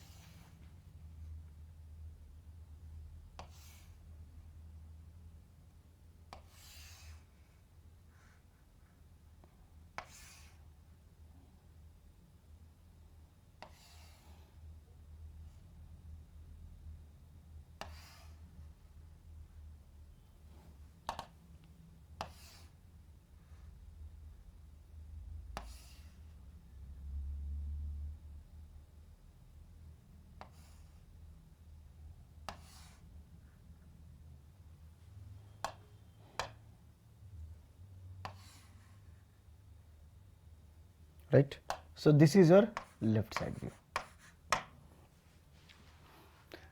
A: Right, so this is your left side view.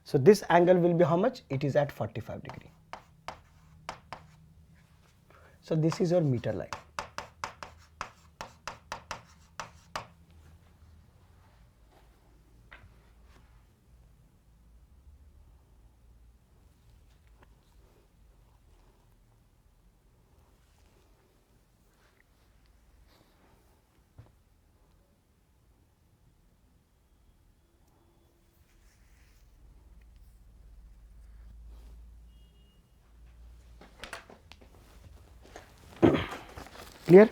A: So this angle will be how much? It is at 45 degree. So this is your meter line. Clear?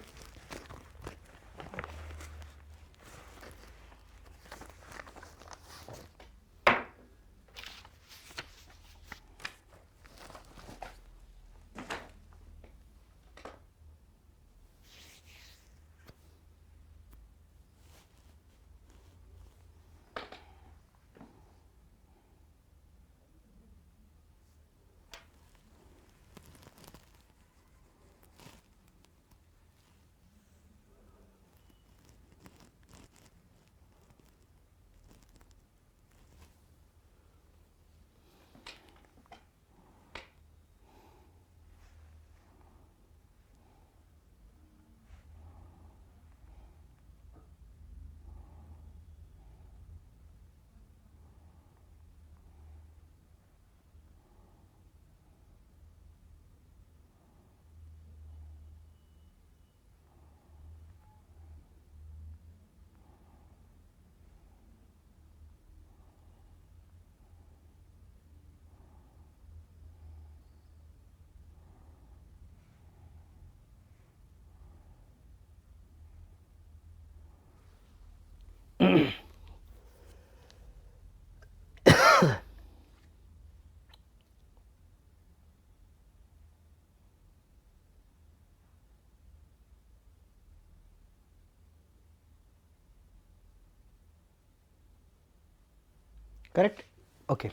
A: Correct? Okay.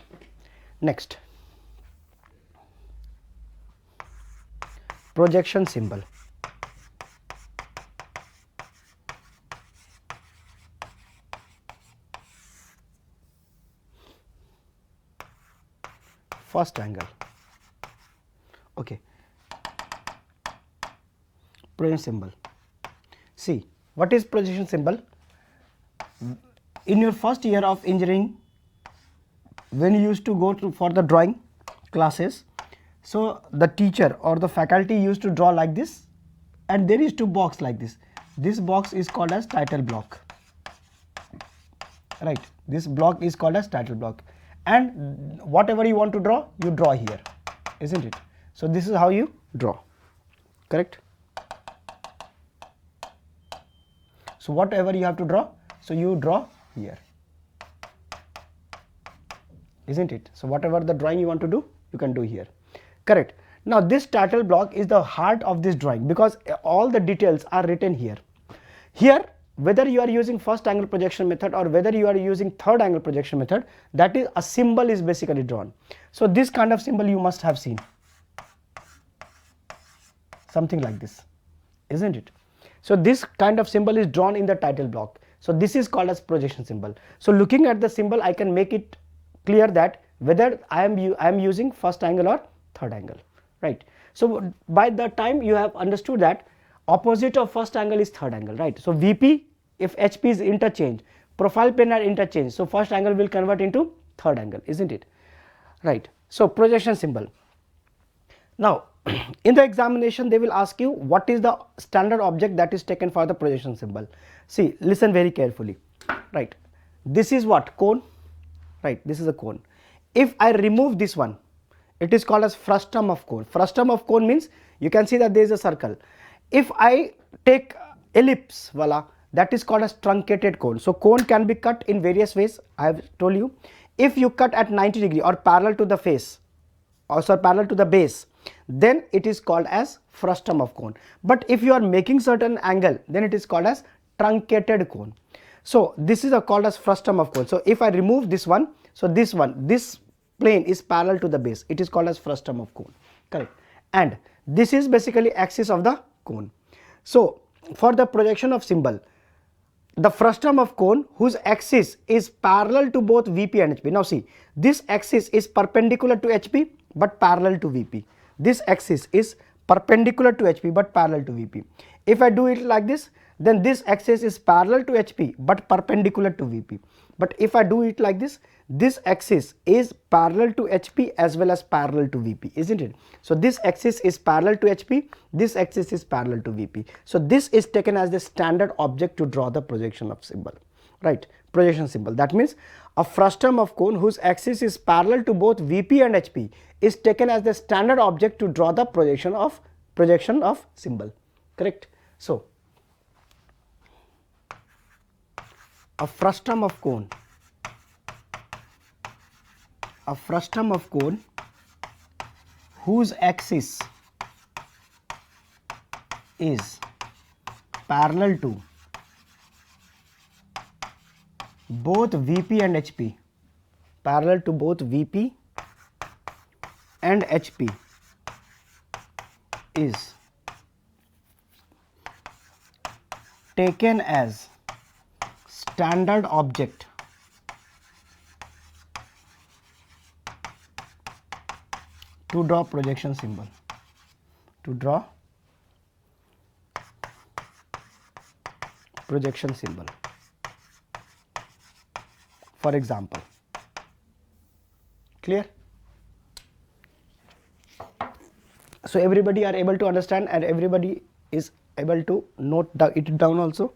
A: Next, projection symbol. First angle. Okay. Projection symbol. See, what is projection symbol? In your first year of engineering, when you used to go to for the drawing classes, so the teacher or the faculty used to draw like this, and there is two box like this. This box is called as title block, right? This block is called as title block, and whatever you want to draw, you draw here, isn't it? So this is how you draw, correct? So whatever you have to draw, so you draw here, isn't it? So whatever the drawing you want to do, you can do here, correct? Now this title block is the heart of this drawing, because all the details are written here. Here, whether you are using first angle projection method or whether you are using third angle projection method, that is a symbol is basically drawn. So this kind of symbol you must have seen, something like this, isn't it? So this kind of symbol is drawn in the title block. So this is called as projection symbol. So looking at the symbol, I can make it clear that whether I am using first angle or third angle, right? So by the time you have understood that opposite of first angle is third angle, right? So VP, if HP is interchange, profile plane are interchange, so first angle will convert into third angle, isn't it? Right. So projection symbol. Now in the examination they will ask you what is the standard object that is taken for the projection symbol. See, listen very carefully, right? This is what? Cone, right? This is a cone. If I remove this one, it is called as frustum of cone. Frustum of cone means you can see that there is a circle. If I take ellipse, voila, that is called as truncated cone. So cone can be cut in various ways. I have told you. If you cut at 90 degree or parallel to the face, or so parallel to the base, then it is called as frustum of cone. But if you are making certain angle, then it is called as truncated cone. So this is called as frustum of cone. So if I remove this one, so this plane is parallel to the base, it is called as frustum of cone, correct? And this is basically axis of the cone. So for the projection of symbol, the frustum of cone whose axis is parallel to both VP and HP. Now see, this axis is perpendicular to HP but parallel to VP. This axis is perpendicular to HP but parallel to VP. If I do it like this, then this axis is parallel to HP but perpendicular to VP. But if I do it like this, this axis is parallel to HP as well as parallel to VP, isn't it? So this axis is parallel to HP, this axis is parallel to VP. So this is taken as the standard object to draw the projection of symbol, right? Projection symbol. That means a frustum of cone whose axis is parallel to both VP and HP is taken as the standard object to draw the projection of symbol, correct? So a frustum of cone, whose axis is parallel to both VP and HP, parallel to both VP and HP, is taken as standard object to draw projection symbol, to draw projection symbol. For example, clear? So everybody are able to understand and everybody is able to note it down also.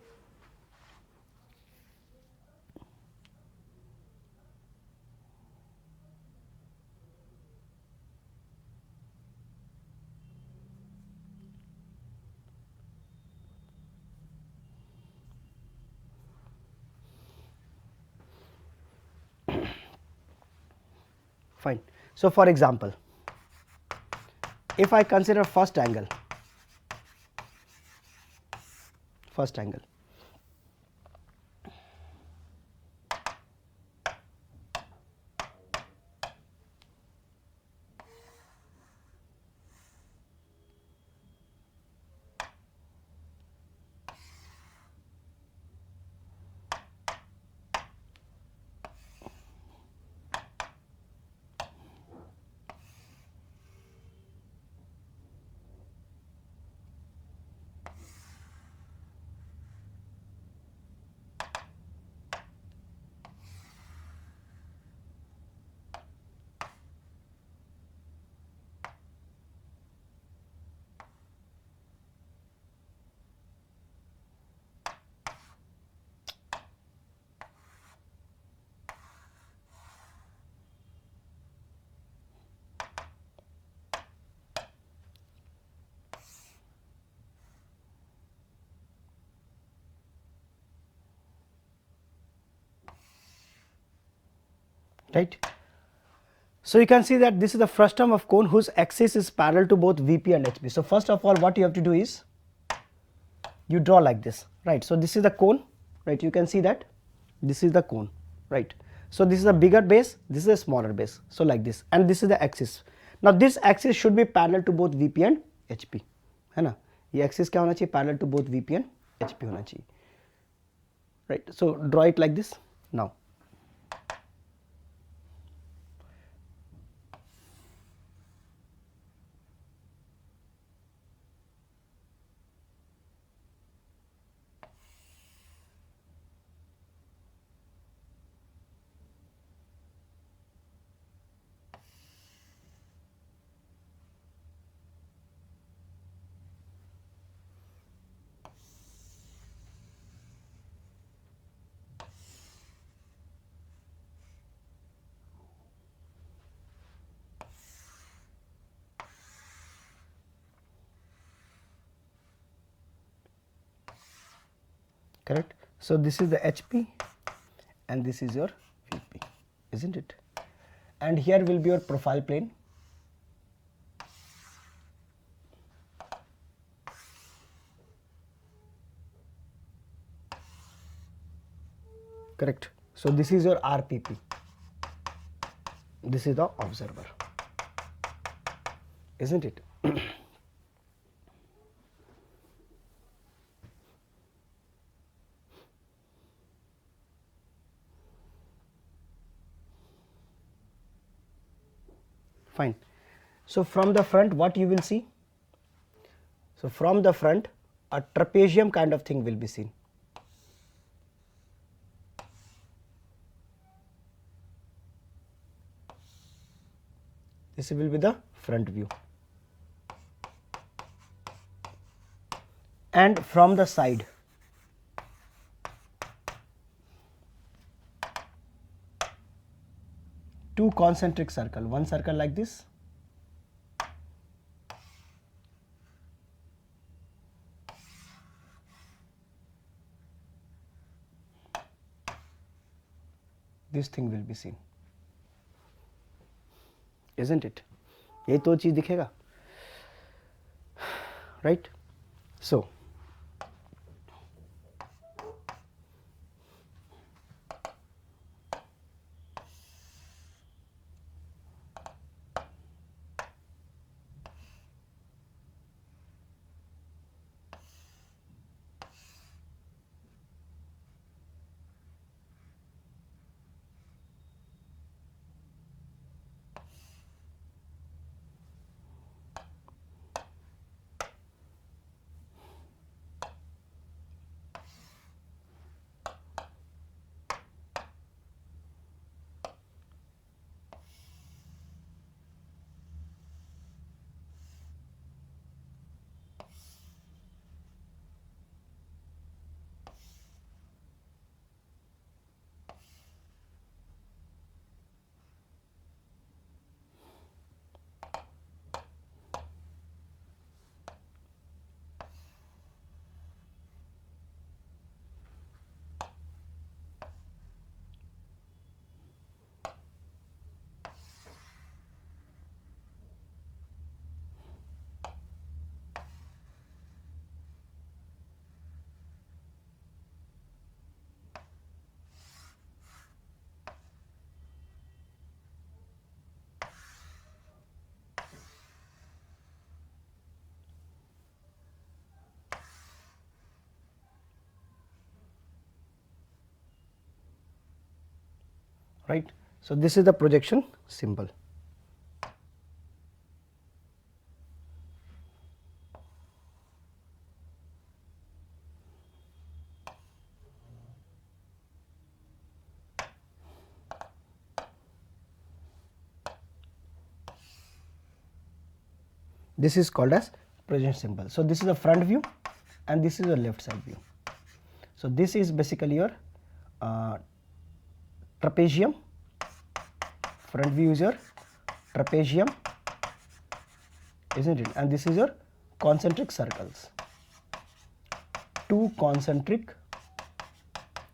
A: Fine. So for example, if I consider first angle, right? So you can see that this is the frustum of cone whose axis is parallel to both VP and HP. So first of all, what you have to do is you draw like this, right? So this is the cone, right? You can see that this is the cone, right? So this is a bigger base, this is a smaller base, so like this, and this is the axis. Now this axis should be parallel to both VP and HP, है ना? ये axis क्या होना चाहिए? Parallel to both VP and HP होना चाहिए, right? So draw it like this now. Correct? So this is the HP and this is your VP, isn't it? And here will be your profile plane. Correct? So this is your RPP. This is the observer, isn't it? Fine. So from the front, what you will see? So from the front, a trapezium kind of thing will be seen. This will be the front view. And from the side, two concentric circle, one circle like this, this thing will be seen, isn't it? ये तो चीज दिखेगा, right? So right, so this is the projection symbol. This is called as projection symbol. So this is the front view and this is the left side view. So this is basically your trapezium. Front view is your trapezium, isn't it? And this is your concentric circles. Two concentric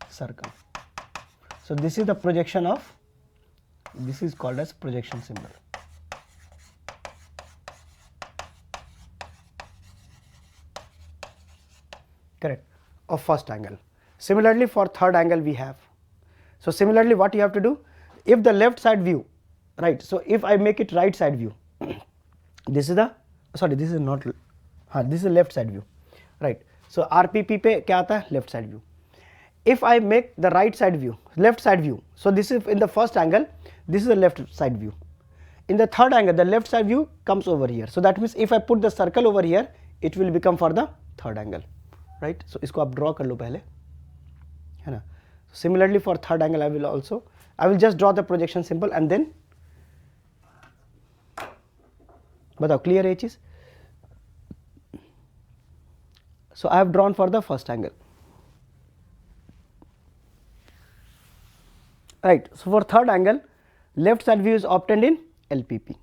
A: circle. So this is the projection of, this is called as projection symbol. Correct, of first angle. Similarly for third angle we have. So similarly what you have to do, if the left side view, right, so if I make it right side view, this is the, sorry this is not, this is left side view, right. So RPP पे क्या आता है, left side view. If I make the right side view, left side view, so this is in the first angle, this is the left side view. In the third angle, the left side view comes over here. So that means if I put the circle over here, it will become for the third angle, right. So इसको आप draw कर लो पहले, है ना. Similarly for third angle I will just draw the projection symbol and then बताओ clear है ये चीज. So I have drawn for the first angle, right. So for third angle, left side view is obtained in LPP.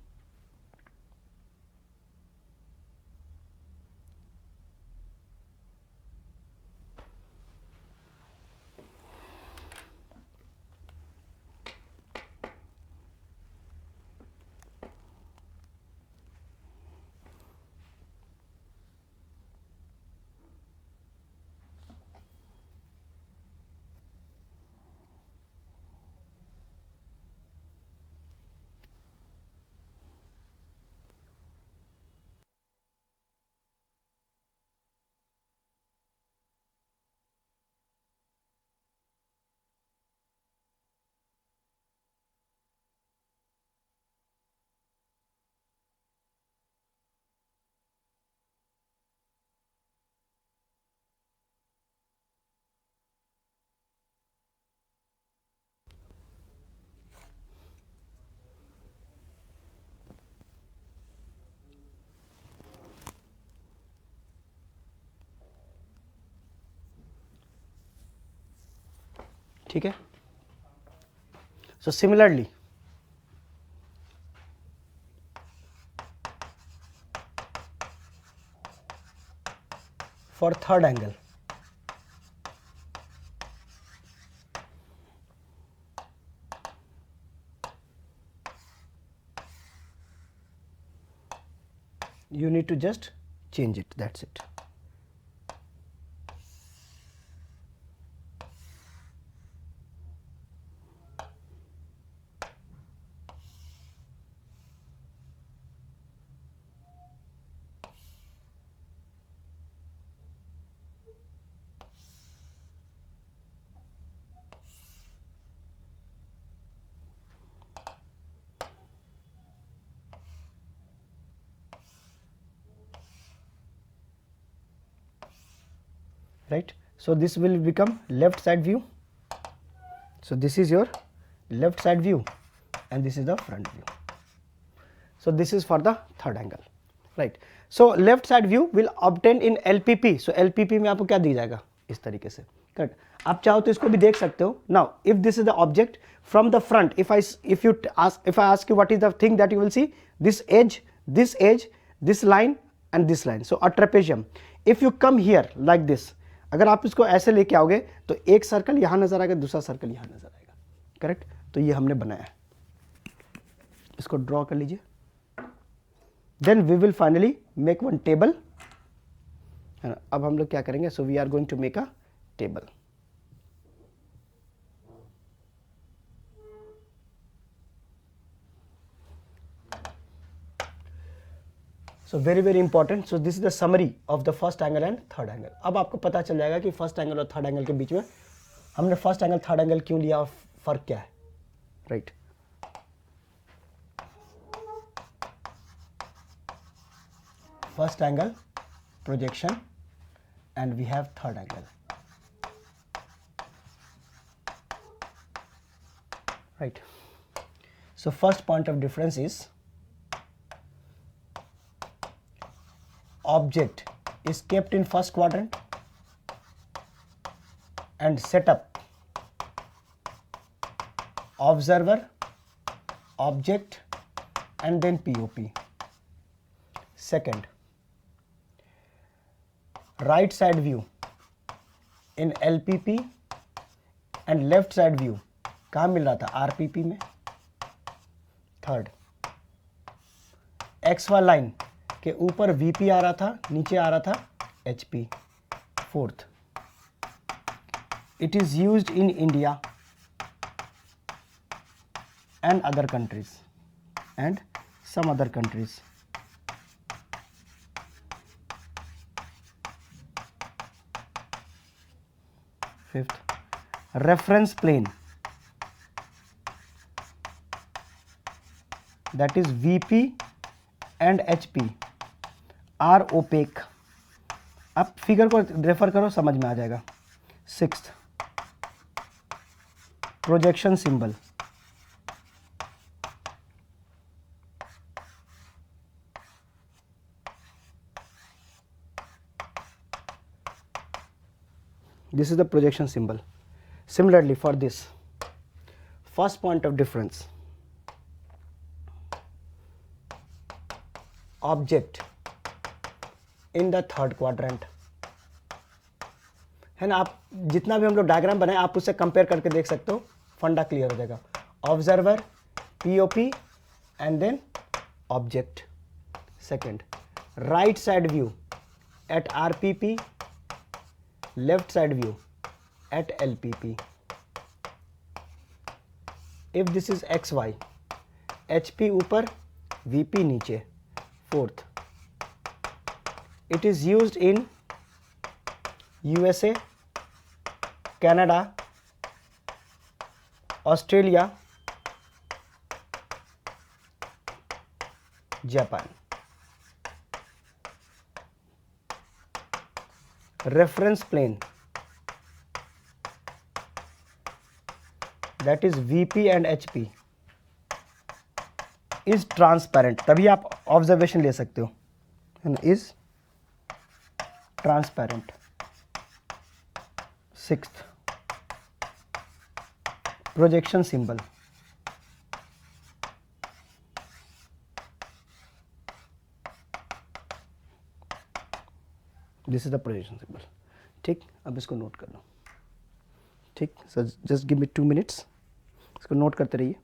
A: ठीक है. So similarly for third angle, you need to just change it, that's it. Right, so this will become left side view. So this is your left side view and this is the front view. So this is for the third angle, right. So left side view will obtain in LPP. So LPP में आपको क्या दिया जाएगा इस तरीके से, correct. आप चाहो तो इसको भी देख सकते हो. Now if this is the object from the front, if I ask you what is the thing that you will see, this edge, this line and this line. So a trapezium. If you come here like this, अगर आप इसको ऐसे लेके आओगे तो एक circle यहाँ नजर आएगा, दूसरा सर्कल यहाँ नजर आएगा, करेक्ट. तो ये हमने बनाया है, इसको ड्रॉ कर लीजिए. Then we will finally make one table. अब हम लोग क्या करेंगे, so we are going to make a table. So very important. So this is the summary of the first angle and third angle. अब आपको पता चल जाएगा कि फर्स्ट एंगल और थर्ड एंगल के बीच में हमने फर्स्ट एंगल थर्ड एंगल क्यों लिया और फर्क क्या है, right. First angle projection and we have third angle, right. So first point of difference is object is kept in first quadrant and setup observer, object and then POP. Second, right side view in LPP and left side view कहाँ मिल रहा था, RPP में. Third, XY line के ऊपर VP आ रहा था, नीचे आ रहा था HP. Fourth, it is used in India and other countries and some other countries. Fifth, reference plane, that is VP and HP are opaque. आप फिगर को रेफर करो, समझ में आ जाएगा. Sixth, projection symbol. This is the projection symbol. Similarly for this, first point of difference, object in the third quadrant, है ना. आप जितना भी हम लोग डायग्राम बनाए आप उससे कंपेयर करके देख सकते हो, फंडा क्लियर हो जाएगा. Observer, POP and then object. Second, right side view at RPP, left side view at LPP. If this is XY, HP ऊपर, VP नीचे. Fourth, it is used in USA, Canada, Australia, Japan. Reference plane, that is VP and HP, is transparent. तभी आप observation ले सकते हो, है ना. is transparent. Sixth, projection symbol. This is the projection symbol. ठीक, अब इसको नोट कर लो. ठीक, so just give me 2 minutes, इसको नोट करते रहिए.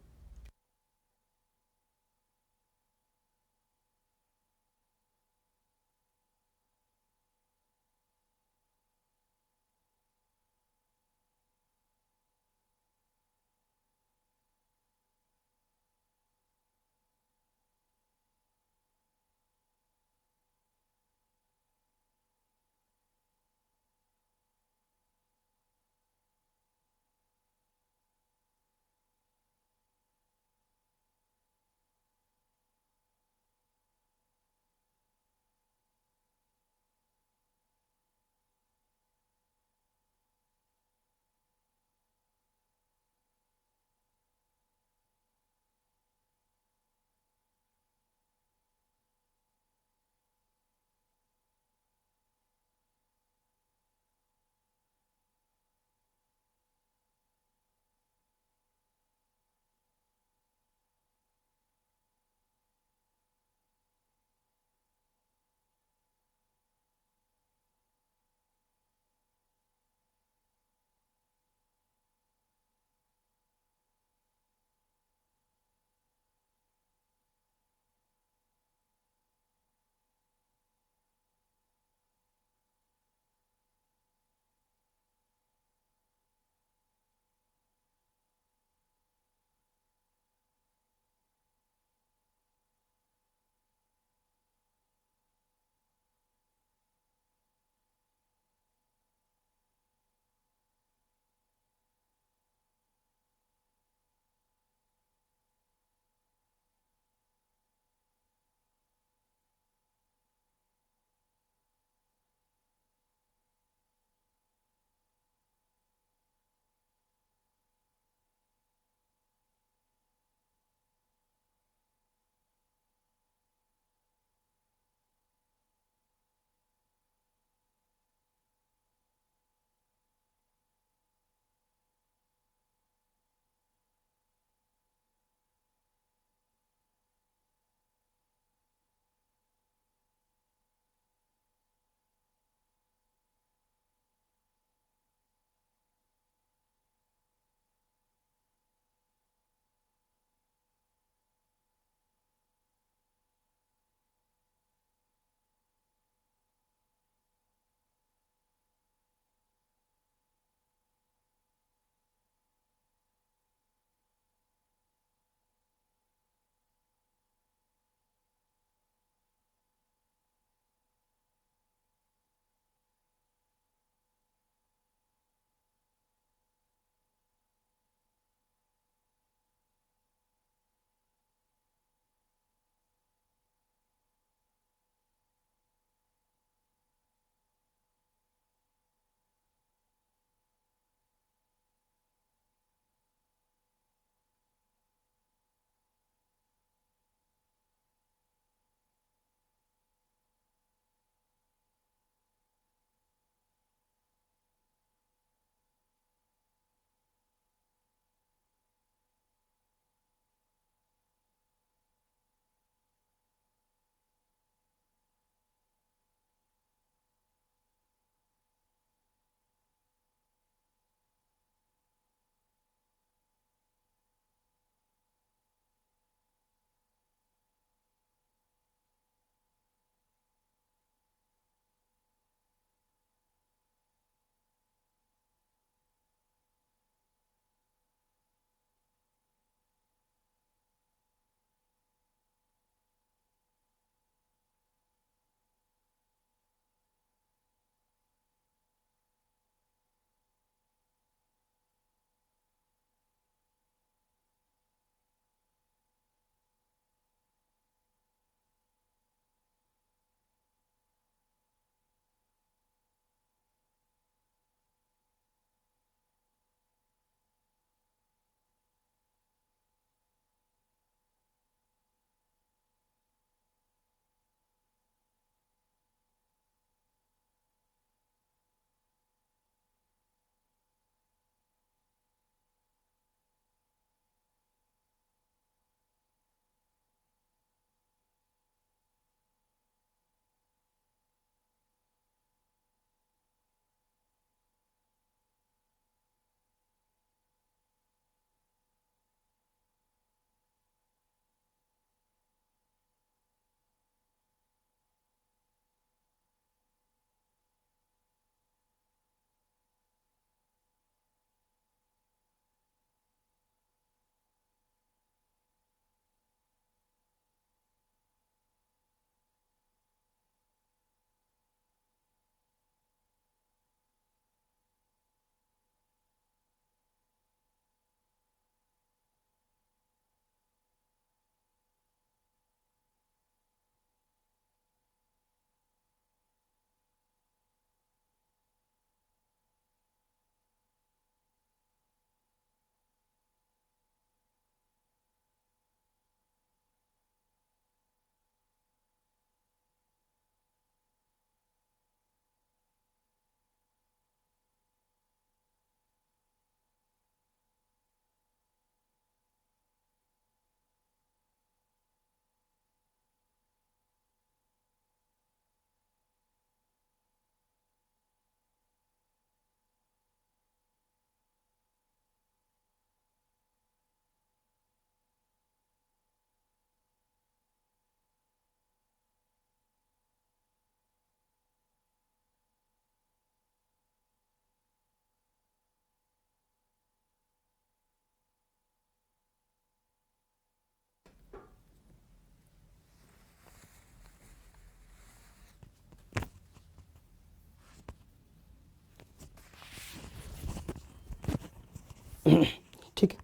A: ठीक है,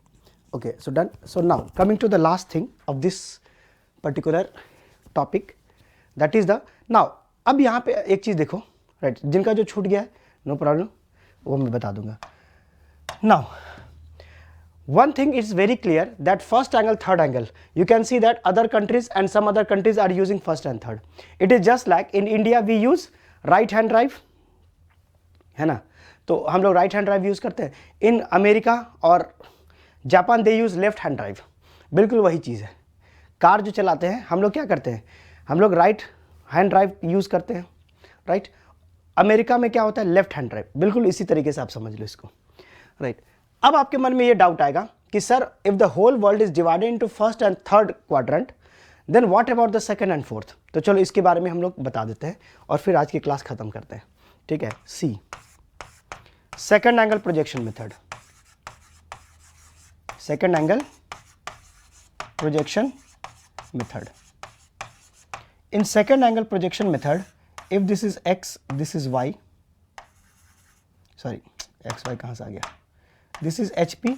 A: okay, so done. So now coming to the last thing of this particular topic, that is the now. अब यहाँ पे एक चीज देखो, राइट, जिनका जो छूट गया है नो प्रॉब्लम, वो मैं बता दूंगा. Now one thing is very clear, that first angle, third angle, you can see that other countries and some other countries are using first and third. It is just like in India we use right hand drive, है ना, तो हम लोग right hand drive use करते हैं. In America और Japan दे use left hand drive. बिल्कुल वही चीज़ है. कार जो चलाते हैं हम लोग क्या करते हैं, हम लोग राइट हैंड ड्राइव यूज करते हैं, राइट. अमेरिका में क्या होता है, लेफ्ट हैंड ड्राइव. बिल्कुल इसी तरीके से आप समझ लो इसको, राइट. अब आपके मन में ये डाउट आएगा कि sir if the whole world is divided into first and third quadrant, then what about the second and fourth. तो चलो इसके बारे में हम लोग बता देते हैं और फिर आज की क्लास खत्म करते हैं. ठीक है, see second angle projection method. Second angle projection method. In second angle projection method, if this is x, this is y, sorry x y कहाँ से आ गया, this is HP,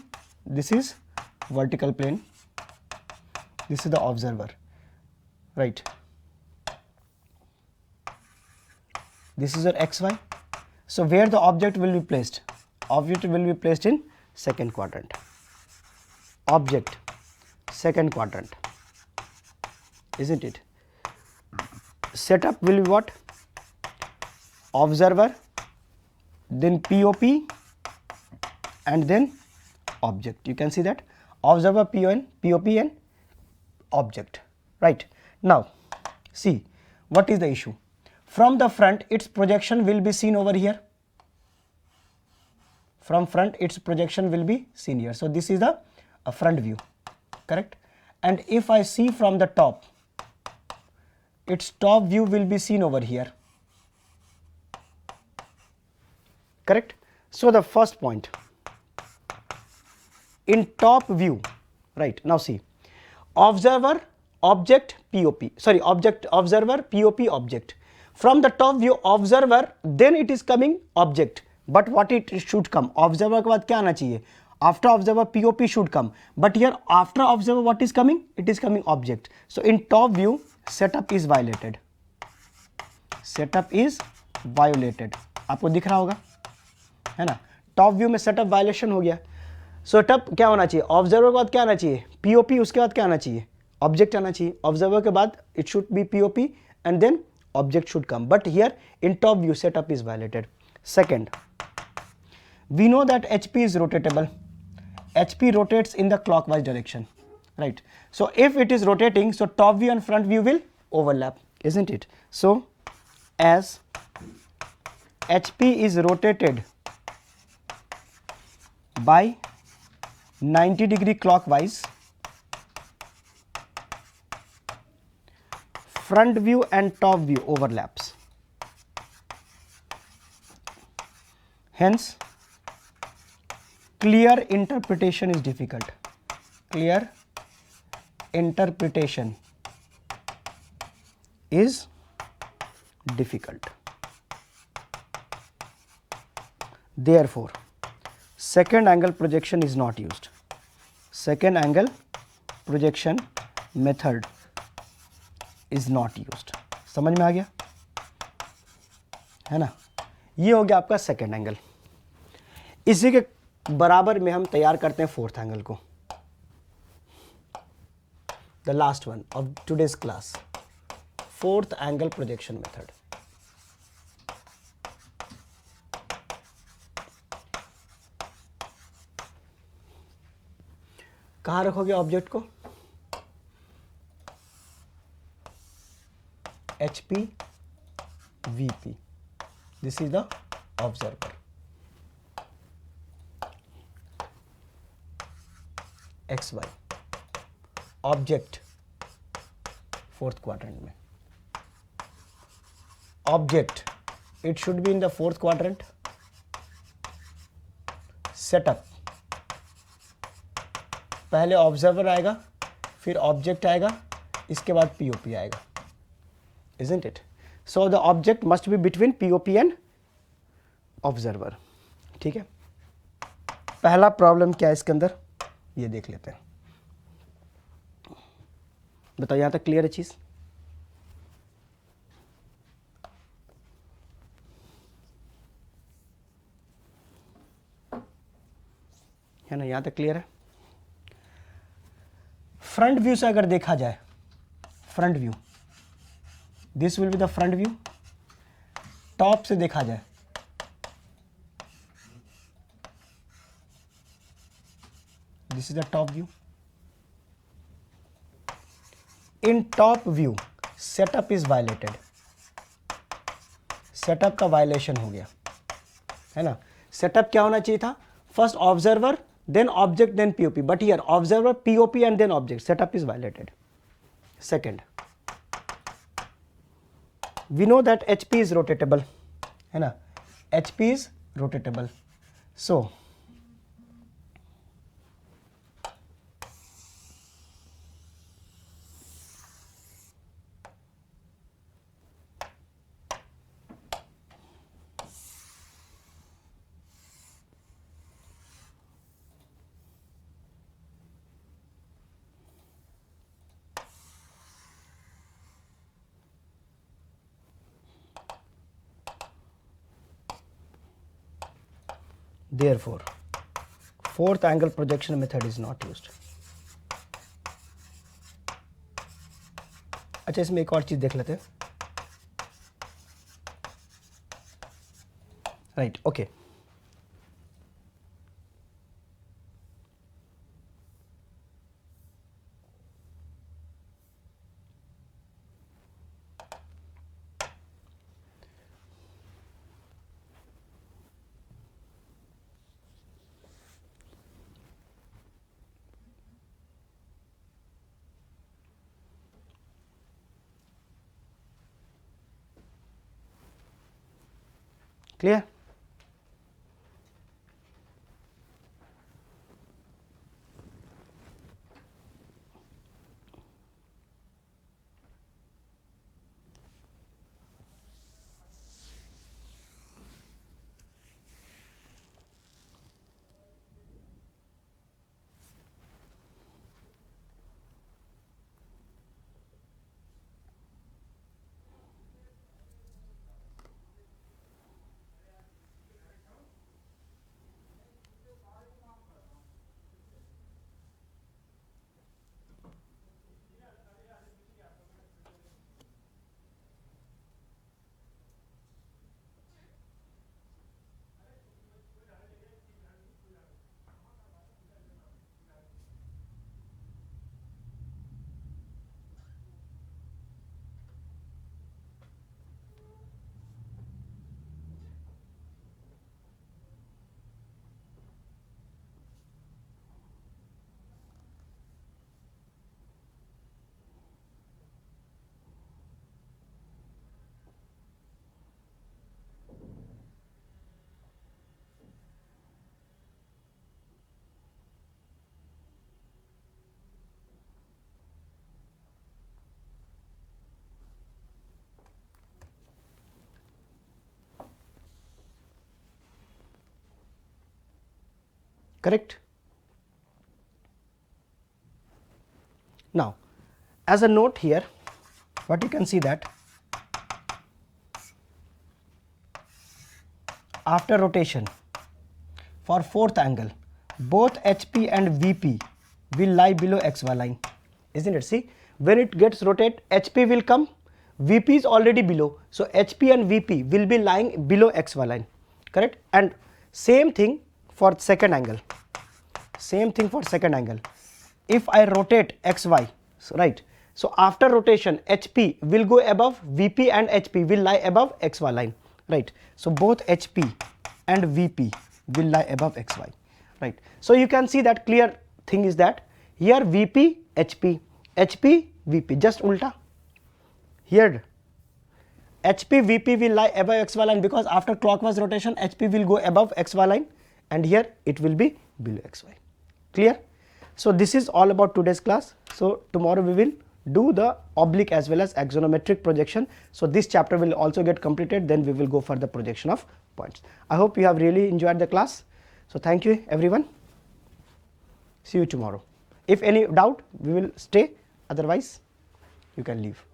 A: this is vertical plane, this is the observer, right. This is your XY. So where the object will be placed? Object will be placed in second quadrant. Object, second quadrant, isn't it? Setup will be what? Observer, then POP, and then object. You can see that observer, POP and object, right. Now see what is the issue. From the front its projection will be seen over here. From front its projection will be seen here. So this is the front view, correct. And if I see from the top, its top view will be seen over here, correct. So the first point, in top view, right. Now see, observer, object, POP, sorry, object, observer, POP, object. From the top view, observer, then it is coming object, but what it should come, observer के बाद क्या आना चाहिए, after observer POP should come, but here after observer what is coming, it is coming object. So in top view setup is violated, setup is violated. आपको दिख रहा होगा, है ना, टॉप व्यू में सेटअप वायलेशन हो गया. सेटअप क्या होना चाहिए, ऑब्जर्वर के बाद क्या आना चाहिए, पीओपी, उसके बाद क्या आना चाहिए, ऑब्जेक्ट आना चाहिए. ऑब्जर्वर के बाद it should be POP and then object should come, but here in top view setup is violated. Second, we know that HP is rotatable. HP rotates in the clockwise direction, right. So if it is rotating, so top view and front view will overlap, isn't it. So as HP is rotated by 90-degree clockwise, front view and top view overlaps. Hence clear interpretation is difficult. Clear interpretation is difficult. Therefore, second angle projection is not used. Second angle projection method is not used. समझ में आ गया, है ना. ये हो गया आपका सेकेंड एंगल. इसी के बराबर में हम तैयार करते हैं फोर्थ एंगल को. The last one of today's class, fourth angle projection method. कहाँ रखोगे ऑब्जेक्ट को, HP, VP. This is the observer. XY, object fourth quadrant में. Object it should be in the fourth quadrant. Setup, पहले observer आएगा, फिर object आएगा, इसके बाद POP आएगा, isn't it. So the object must be between POP and observer. ठीक है. पहला प्रॉब्लम क्या है इसके अंदर, ये देख लेते हैं। बताओ यहां तक क्लियर है चीज? है ना, यहां तक क्लियर है? फ्रंट व्यू से अगर देखा जाए, front view, this will be the front view. Top से देखा जाए, this is the top view. In top view setup is violated, setup का वायलेशन हो गया, है ना। सेटअप क्या होना चाहिए था? First observer, then object, then POP, but here observer, POP and then object. Setup is violated. Second, we know that HP is rotatable, है ना, HP is rotatable. So therefore fourth angle projection method is not used. अच्छा, इसमें एक और चीज देख लेते हैं। Right, okay. Clear? Correct? Now, as a note here, what you can see that after rotation for fourth angle, both HP and VP will lie below XY line, isn't it? See, when it gets rotate, HP will come, VP is already below, so HP and VP will be lying below XY line, correct? And same thing for second angle, same thing for second angle. If I rotate XY, so right, so after rotation HP will go above, VP and HP will lie above XY line, right? So both HP and VP will lie above XY, right? So you can see that clear thing is that here VP, HP, HP, VP, just ulta. Here HP, VP will lie above XY line because after clockwise rotation HP will go above XY line and here it will be below XY. Clear? So this is all about today's class. So tomorrow we will do the oblique as well as axonometric projection. So this chapter will also get completed, then we will go for the projection of points. I hope you have really enjoyed the class. So thank you everyone. See you tomorrow. If any doubt, we will stay, otherwise you can leave.